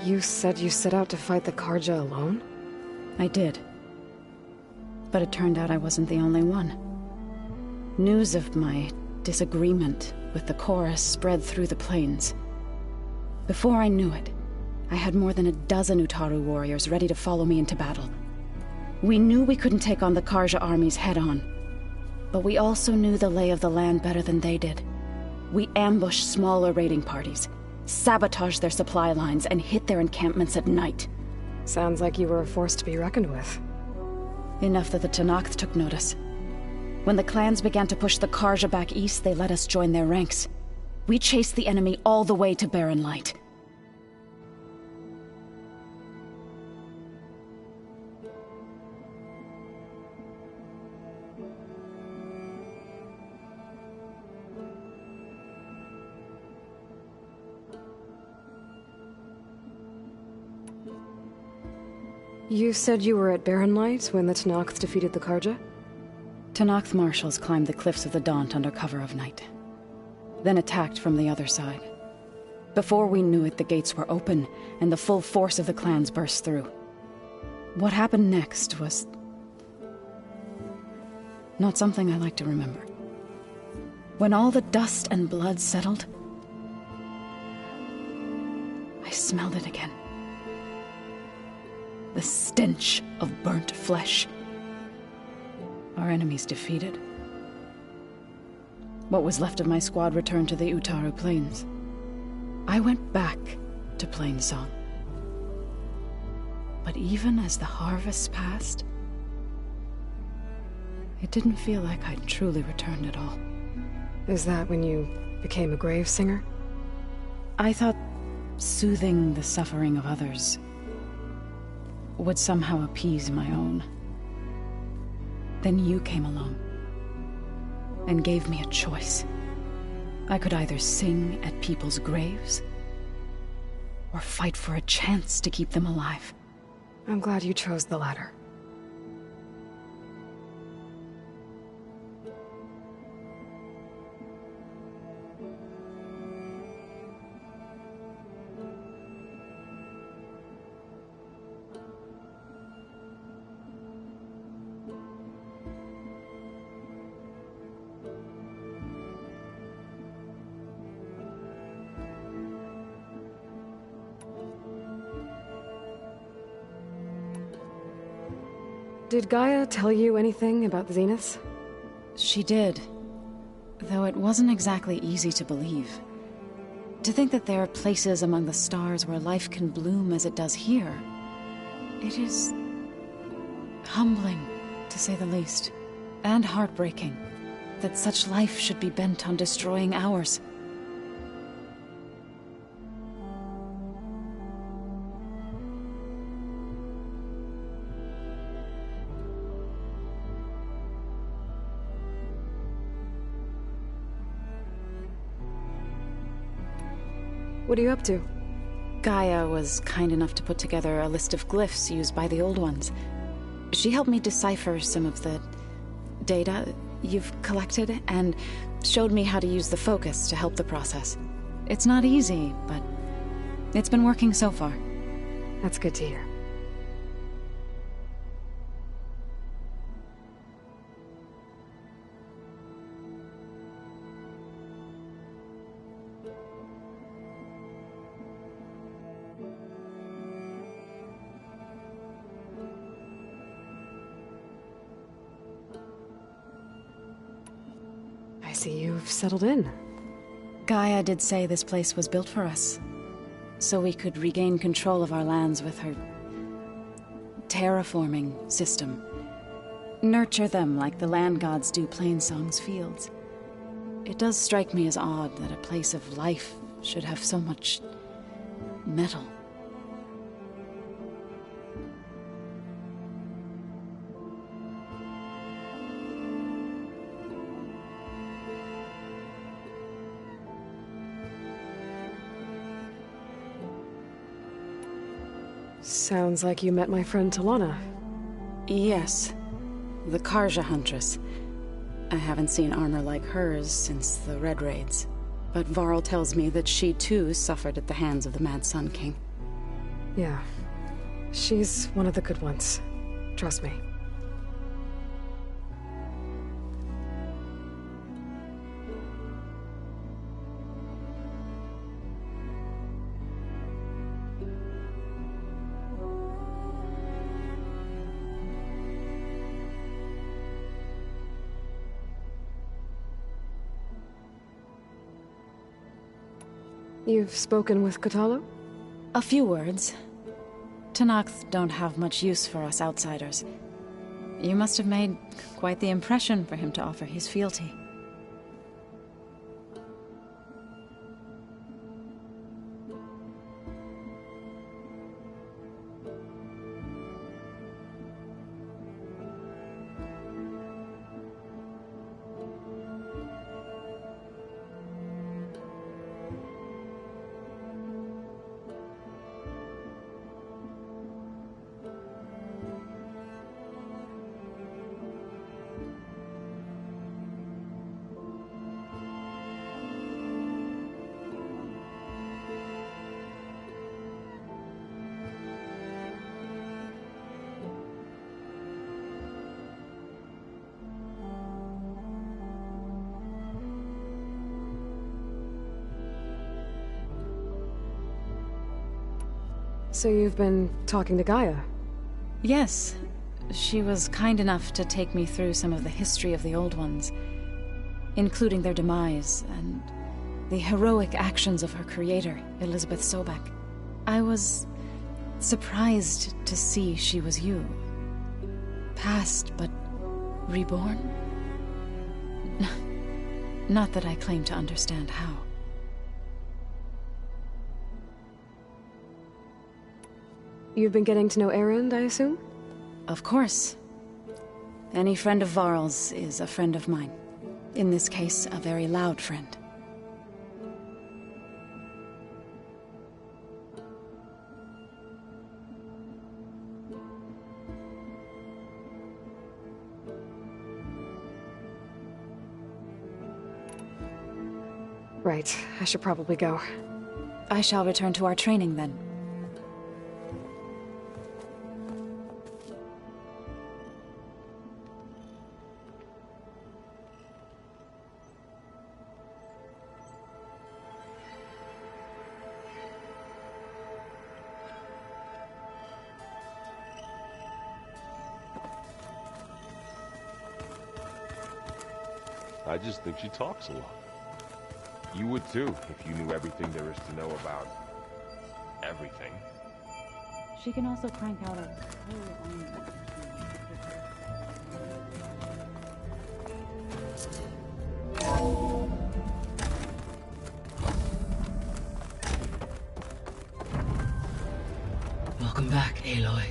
You said you set out to fight the Karja alone? I did. But it turned out I wasn't the only one. News of my disagreement with the chorus spread through the plains. Before I knew it, I had more than a dozen Utaru warriors ready to follow me into battle. We knew we couldn't take on the Karja armies head-on, but we also knew the lay of the land better than they did. We ambushed smaller raiding parties, sabotaged their supply lines, and hit their encampments at night. Sounds like you were a force to be reckoned with. Enough that the Tenakth took notice. When the clans began to push the Karja back east, they let us join their ranks. We chased the enemy all the way to Barren Light. You said you were at Barren Light when the Tenakth defeated the Karja? Tenakth marshals climbed the cliffs of the Daunt under cover of night, then attacked from the other side. Before we knew it, the gates were open, and the full force of the clans burst through. What happened next was not something I like to remember. When all the dust and blood settled, I smelled it again. The stench of burnt flesh. Our enemies defeated. What was left of my squad returned to the Utaru Plains. I went back to Plainsong. But even as the harvest passed, it didn't feel like I'd truly returned at all. Is that when you became a grave singer? I thought soothing the suffering of others would somehow appease my own. Then you came along and gave me a choice. I could either sing at people's graves or fight for a chance to keep them alive. I'm glad you chose the latter. Did Gaia tell you anything about the Zeniths? She did, though it wasn't exactly easy to believe. To think that there are places among the stars where life can bloom as it does here, it is humbling, to say the least, and heartbreaking that such life should be bent on destroying ours. What are you up to? Gaia was kind enough to put together a list of glyphs used by the Old Ones. She helped me decipher some of the data you've collected, and showed me how to use the focus to help the process. It's not easy, but it's been working so far. That's good to hear. I see you've settled in. Gaia did say this place was built for us, so we could regain control of our lands with her terraforming system. Nurture them like the land gods do Plainsong's fields. It does strike me as odd that a place of life should have so much metal. Sounds like you met my friend Talana. Yes. The Karja Huntress. I haven't seen armor like hers since the Red Raids. But Varl tells me that she too suffered at the hands of the Mad Sun King. Yeah. She's one of the good ones. Trust me. You've spoken with Kotallo? A few words. Tenakth don't have much use for us outsiders. You must have made quite the impression for him to offer his fealty. So you've been talking to Gaia? Yes. She was kind enough to take me through some of the history of the Old Ones, including their demise and the heroic actions of her creator, Elizabeth Sobek. I was surprised to see she was you. Past, but reborn? Not that I claim to understand how. You've been getting to know Erend, I assume? Of course. Any friend of Varl's is a friend of mine. In this case, a very loud friend. Right, I should probably go. I shall return to our training then. I just think she talks a lot. You would too, if you knew everything there is to know about everything. She can also crank out a Welcome back, Aloy.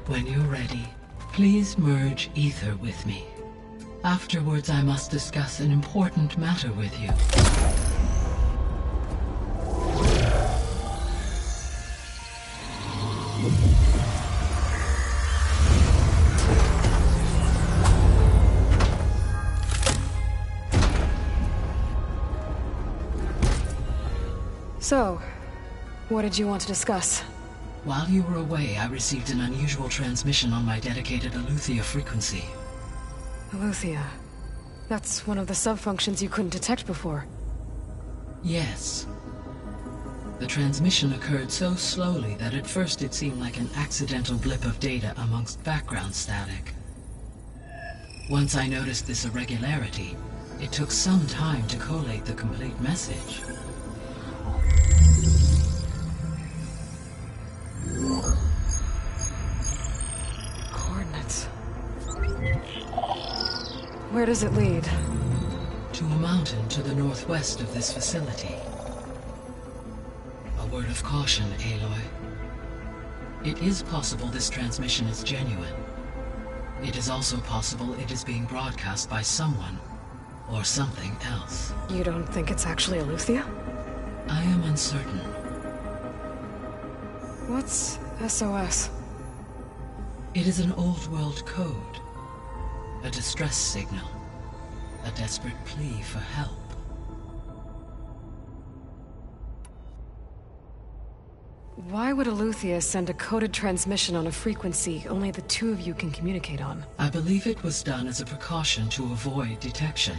When you're ready, please merge ether with me. Afterwards, I must discuss an important matter with you. So, what did you want to discuss? While you were away, I received an unusual transmission on my dedicated Eleuthia frequency. Eleuthia. That's one of the sub-functions you couldn't detect before. Yes. The transmission occurred so slowly that at first it seemed like an accidental blip of data amongst background static. Once I noticed this irregularity, it took some time to collate the complete message. Coordinates. Where does it lead? To a mountain to the northwest of this facility. A word of caution, Aloy. It is possible this transmission is genuine. It is also possible it is being broadcast by someone or something else. You don't think it's actually Eleuthia? I am uncertain. What's SOS? It is an old world code. A distress signal. A desperate plea for help. Why would Eleuthia send a coded transmission on a frequency only the two of you can communicate on? I believe it was done as a precaution to avoid detection,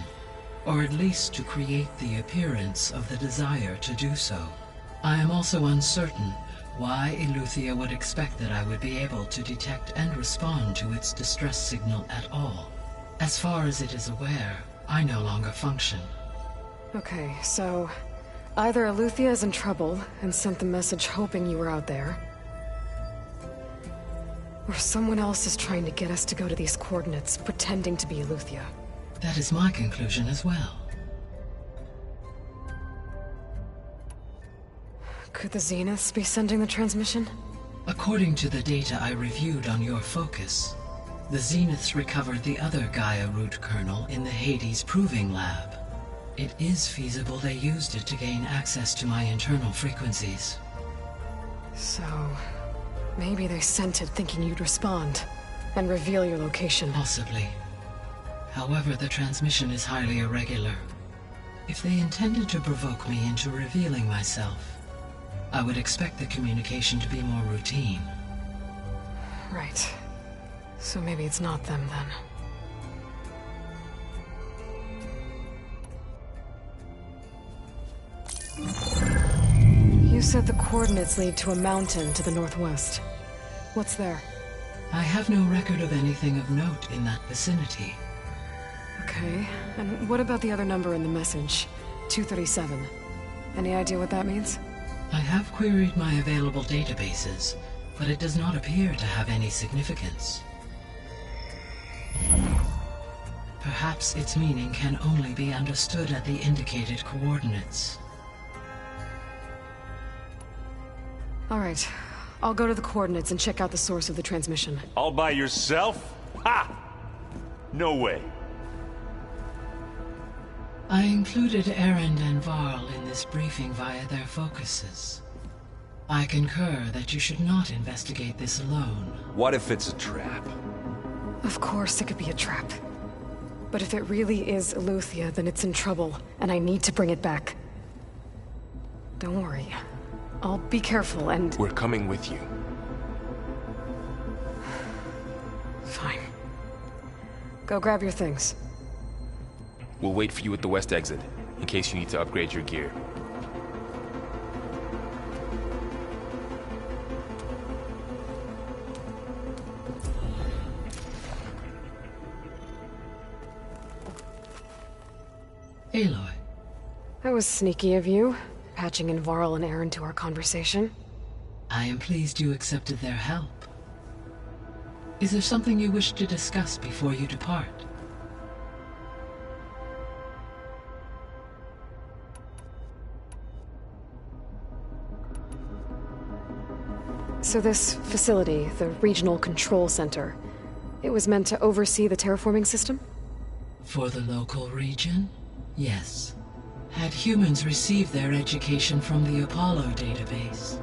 or at least to create the appearance of the desire to do so. I am also uncertain why Eleuthia would expect that I would be able to detect and respond to its distress signal at all. As far as it is aware, I no longer function. Okay, so either Eleuthia is in trouble and sent the message hoping you were out there, or someone else is trying to get us to go to these coordinates, pretending to be Eleuthia. That is my conclusion as well. Could the Zeniths be sending the transmission? According to the data I reviewed on your focus, the Zeniths recovered the other Gaia root kernel in the Hades Proving Lab. It is feasible they used it to gain access to my internal frequencies. So, maybe they sent it thinking you'd respond and reveal your location. Possibly. However, the transmission is highly irregular. If they intended to provoke me into revealing myself, I would expect the communication to be more routine. Right. So maybe it's not them then. You said the coordinates lead to a mountain to the northwest. What's there? I have no record of anything of note in that vicinity. Okay, and what about the other number in the message? 237. Any idea what that means? I have queried my available databases, but it does not appear to have any significance. Perhaps its meaning can only be understood at the indicated coordinates. All right. I'll go to the coordinates and check out the source of the transmission. All by yourself? Ha! No way. I included Erend and Varl in this briefing via their focuses. I concur that you should not investigate this alone. What if it's a trap? Of course it could be a trap. But if it really is Eleuthia, then it's in trouble, and I need to bring it back. Don't worry. I'll be careful and... We're coming with you. Fine. Go grab your things. We'll wait for you at the west exit, in case you need to upgrade your gear. Aloy. That was sneaky of you, patching in Varl and Erend to our conversation. I am pleased you accepted their help. Is there something you wish to discuss before you depart? So this facility, the Regional Control Center, it was meant to oversee the terraforming system? For the local region? Yes. Had humans received their education from the Apollo database,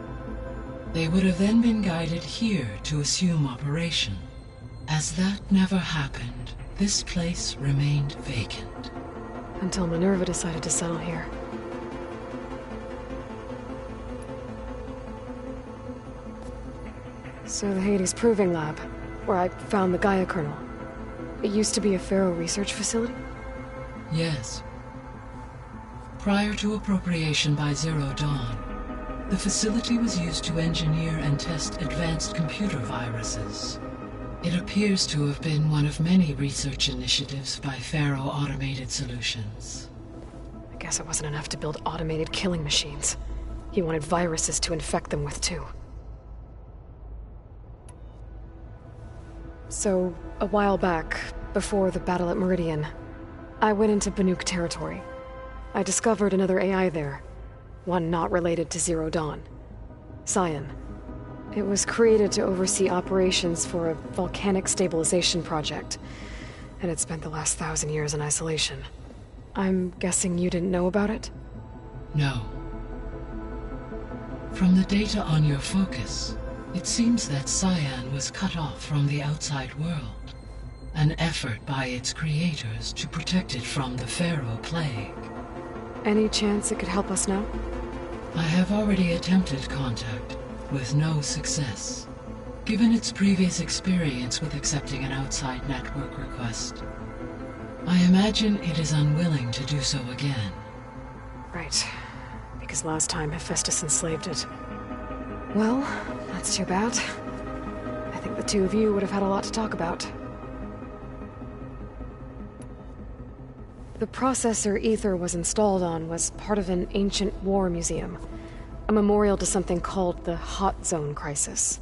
they would have then been guided here to assume operation. As that never happened, this place remained vacant. Until Minerva decided to settle here. So the Hades Proving Lab, where I found the Gaia kernel. It used to be a Pharaoh research facility? Yes. Prior to appropriation by Zero Dawn, the facility was used to engineer and test advanced computer viruses. It appears to have been one of many research initiatives by Pharaoh Automated Solutions. I guess it wasn't enough to build automated killing machines. He wanted viruses to infect them with too. So, a while back, before the battle at Meridian, I went into Banuk territory. I discovered another AI there, one not related to Zero Dawn. Cyan. It was created to oversee operations for a volcanic stabilization project, and it spent the last 1,000 years in isolation. I'm guessing you didn't know about it? No. From the data on your focus, it seems that Cyan was cut off from the outside world, an effort by its creators to protect it from the Pharaoh Plague. Any chance it could help us now? I have already attempted contact, with no success. Given its previous experience with accepting an outside network request, I imagine it is unwilling to do so again. Right. Because last time Hephaestus enslaved it. Well, that's too bad. I think the two of you would have had a lot to talk about. The processor Ether was installed on was part of an ancient war museum. A memorial to something called the Hot Zone Crisis.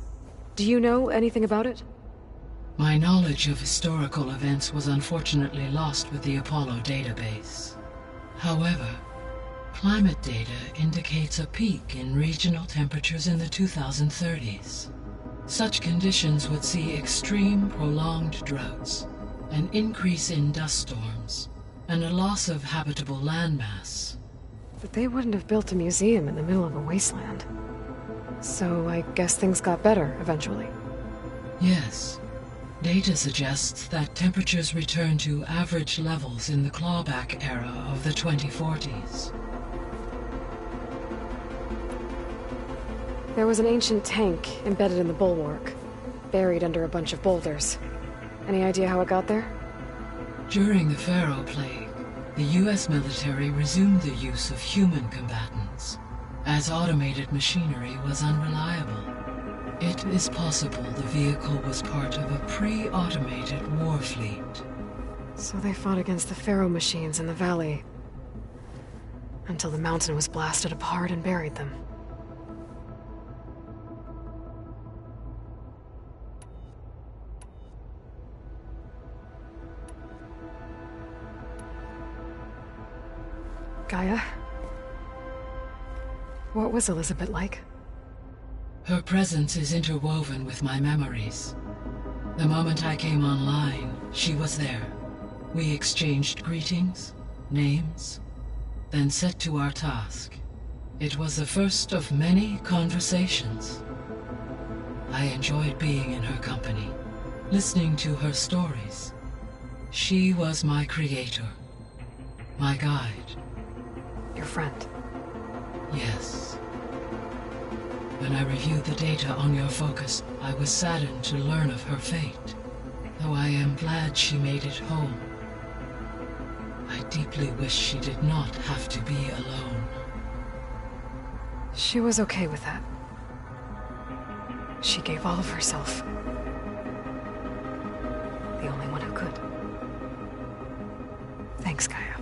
Do you know anything about it? My knowledge of historical events was unfortunately lost with the Apollo database. However, climate data indicates a peak in regional temperatures in the 2030s. Such conditions would see extreme, prolonged droughts, an increase in dust storms, and a loss of habitable landmass. But they wouldn't have built a museum in the middle of a wasteland. So I guess things got better eventually. Yes. Data suggests that temperatures returned to average levels in the clawback era of the 2040s. There was an ancient tank embedded in the bulwark, buried under a bunch of boulders. Any idea how it got there? During the Pharaoh Plague, the US military resumed the use of human combatants, as automated machinery was unreliable. It is possible the vehicle was part of a pre-automated war fleet. So they fought against the Pharaoh machines in the valley, until the mountain was blasted apart and buried them. Gaia? What was Elizabeth like? Her presence is interwoven with my memories. The moment I came online, she was there. We exchanged greetings, names, then set to our task. It was the first of many conversations. I enjoyed being in her company, listening to her stories. She was my creator, my guide. Your friend? Yes. When I reviewed the data on your focus, I was saddened to learn of her fate, though I am glad she made it home. I deeply wish she did not have to be alone. She was okay with that. She gave all of herself. The only one who could. Thanks, Gaia.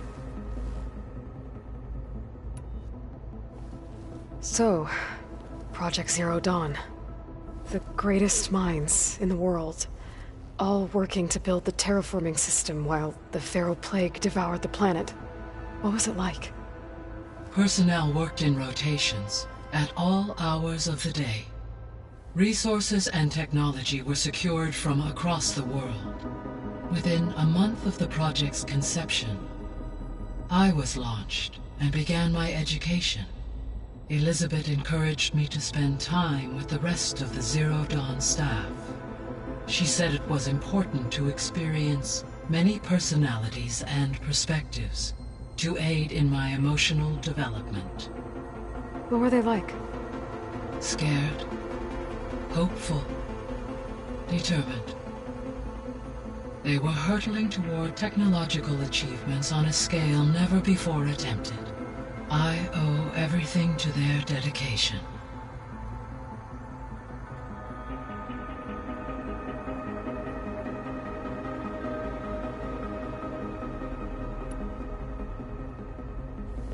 So, Project Zero Dawn. The greatest minds in the world, all working to build the terraforming system while the Pharaoh Plague devoured the planet. What was it like? Personnel worked in rotations, at all hours of the day. Resources and technology were secured from across the world. Within a month of the project's conception, I was launched and began my education. Elizabeth encouraged me to spend time with the rest of the Zero Dawn staff. She said it was important to experience many personalities and perspectives to aid in my emotional development. What were they like? Scared, hopeful, determined. They were hurtling toward technological achievements on a scale never before attempted. I owe everything to their dedication.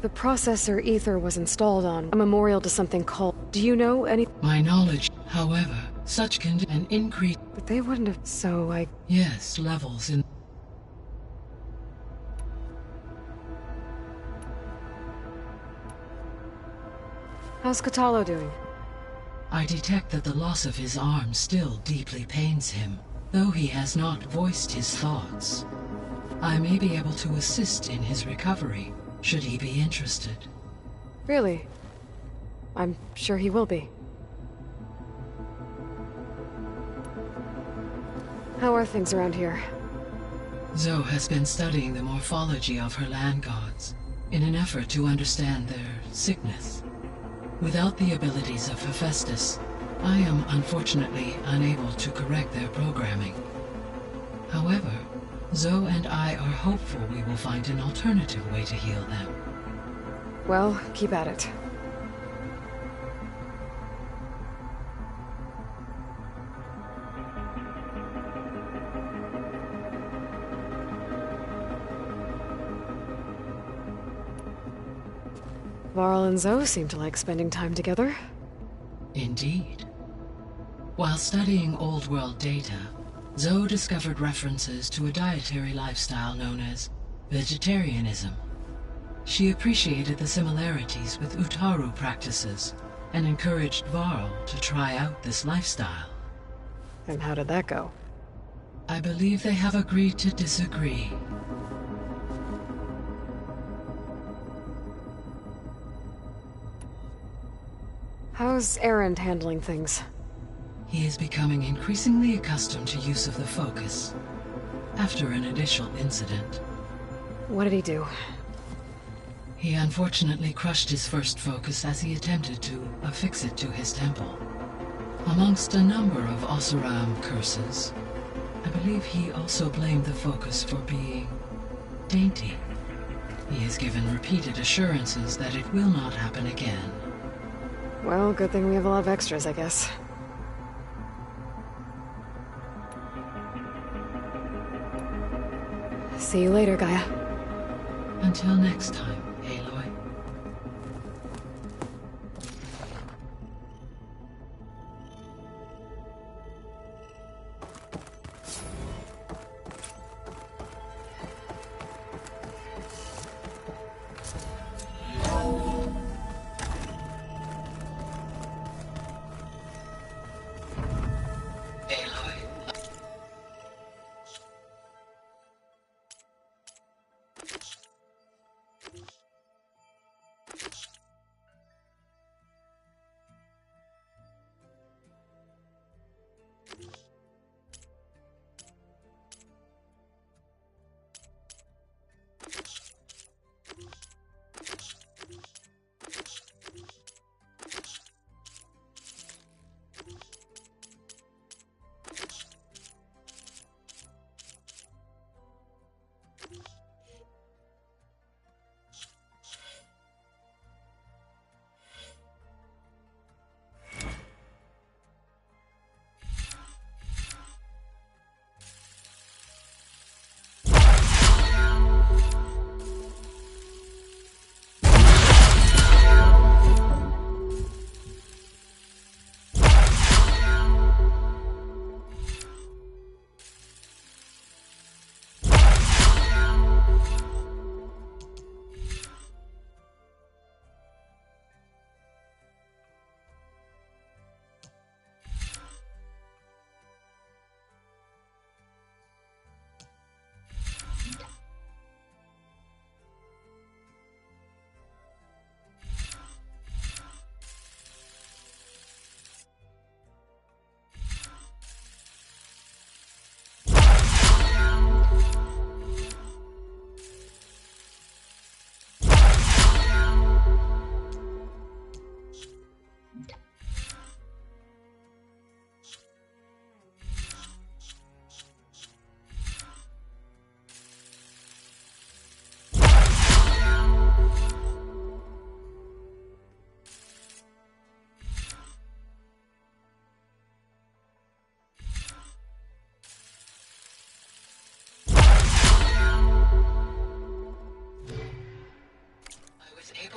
The processor Ether was installed on a memorial to something called... Do you know any... My knowledge, however, such can an increase... But they wouldn't have... So I... Yes, levels in... How's Kotallo doing? I detect that the loss of his arm still deeply pains him, though he has not voiced his thoughts. I may be able to assist in his recovery, should he be interested. Really? I'm sure he will be. How are things around here? Zoe has been studying the morphology of her land gods, in an effort to understand their sickness. Without the abilities of Hephaestus, I am unfortunately unable to correct their programming. However, Zoe and I are hopeful we will find an alternative way to heal them. Well, keep at it. Varl and Zoe seem to like spending time together. Indeed. While studying Old World data, Zoe discovered references to a dietary lifestyle known as vegetarianism. She appreciated the similarities with Utaru practices and encouraged Varl to try out this lifestyle. And how did that go? I believe they have agreed to disagree. How's Erend handling things? He is becoming increasingly accustomed to use of the focus, after an initial incident. What did he do? He unfortunately crushed his first focus as he attempted to affix it to his temple. Amongst a number of Oseram curses, I believe he also blamed the focus for being dainty. He has given repeated assurances that it will not happen again. Well, good thing we have a lot of extras, I guess. See you later, Gaia. Until next time, Aloy.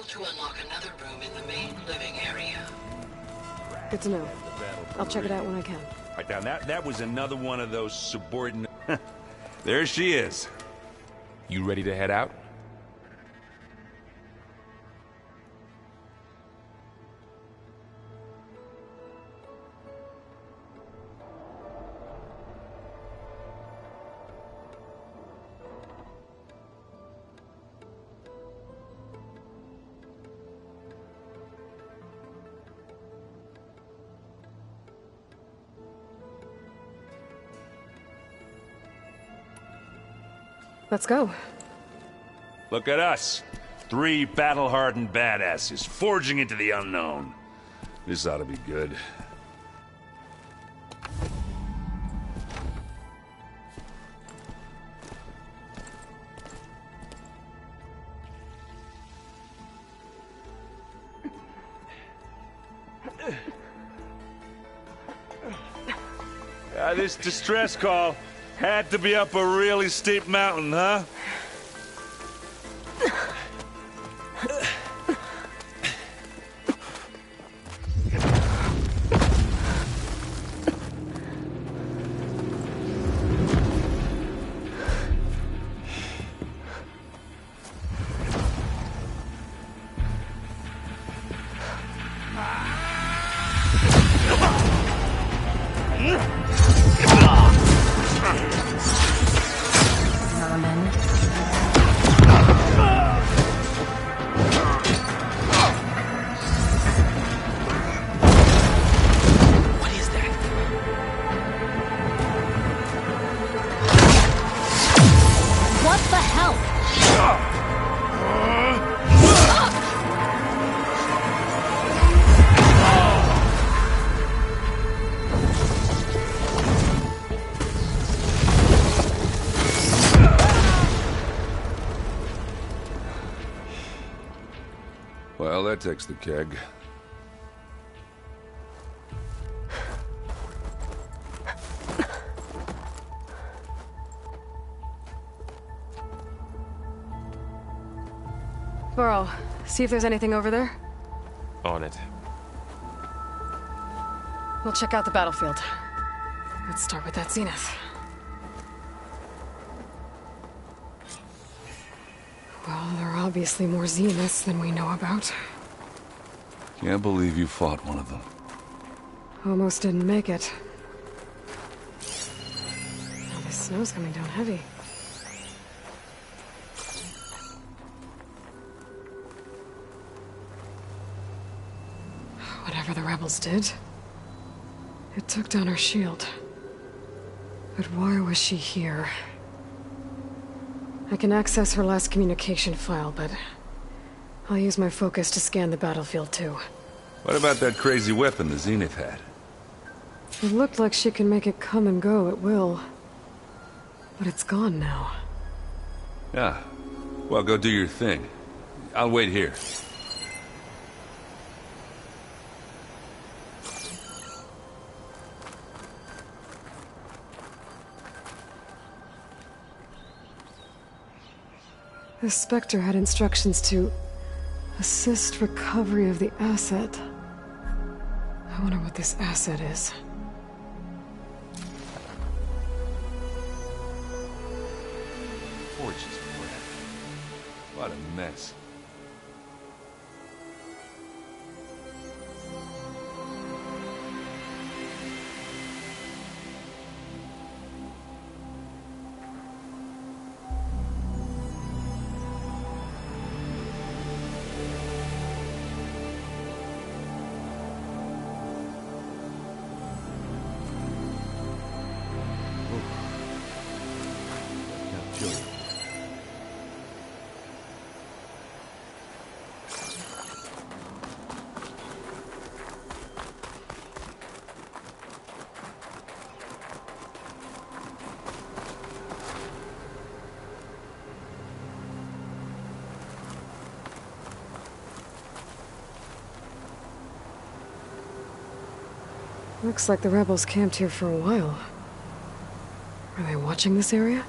To unlock another room in the main living area. Good to know. I'll check it out when I can. Right now, that was another one of those subordinate... There she is. You ready to head out? Let's go. Look at us. 3 battle-hardened badasses forging into the unknown. This ought to be good. This distress call had to be up a really steep mountain, huh? Well, that takes the keg. Burrow, see if there's anything over there. On it. We'll check out the battlefield. Let's start with that Zenith. Well, there are obviously more Zeniths than we know about. Can't believe you fought one of them. Almost didn't make it. Now the snow's coming down heavy. Whatever the rebels did, it took down her shield. But why was she here? I can access her last communication file, but I'll use my focus to scan the battlefield too. What about that crazy weapon the Zenith had? It looked like she can make it come and go at will. But it's gone now. Yeah. Well, go do your thing. I'll wait here. The Spectre had instructions to assist recovery of the asset. I wonder what this asset is. Forge's breath. What a mess. Looks like the rebels camped here for a while. Are they watching this area?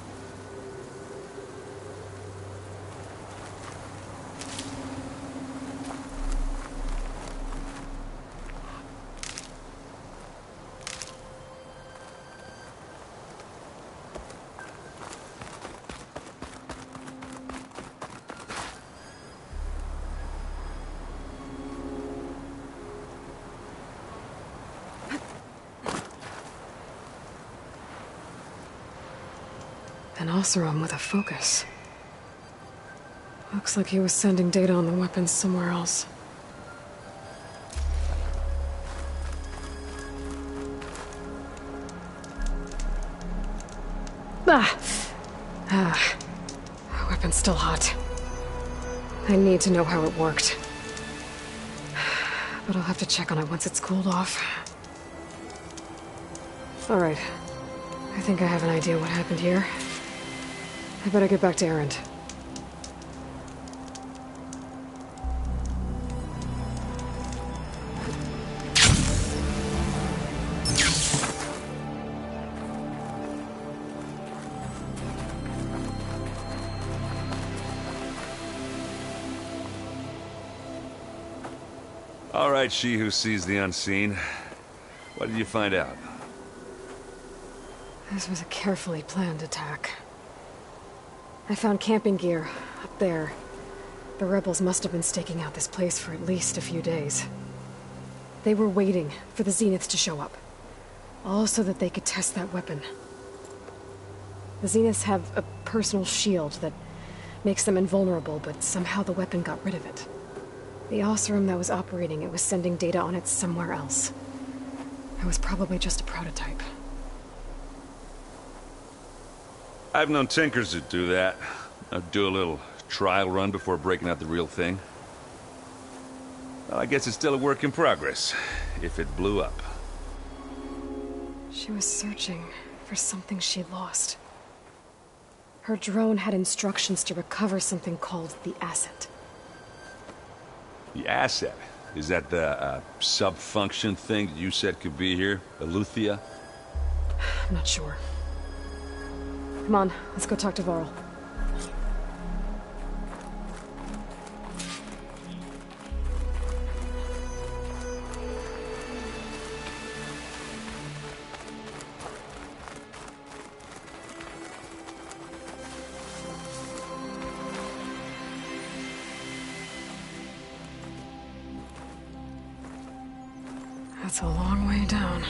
An Oseram with a focus. Looks like he was sending data on the weapons somewhere else. The weapon's still hot. I need to know how it worked. But I'll have to check on it once it's cooled off. Alright. I think I have an idea what happened here. I better get back to Erend. All right, she who sees the unseen. What did you find out? This was a carefully planned attack. I found camping gear up there. The rebels must have been staking out this place for at least a few days. They were waiting for the Zeniths to show up. All so that they could test that weapon. The Zeniths have a personal shield that makes them invulnerable, but somehow the weapon got rid of it. The Oseram that was operating it was sending data on it somewhere else. It was probably just a prototype. I've known tinkers that do that. I'd do a little trial run before breaking out the real thing. Well, I guess it's still a work in progress, if it blew up. She was searching for something she lost. Her drone had instructions to recover something called the Asset. The Asset? Is that the sub-function thing that you said could be here? Eleuthia? I'm not sure. Come on, let's go talk to Varl. That's a long way down.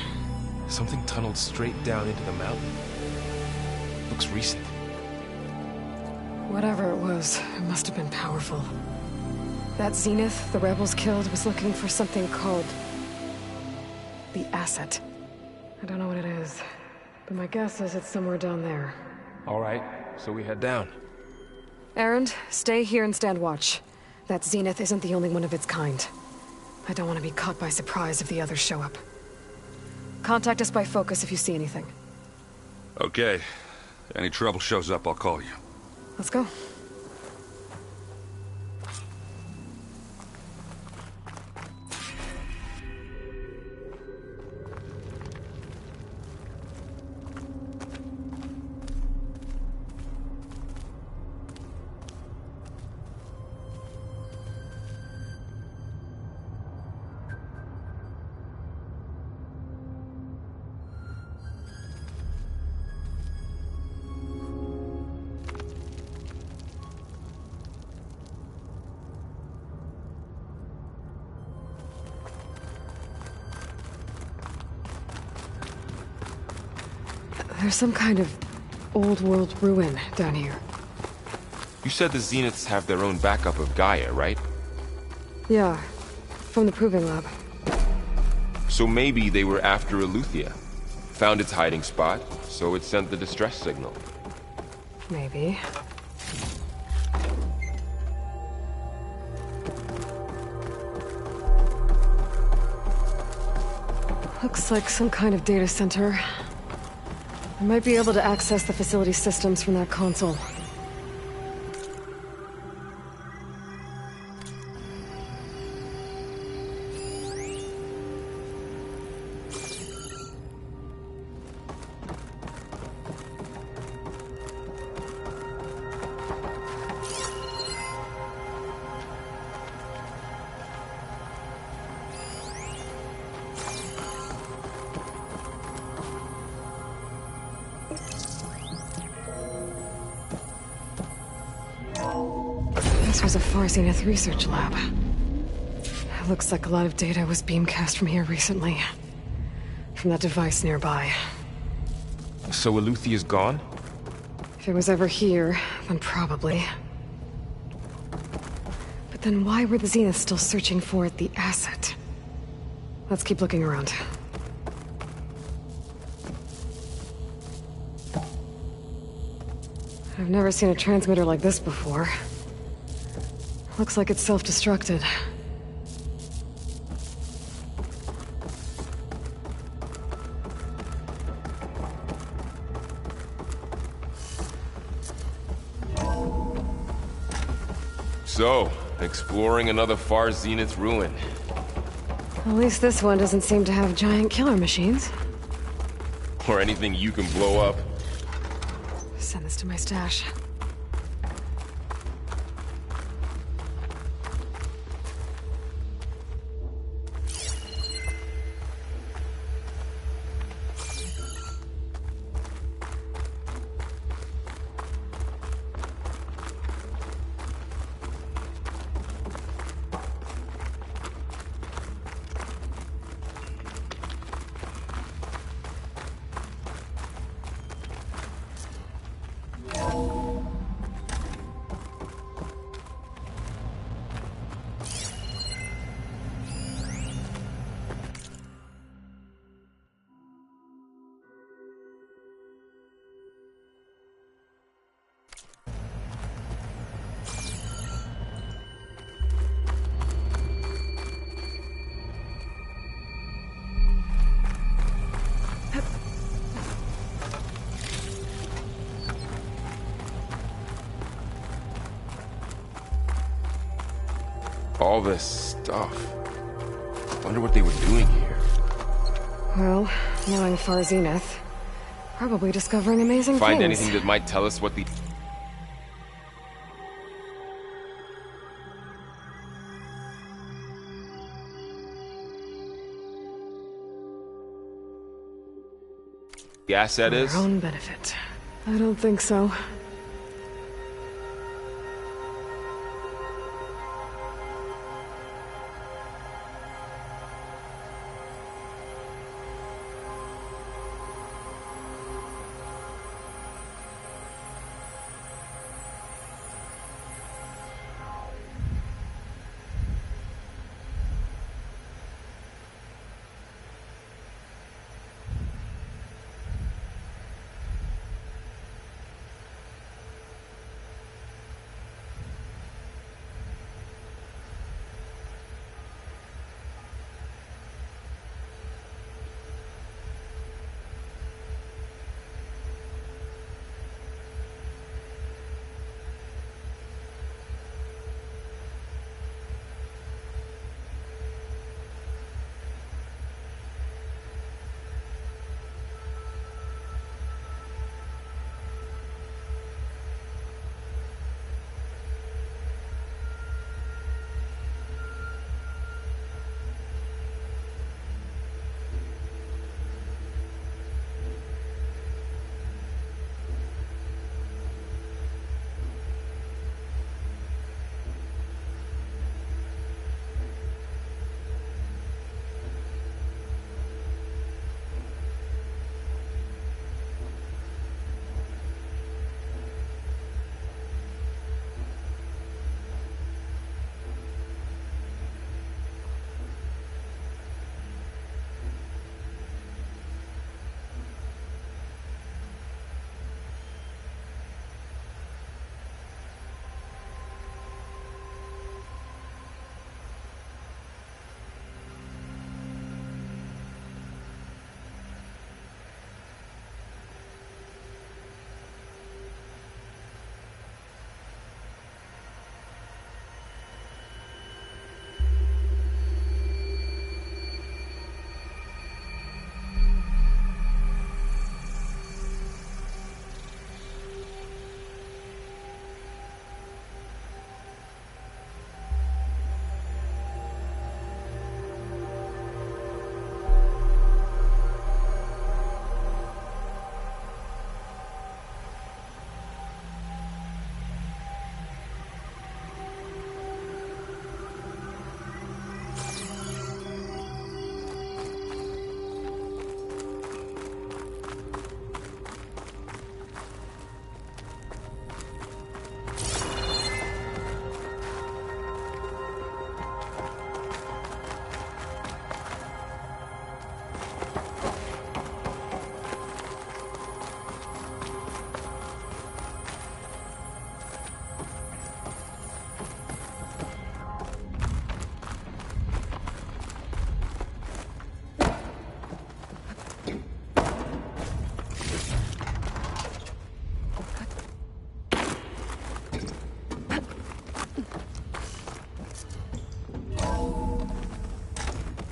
Something tunneled straight down into the mountain. Looks recent. Whatever it was, it must have been powerful. That Zenith the rebels killed was looking for something called the Asset. I don't know what it is, but my guess is it's somewhere down there. All right, so we head down. Erend, stay here and stand watch. That Zenith isn't the only one of its kind. I don't want to be caught by surprise if the others show up. Contact us by focus if you see anything. Okay. Any trouble shows up, I'll call you. Let's go. There's some kind of old-world ruin down here. You said the Zeniths have their own backup of Gaia, right? Yeah, from the Proving Lab. So maybe they were after Eleuthia. Found its hiding spot, so it sent the distress signal. Maybe. Looks like some kind of data center. I might be able to access the facility systems from that console. This was a Far Zenith research lab. It looks like a lot of data was beamcast from here recently. From that device nearby. So Eleuthia's gone? If it was ever here, then probably. But then why were the Zeniths still searching for the Asset? Let's keep looking around. I've never seen a transmitter like this before. Looks like it's self-destructed. So, exploring another Far Zenith ruin. At least this one doesn't seem to have giant killer machines. Or anything you can blow up. Send this to my stash. All this stuff. Wonder what they were doing here. Well, knowing Far Zenith, probably discovering amazing Find things. anything that might tell us what the... asset For is? our own benefit. I don't think so.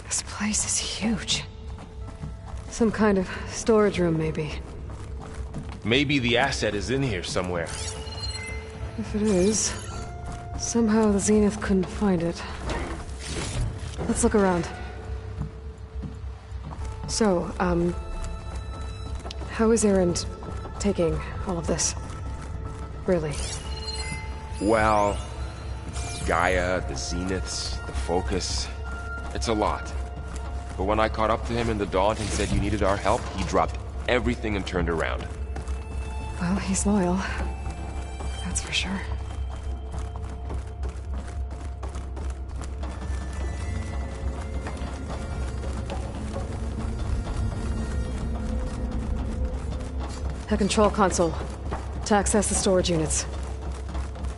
This place is huge. Some kind of storage room, maybe. Maybe the asset is in here somewhere. If it is, somehow the Zenith couldn't find it. Let's look around. So, how is Erend taking all of this? Really? Well, Gaia, the Zeniths, the Focus. It's a lot. But when I caught up to him in the Daunt and said you needed our help, he dropped everything and turned around. Well, he's loyal. That's for sure. A control console. To access the storage units.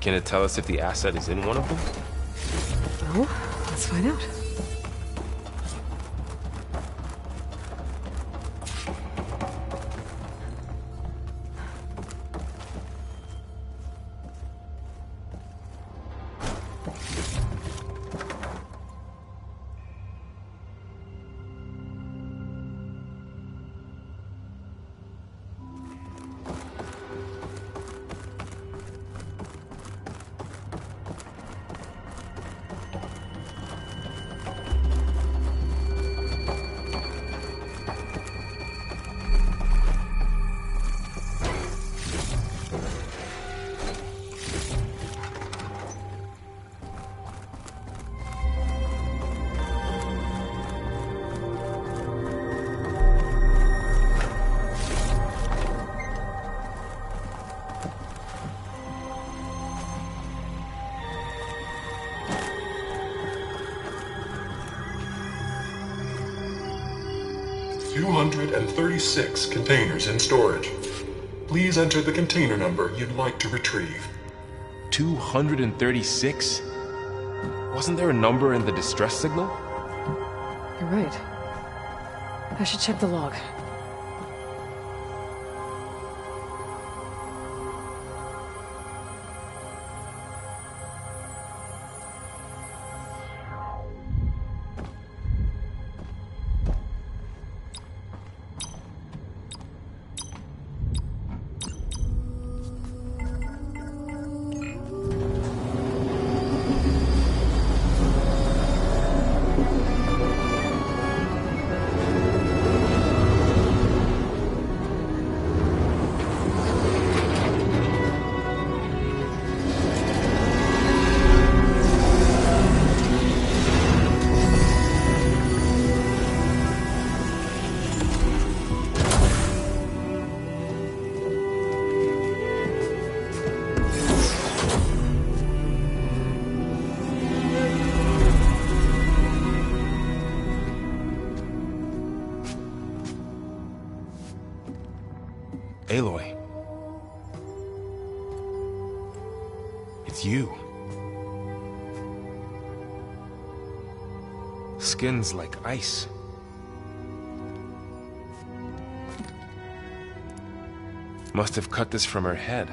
Can it tell us if the asset is in one of them? Well, let's find out. 236 containers in storage. Please enter the container number you'd like to retrieve. 236? Wasn't there a number in the distress signal? You're right. I should check the log. Aloy. It's you. Skin's like ice. Must have cut this from her head.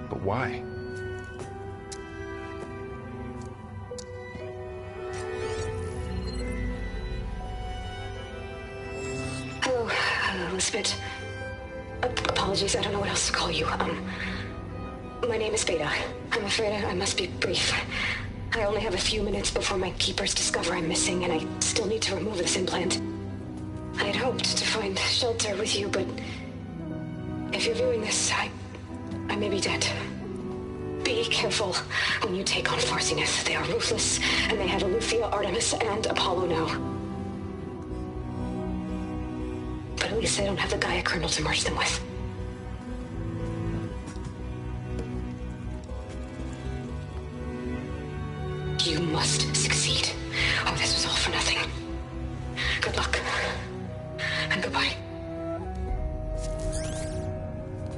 But why? Hello, Elizabeth. Apologies, I don't know what else to call you. My name is Beta. I'm afraid I must be brief. I only have a few minutes before my keepers discover I'm missing, and I still need to remove this implant. I had hoped to find shelter with you, but if you're viewing this, I may be dead. Be careful when you take on Far Zenith. They are ruthless, and they have Aletheia, Artemis, and Apollo now. But at least they don't have the Gaia kernel to merge them with. You must succeed, or this was all for nothing. Good luck. And goodbye.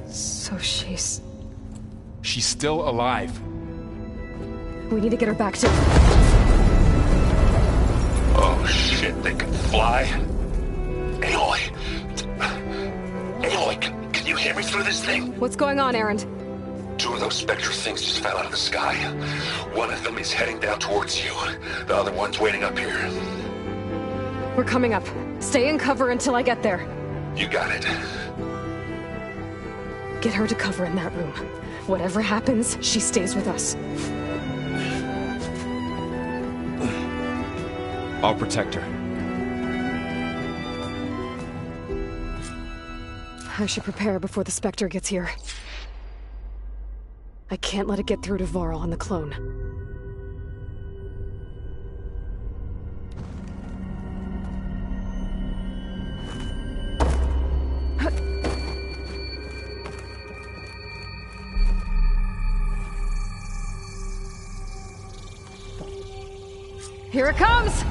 So she's still alive. We need to get her back to... Oh shit, they can fly? Aloy! Aloy, can you hear me through this thing? What's going on, Erend? Two of those Spectre things just fell out of the sky. One of them is heading down towards you. The other one's waiting up here. We're coming up. Stay in cover until I get there. You got it. Get her to cover in that room. Whatever happens, she stays with us. I'll protect her. I should prepare before the Spectre gets here. I can't let it get through to Varl and the clone. Here it comes!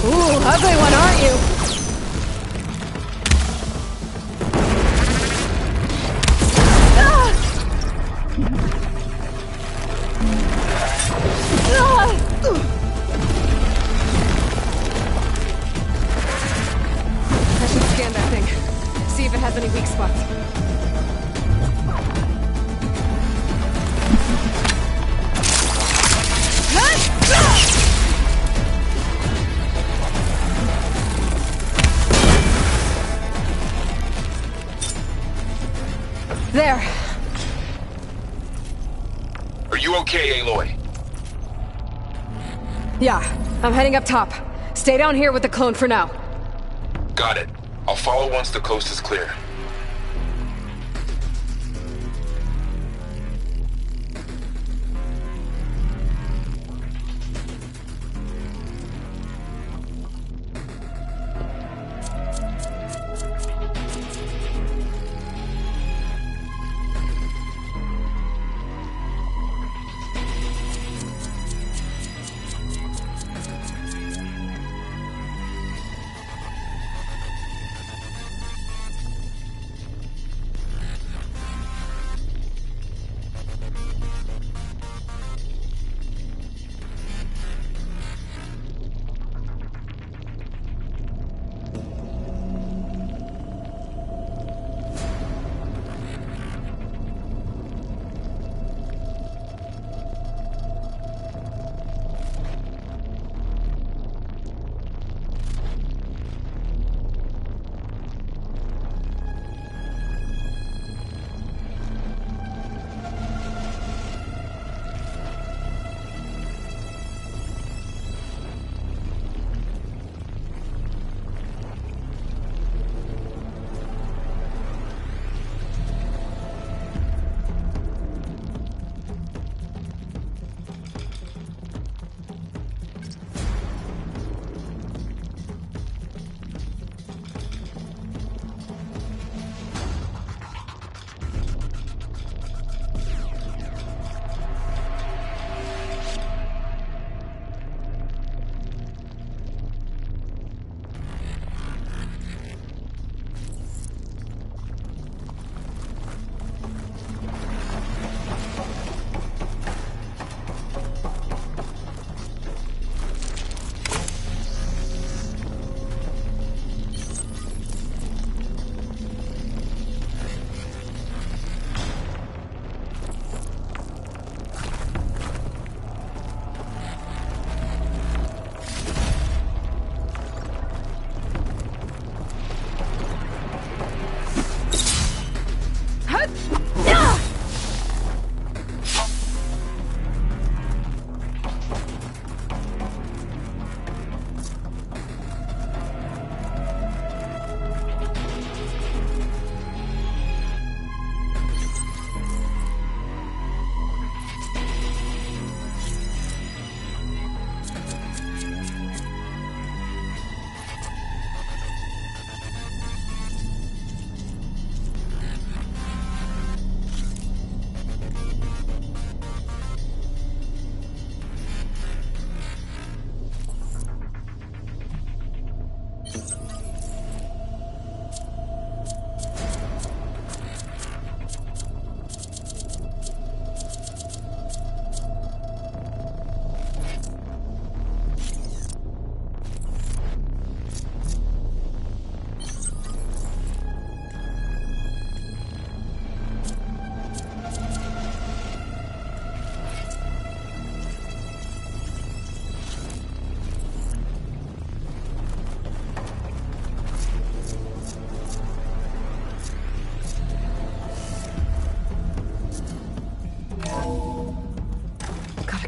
Ooh, ugly one, aren't you? Ah! Ah! I should scan that thing. See if it has any weak spots. There. Are you okay, Aloy? Yeah, I'm heading up top. Stay down here with the clone for now. Got it. I'll follow once the coast is clear.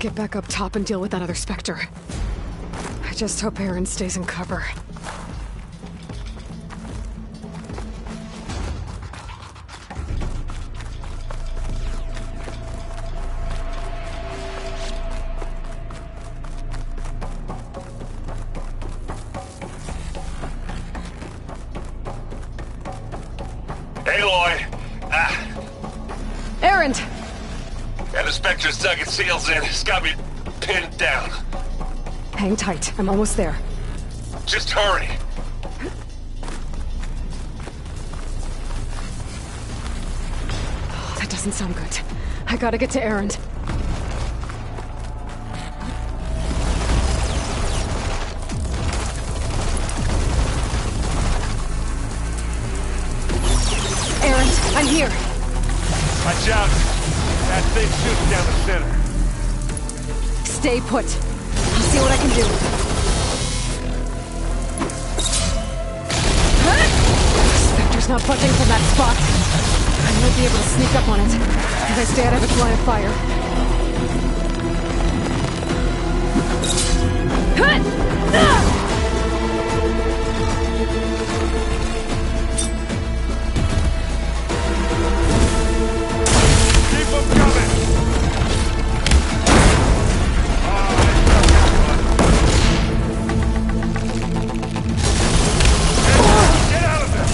get back up top and deal with that other Spectre. I just hope Aaron stays in cover. Aloy! Aaron! And the Spectre's dug its heels in. It's got me pinned down. Hang tight. I'm almost there. Just hurry. That doesn't sound good. I gotta get to Aaron. Aaron, I'm here. Watch out! That thing shoots down the center. Stay put. I'll see what I can do. Spectre's not budging from that spot. I might be able to sneak up on it if I stay out of its line of fire. Keep them coming! Get out of there!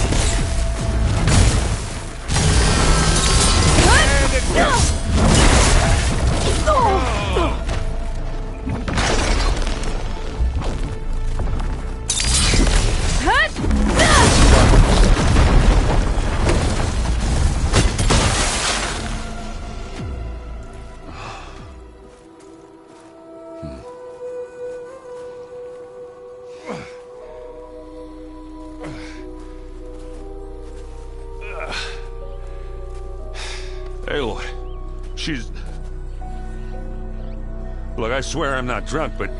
Aloy, she's... Look, I swear I'm not drunk, but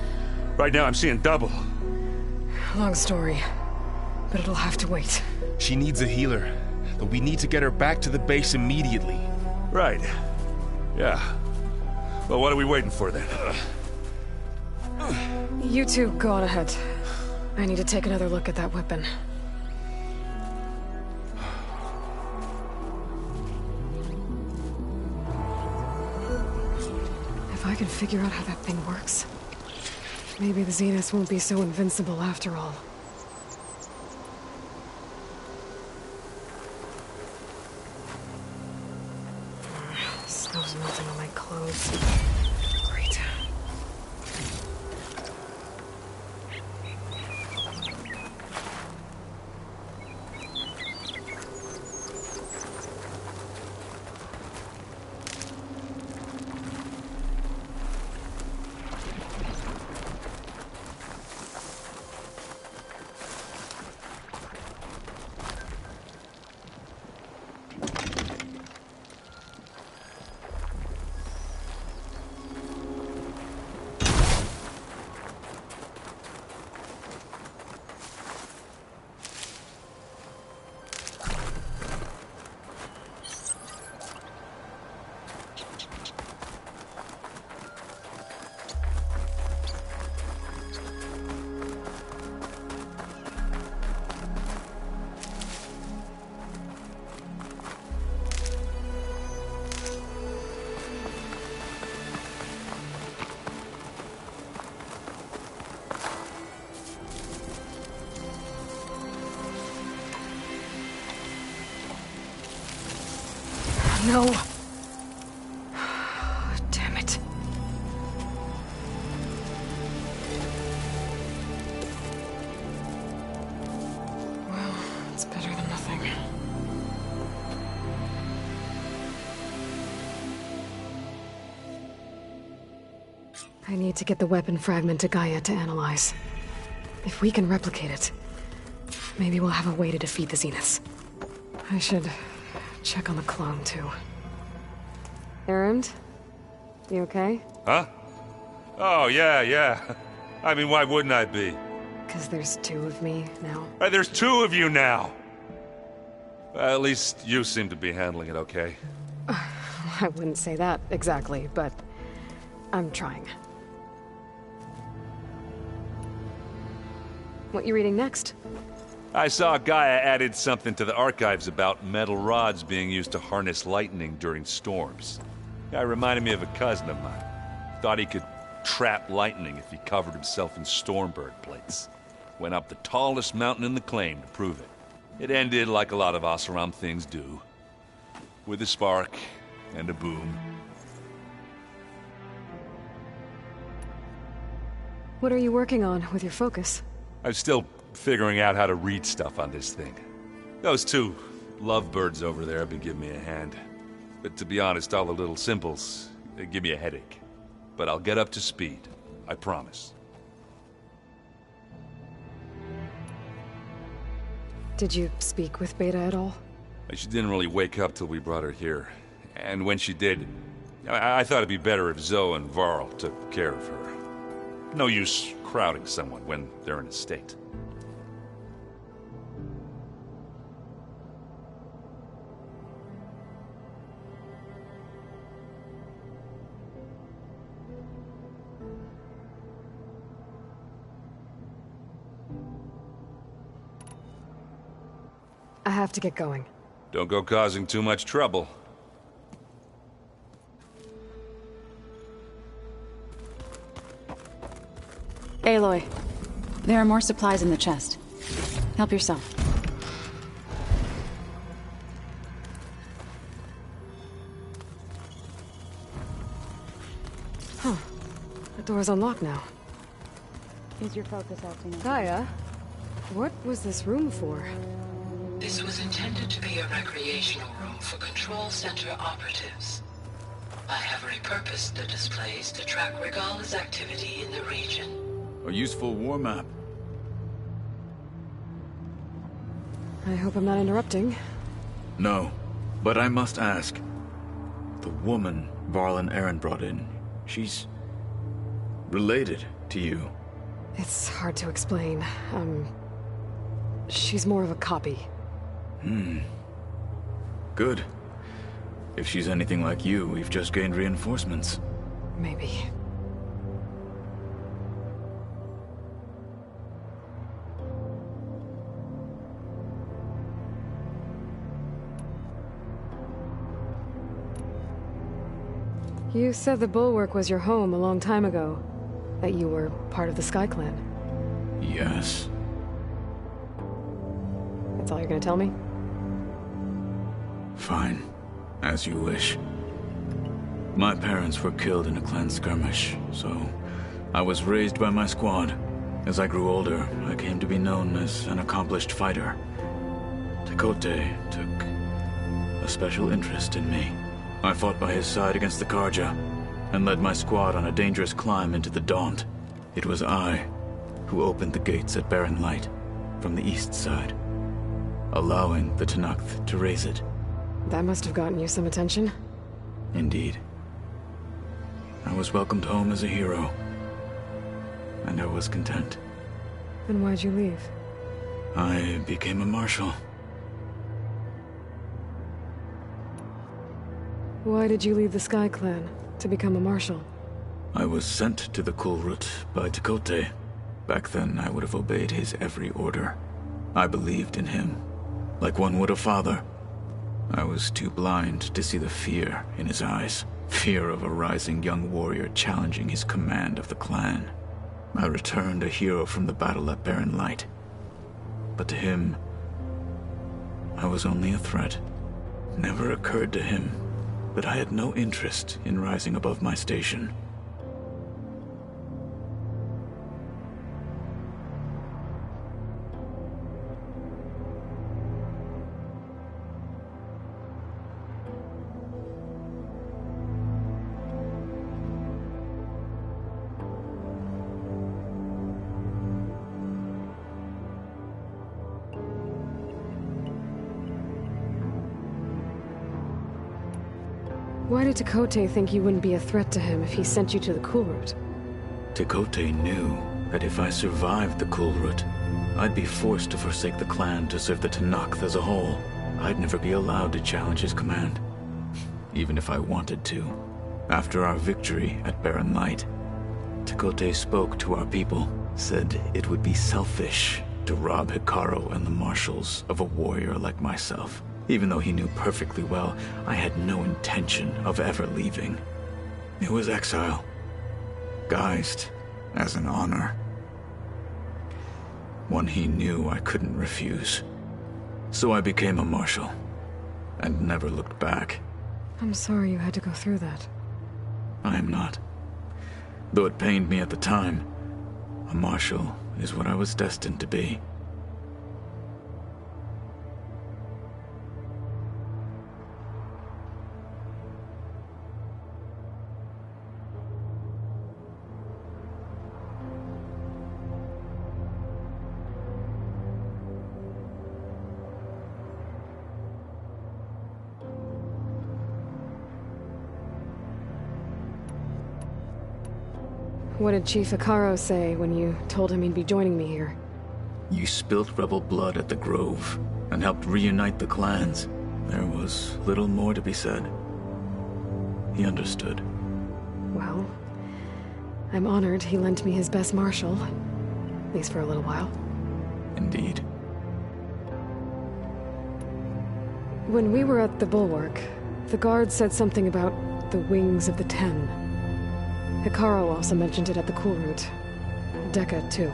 right now I'm seeing double. Long story, but it'll have to wait. She needs a healer, but we need to get her back to the base immediately. Right. Yeah. Well, what are we waiting for then? You two go on ahead. I need to take another look at that weapon. If I can figure out how that thing works, maybe the Zeniths won't be so invincible after all. Snow's melting on my clothes. Great. No. Damn it. Well, it's better than nothing. I need to get the weapon fragment to Gaia to analyze. If we can replicate it, maybe we'll have a way to defeat the Zeniths. I should check on the clone, too. Erend? You okay? Huh? Oh, yeah. I mean, why wouldn't I be? Because there's two of me now. There's two of you now! At least you seem to be handling it okay. I wouldn't say that exactly, but I'm trying. What you reading next? I saw Gaia added something to the archives about metal rods being used to harness lightning during storms. Guy reminded me of a cousin of mine. Thought he could trap lightning if he covered himself in Stormbird plates. Went up the tallest mountain in the claim to prove it. It ended like a lot of Oseram things do. With a spark and a boom. What are you working on with your focus? I'm still figuring out how to read stuff on this thing. Those two lovebirds over there have been giving me a hand. But to be honest, all the little symbols, they give me a headache. But I'll get up to speed. I promise. Did you speak with Beta at all? She didn't really wake up till we brought her here. And when she did, I thought it'd be better if Zoe and Varl took care of her. No use crowding someone when they're in a state. I have to get going. Don't go causing too much trouble. Aloy, there are more supplies in the chest. Help yourself. Huh. The door's unlocked now. Is your focus acting? Gaia, what was this room for? This was intended to be a recreational room for Control Center operatives. I have repurposed the displays to track Regala's activity in the region. A useful war map. I hope I'm not interrupting. No, but I must ask. The woman Varl and Erend brought in, she's related to you. It's hard to explain. She's more of a copy. Good. If she's anything like you, we've just gained reinforcements. Maybe. You said the Bulwark was your home a long time ago. That you were part of the Sky Clan. Yes. That's all you're gonna tell me? Fine. As you wish. My parents were killed in a clan skirmish, so I was raised by my squad. As I grew older, I came to be known as an accomplished fighter. Tekotteh took a special interest in me. I fought by his side against the Carja, and led my squad on a dangerous climb into the Daunt. It was I who opened the gates at Barren Light, from the east side, allowing the Tenakth to raise it. That must have gotten you some attention. Indeed. I was welcomed home as a hero, and I was content. Then why'd you leave? I became a marshal. Why did you leave the Sky Clan to become a marshal? I was sent to the Kulrut by Tekotteh. Back then, I would have obeyed his every order. I believed in him, like one would a father. I was too blind to see the fear in his eyes. Fear of a rising young warrior challenging his command of the clan. I returned a hero from the battle at Barren Light. But to him, I was only a threat. Never occurred to him that I had no interest in rising above my station. Why did Tekotteh think you wouldn't be a threat to him if he sent you to the Kulrut? Tekotteh knew that if I survived the Kulrut, I'd be forced to forsake the clan to serve the Tenakth as a whole. I'd never be allowed to challenge his command, even if I wanted to. After our victory at Barren Light, Tekote spoke to our people, said it would be selfish to rob Hekarro and the Marshals of a warrior like myself, even though he knew perfectly well I had no intention of ever leaving. It was exile, guised as an honor. One he knew I couldn't refuse. So I became a Marshal, and never looked back. I'm sorry you had to go through that. I am not. Though it pained me at the time, a Marshal is what I was destined to be. What did Chief Hekarro say when you told him he'd be joining me here? You spilt rebel blood at the Grove, and helped reunite the clans. There was little more to be said. He understood. Well, I'm honored he lent me his best marshal. At least for a little while. Indeed. When we were at the Bulwark, the guard said something about the Wings of the Ten. Hekarro also mentioned it at the Cool Route. Dekka, too.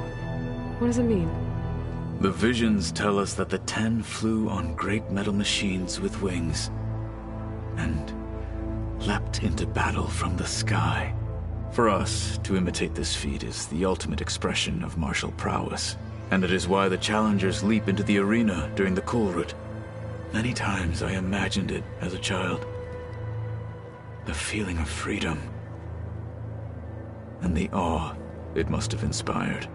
What does it mean? The visions tell us that the Ten flew on great metal machines with wings, and leapt into battle from the sky. For us, to imitate this feat is the ultimate expression of martial prowess, and it is why the challengers leap into the arena during the Cool Route. Many times I imagined it as a child. The feeling of freedom, and the awe it must have inspired.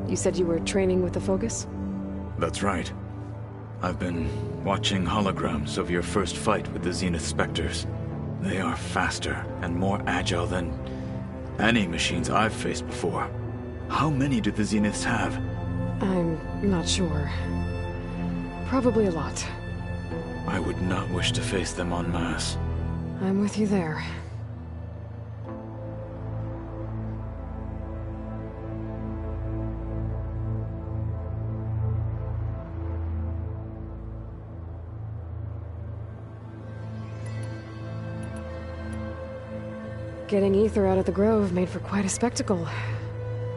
You said you were training with the Focus? That's right. I've been watching holograms of your first fight with the Zenith Spectres. They are faster and more agile than any machines I've faced before. How many do the Zeniths have? I'm not sure. Probably a lot. I would not wish to face them en masse. I'm with you there. Getting Ether out of the Grove made for quite a spectacle.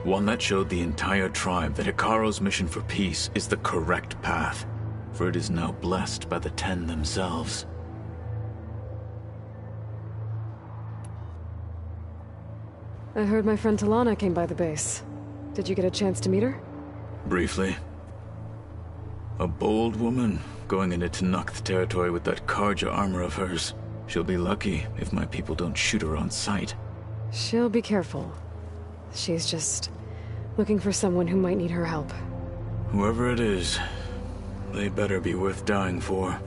One that showed the entire tribe that Hekarro's mission for peace is the correct path, for it is now blessed by the Ten themselves. I heard my friend Talana came by the base. Did you get a chance to meet her? Briefly. A bold woman going into Tenakth territory with that Karja armor of hers. She'll be lucky if my people don't shoot her on sight. She'll be careful. She's just looking for someone who might need her help. Whoever it is, they better be worth dying for.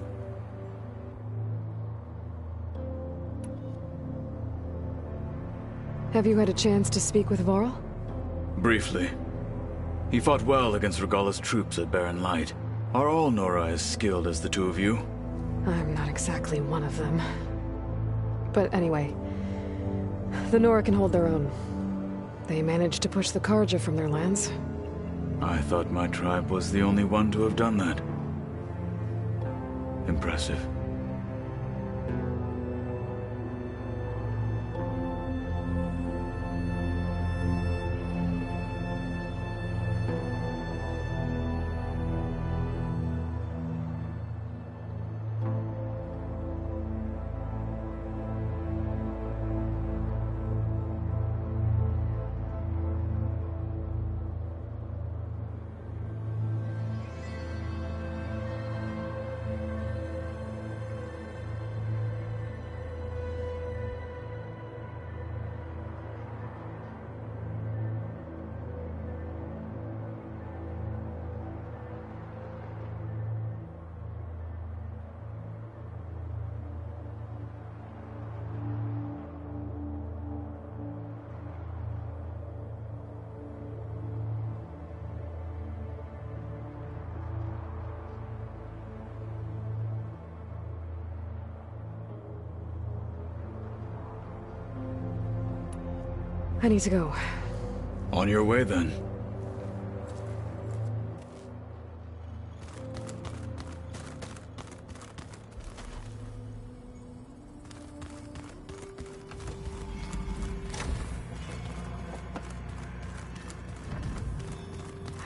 Have you had a chance to speak with Varl? Briefly. He fought well against Regalla's troops at Barren Light. Are all Nora as skilled as the two of you? I'm not exactly one of them. But anyway, the Nora can hold their own. They managed to push the Karja from their lands. I thought my tribe was the only one to have done that. Impressive. I need to go. On your way, then.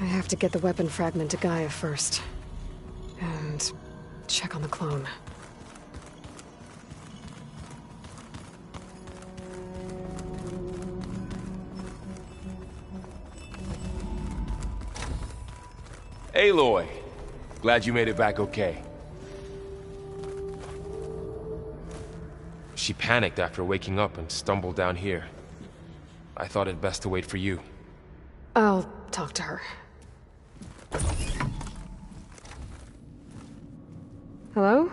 I have to get the weapon fragment to Gaia first. And check on the clone. Aloy! Glad you made it back okay. She panicked after waking up and stumbled down here. I thought it best to wait for you. I'll talk to her. Hello?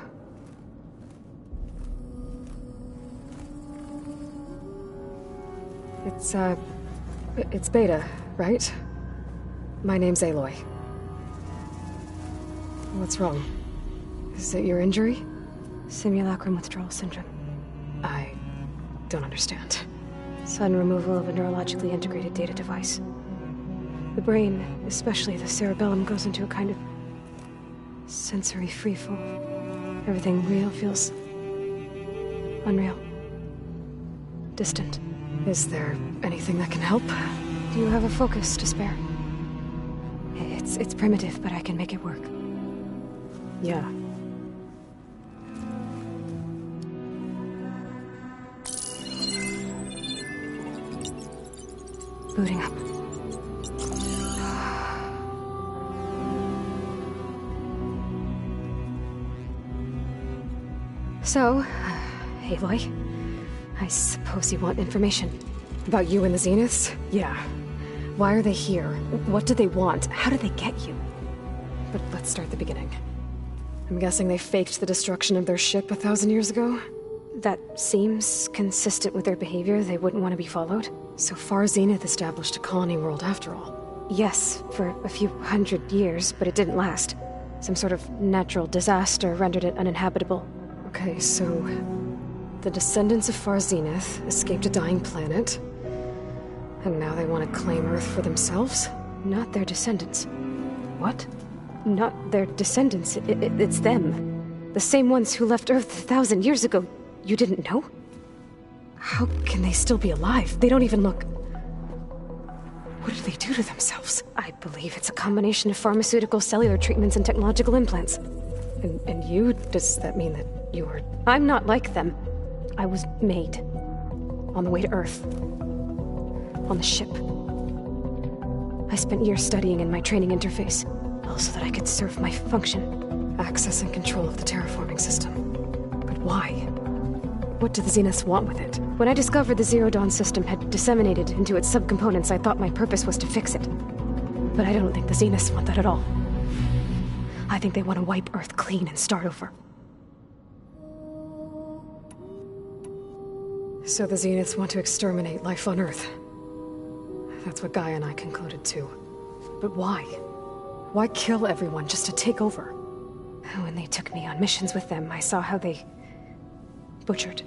It's Beta, right? My name's Aloy. What's wrong? Is it your injury? Simulacrum withdrawal syndrome. I don't understand. Sudden removal of a neurologically integrated data device. The brain, especially the cerebellum, goes into a kind of sensory freefall. Everything real feels unreal. Distant. Is there anything that can help? Do you have a focus to spare? It's primitive, but I can make it work. Yeah. Booting up. So, Aloy, I suppose you want information. About you and the Zeniths? Yeah. Why are they here? What do they want? How did they get you? But let's start at the beginning. I'm guessing they faked the destruction of their ship 1,000 years ago? That seems consistent with their behavior. They wouldn't want to be followed. So Far Zenith established a colony world after all. Yes, for a few hundred years, but it didn't last. Some sort of natural disaster rendered it uninhabitable. Okay, so the descendants of Far Zenith escaped a dying planet, and now they want to claim Earth for themselves? Not their descendants. What? Not their descendants. It's them. The same ones who left Earth 1,000 years ago. You didn't know? How can they still be alive? They don't even look... What did they do to themselves? I believe it's a combination of pharmaceutical, cellular treatments, and technological implants. And you? Does that mean that you are... I'm not like them. I was made. On the way to Earth. On the ship. I spent years studying in my training interface, all so that I could serve my function. Access and control of the terraforming system. But why? What do the Zeniths want with it? When I discovered the Zero Dawn system had disseminated into its subcomponents, I thought my purpose was to fix it. But I don't think the Zeniths want that at all. I think they want to wipe Earth clean and start over. So the Zeniths want to exterminate life on Earth. That's what Gaia and I concluded too. But why? Why kill everyone just to take over? When they took me on missions with them, I saw how they... butchered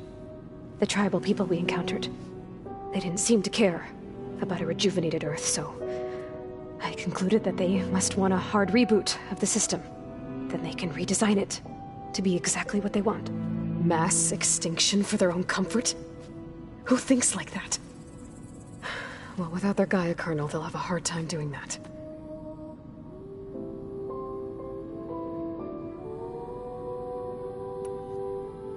the tribal people we encountered. They didn't seem to care about a rejuvenated Earth, so I concluded that they must want a hard reboot of the system. Then they can redesign it to be exactly what they want. Mass extinction for their own comfort? Who thinks like that? Well, without their Gaia kernel, they'll have a hard time doing that.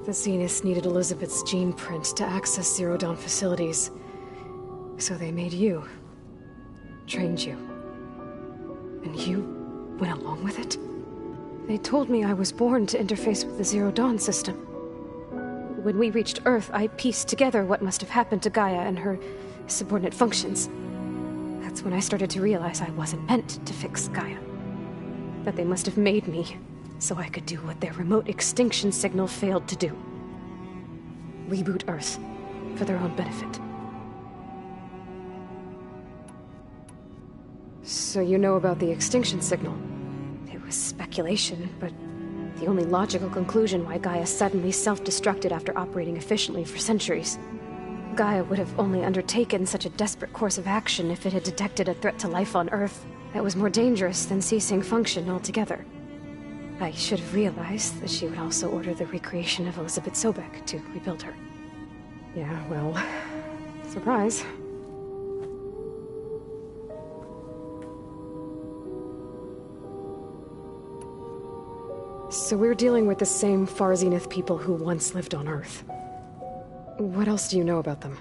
The Zeniths needed Elizabeth's gene print to access Zero Dawn facilities. So they made you. Trained you. And you went along with it? They told me I was born to interface with the Zero Dawn system. When we reached Earth, I pieced together what must have happened to Gaia and her subordinate functions. That's when I started to realize I wasn't meant to fix Gaia. That they must have made me so I could do what their remote extinction signal failed to do. Reboot Earth for their own benefit. So you know about the extinction signal? It was speculation, but the only logical conclusion why Gaia suddenly self-destructed after operating efficiently for centuries. Gaia would have only undertaken such a desperate course of action if it had detected a threat to life on Earth that was more dangerous than ceasing function altogether. I should have realized that she would also order the recreation of Elizabeth Sobek to rebuild her. Yeah, well, surprise. So we're dealing with the same Far Zenith people who once lived on Earth. What else do you know about them?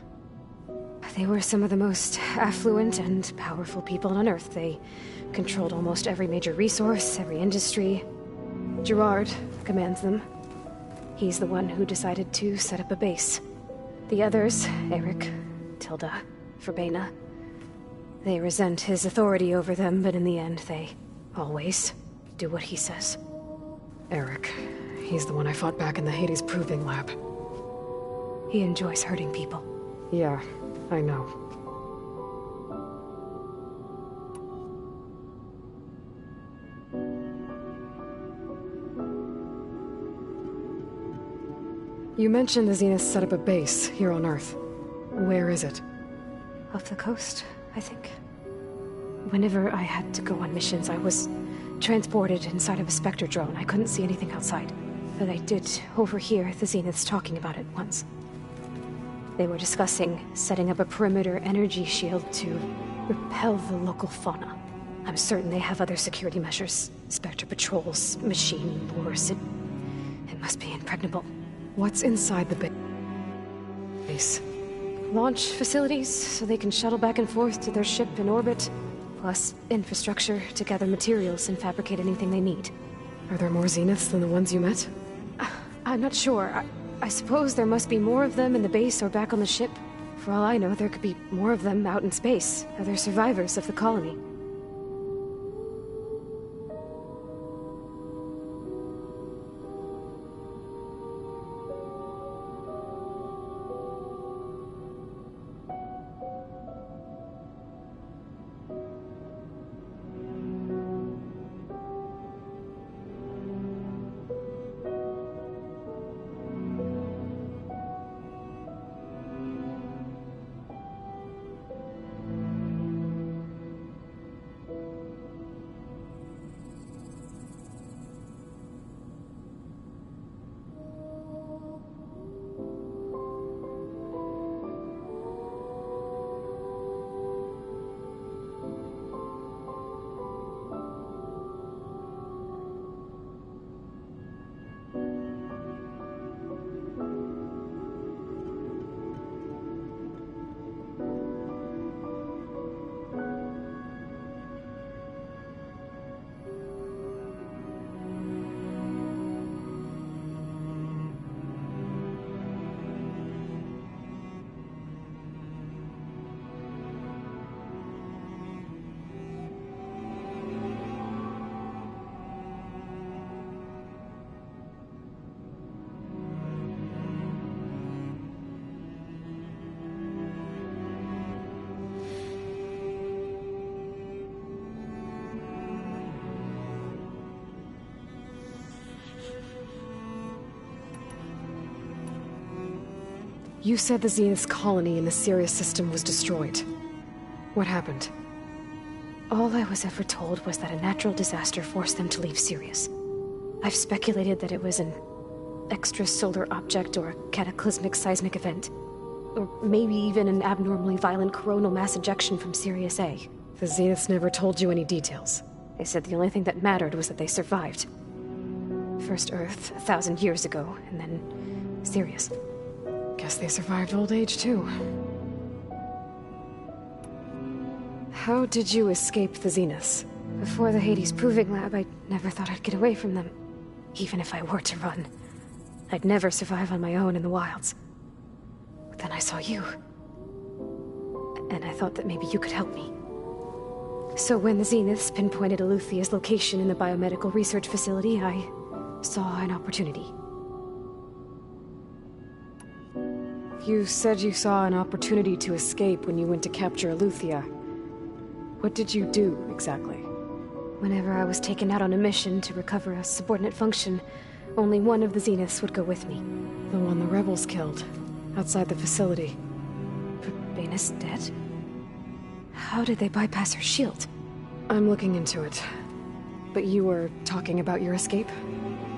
They were some of the most affluent and powerful people on Earth. They controlled almost every major resource, every industry. Gerard commands them. He's the one who decided to set up a base. The others, Eric, Tilda, Verbena, they resent his authority over them, but in the end, they always do what he says. Eric. He's the one I fought back in the Hades Proving Lab. He enjoys hurting people. Yeah, I know. You mentioned the Zenith set up a base here on Earth. Where is it? Off the coast, I think. Whenever I had to go on missions, I was transported inside of a Spectre drone. I couldn't see anything outside. But I did overhear the Zeniths talking about it once. They were discussing setting up a perimeter energy shield to repel the local fauna. I'm certain they have other security measures. Spectre patrols, machine wars. It must be impregnable. What's inside the base? Launch facilities, so they can shuttle back and forth to their ship in orbit. Plus infrastructure to gather materials and fabricate anything they need. Are there more Zeniths than the ones you met? I'm not sure. I suppose there must be more of them in the base or back on the ship. For all I know, there could be more of them out in space. Other survivors of the colony. You said the Zenith's colony in the Sirius system was destroyed. What happened? All I was ever told was that a natural disaster forced them to leave Sirius. I've speculated that it was an extrasolar object or a cataclysmic seismic event. Or maybe even an abnormally violent coronal mass ejection from Sirius A. The Zeniths never told you any details. They said the only thing that mattered was that they survived. First Earth, 1,000 years ago, and then Sirius. Guess they survived old age, too. How did you escape the Zeniths? Before the Hades Proving Lab, I never thought I'd get away from them. Even if I were to run. I'd never survive on my own in the wilds. But then I saw you. And I thought that maybe you could help me. So when the Zeniths pinpointed Eluthia's location in the biomedical research facility, I saw an opportunity. You said you saw an opportunity to escape when you went to capture Eluthia. What did you do, exactly? Whenever I was taken out on a mission to recover a subordinate function, only one of the Zeniths would go with me. The one the rebels killed, outside the facility. Bane is dead? How did they bypass her shield? I'm looking into it. But you were talking about your escape?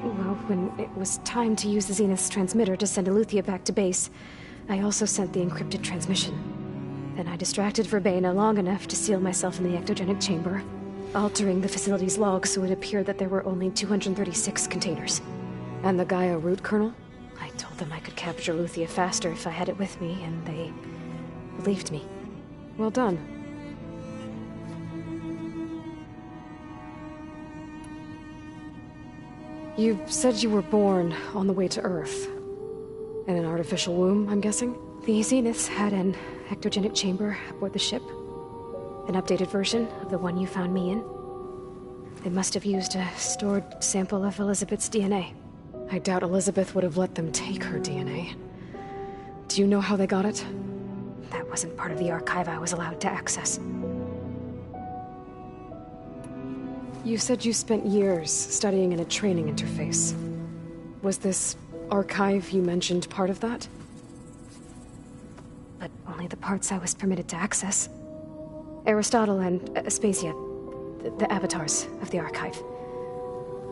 Well, when it was time to use the Zenith's transmitter to send Eleuthia back to base, I also sent the encrypted transmission. Then I distracted Verbena long enough to seal myself in the ectogenic chamber, altering the facility's log so it appeared that there were only 236 containers. And the Gaia root kernel? I told them I could capture Eleuthia faster if I had it with me, and they believed me. Well done. You said you were born on the way to Earth. In an artificial womb, I'm guessing? The Zeniths had an ectogenic chamber aboard the ship. An updated version of the one you found me in. They must have used a stored sample of Elizabeth's DNA. I doubt Elizabeth would have let them take her DNA. Do you know how they got it? That wasn't part of the archive I was allowed to access. You said you spent years studying in a training interface. Was this archive you mentioned part of that? But only the parts I was permitted to access. Aristotle and Aspasia, the avatars of the archive,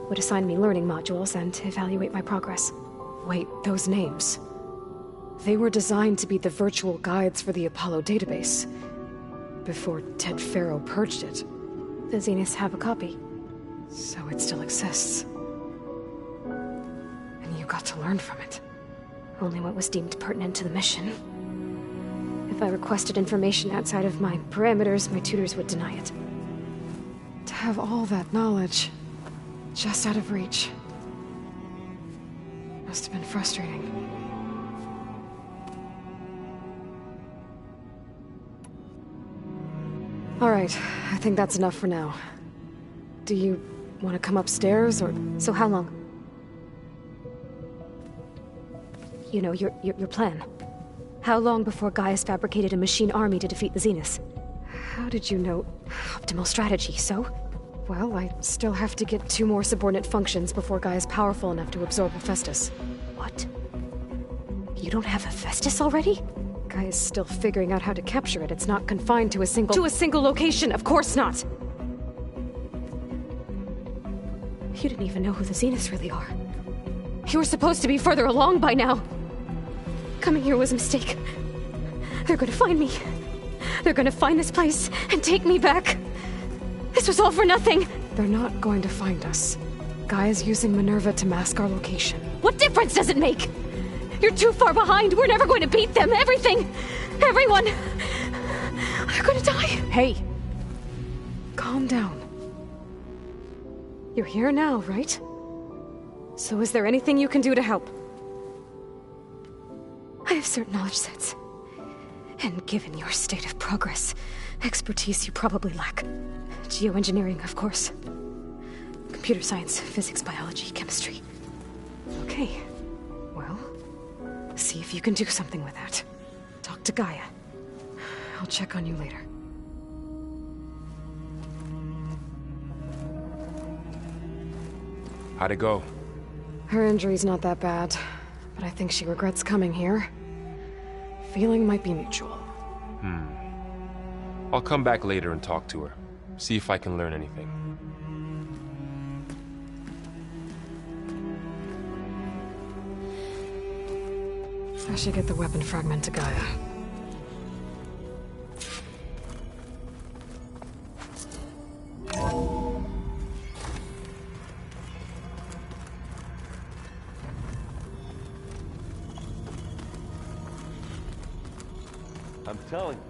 would assign me learning modules and evaluate my progress. Wait, those names. They were designed to be the virtual guides for the Apollo database, before Ted Faro purged it. The Zeniths have a copy. So it still exists. And you got to learn from it. Only what was deemed pertinent to the mission. If I requested information outside of my parameters, my tutors would deny it. To have all that knowledge, just out of reach. Must have been frustrating. All right, I think that's enough for now. Do you want to come upstairs, or... So how long? You know, your plan. How long before Gaius fabricated a machine army to defeat the Zeniths? How did you know? Optimal strategy, so? Well, I still have to get 2 more subordinate functions before Gaia's powerful enough to absorb Hephaestus. What? You don't have Hephaestus already? Gaia's still figuring out how to capture it. It's not confined to a single... To a single location! Of course not! You didn't even know who the Zeniths really are. You were supposed to be further along by now. Coming here was a mistake. They're gonna find me. They're gonna find this place and take me back. This was all for nothing. They're not going to find us. Gaia's using Minerva to mask our location. What difference does it make? You're too far behind. We're never going to beat them. Everything. Everyone. They're gonna die. Hey. Calm down. You're here now, right? So is there anything you can do to help? I have certain knowledge sets. And given your state of progress, expertise you probably lack. Geoengineering, of course. Computer science, physics, biology, chemistry. Okay. Well, see if you can do something with that. Talk to Gaia. I'll check on you later. How'd it go? Her injury's not that bad, but I think she regrets coming here. Feeling might be mutual. I'll come back later and talk to her. See if I can learn anything. I should get the weapon fragment to Gaia. I'm telling you.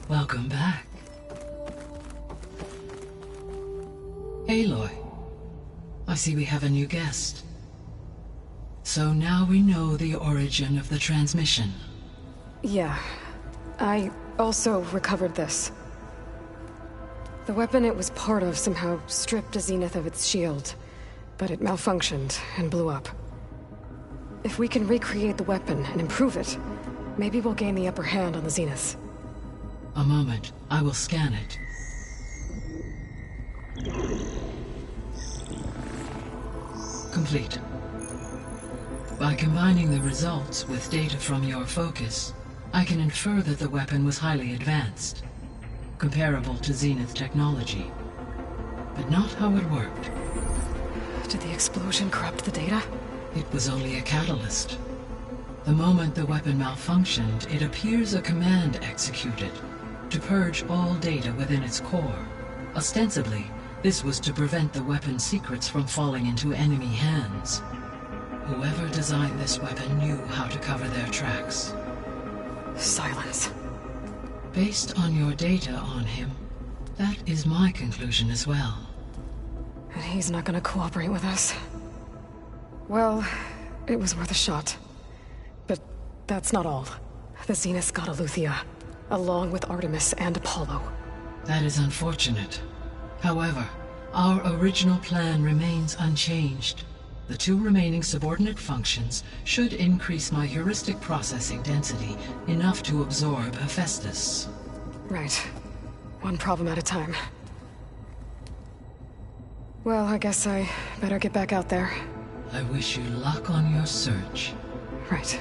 Welcome back. Aloy, I see we have a new guest. So now we know the origin of the transmission. Yeah. I also recovered this. The weapon it was part of somehow stripped a Zenith of its shield, but it malfunctioned and blew up. If we can recreate the weapon and improve it, maybe we'll gain the upper hand on the Zeniths. A moment, I will scan it. complete. By combining the results with data from your focus, I can infer that the weapon was highly advanced, comparable to Zenith technology, but not how it worked. Did the explosion corrupt the data? It was only a catalyst. The moment the weapon malfunctioned, it appears a command executed to purge all data within its core. Ostensibly, this was to prevent the weapon's secrets from falling into enemy hands. Whoever designed this weapon knew how to cover their tracks. Silence. Based on your data on him, that is my conclusion as well. And he's not gonna cooperate with us. Well, it was worth a shot. But that's not all. The Zeniths got Eleuthia, along with Artemis and Apollo. That is unfortunate. However, our original plan remains unchanged. The 2 remaining subordinate functions should increase my heuristic processing density enough to absorb Hephaestus. Right. One problem at a time. Well, I guess I better get back out there. I wish you luck on your search. Right.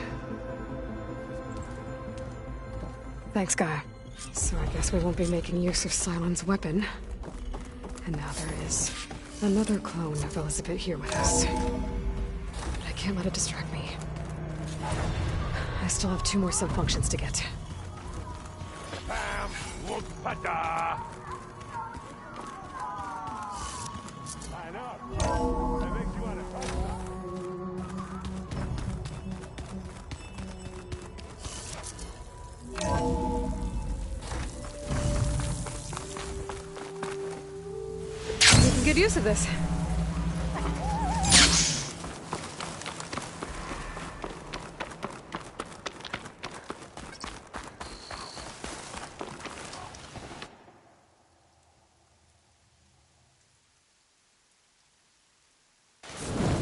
Thanks, Gaia. So I guess we won't be making use of Cylon's weapon. And now there is another clone of Elizabeth here with us. But I can't let it distract me. I still have 2 more sub-functions to get. Bam! Whoop-a-da! Line up! That makes you want to fight. You can get use of this.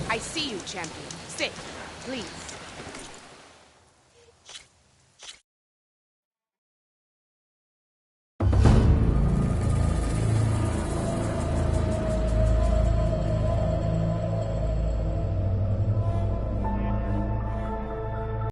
I see you, champion. Stay, please.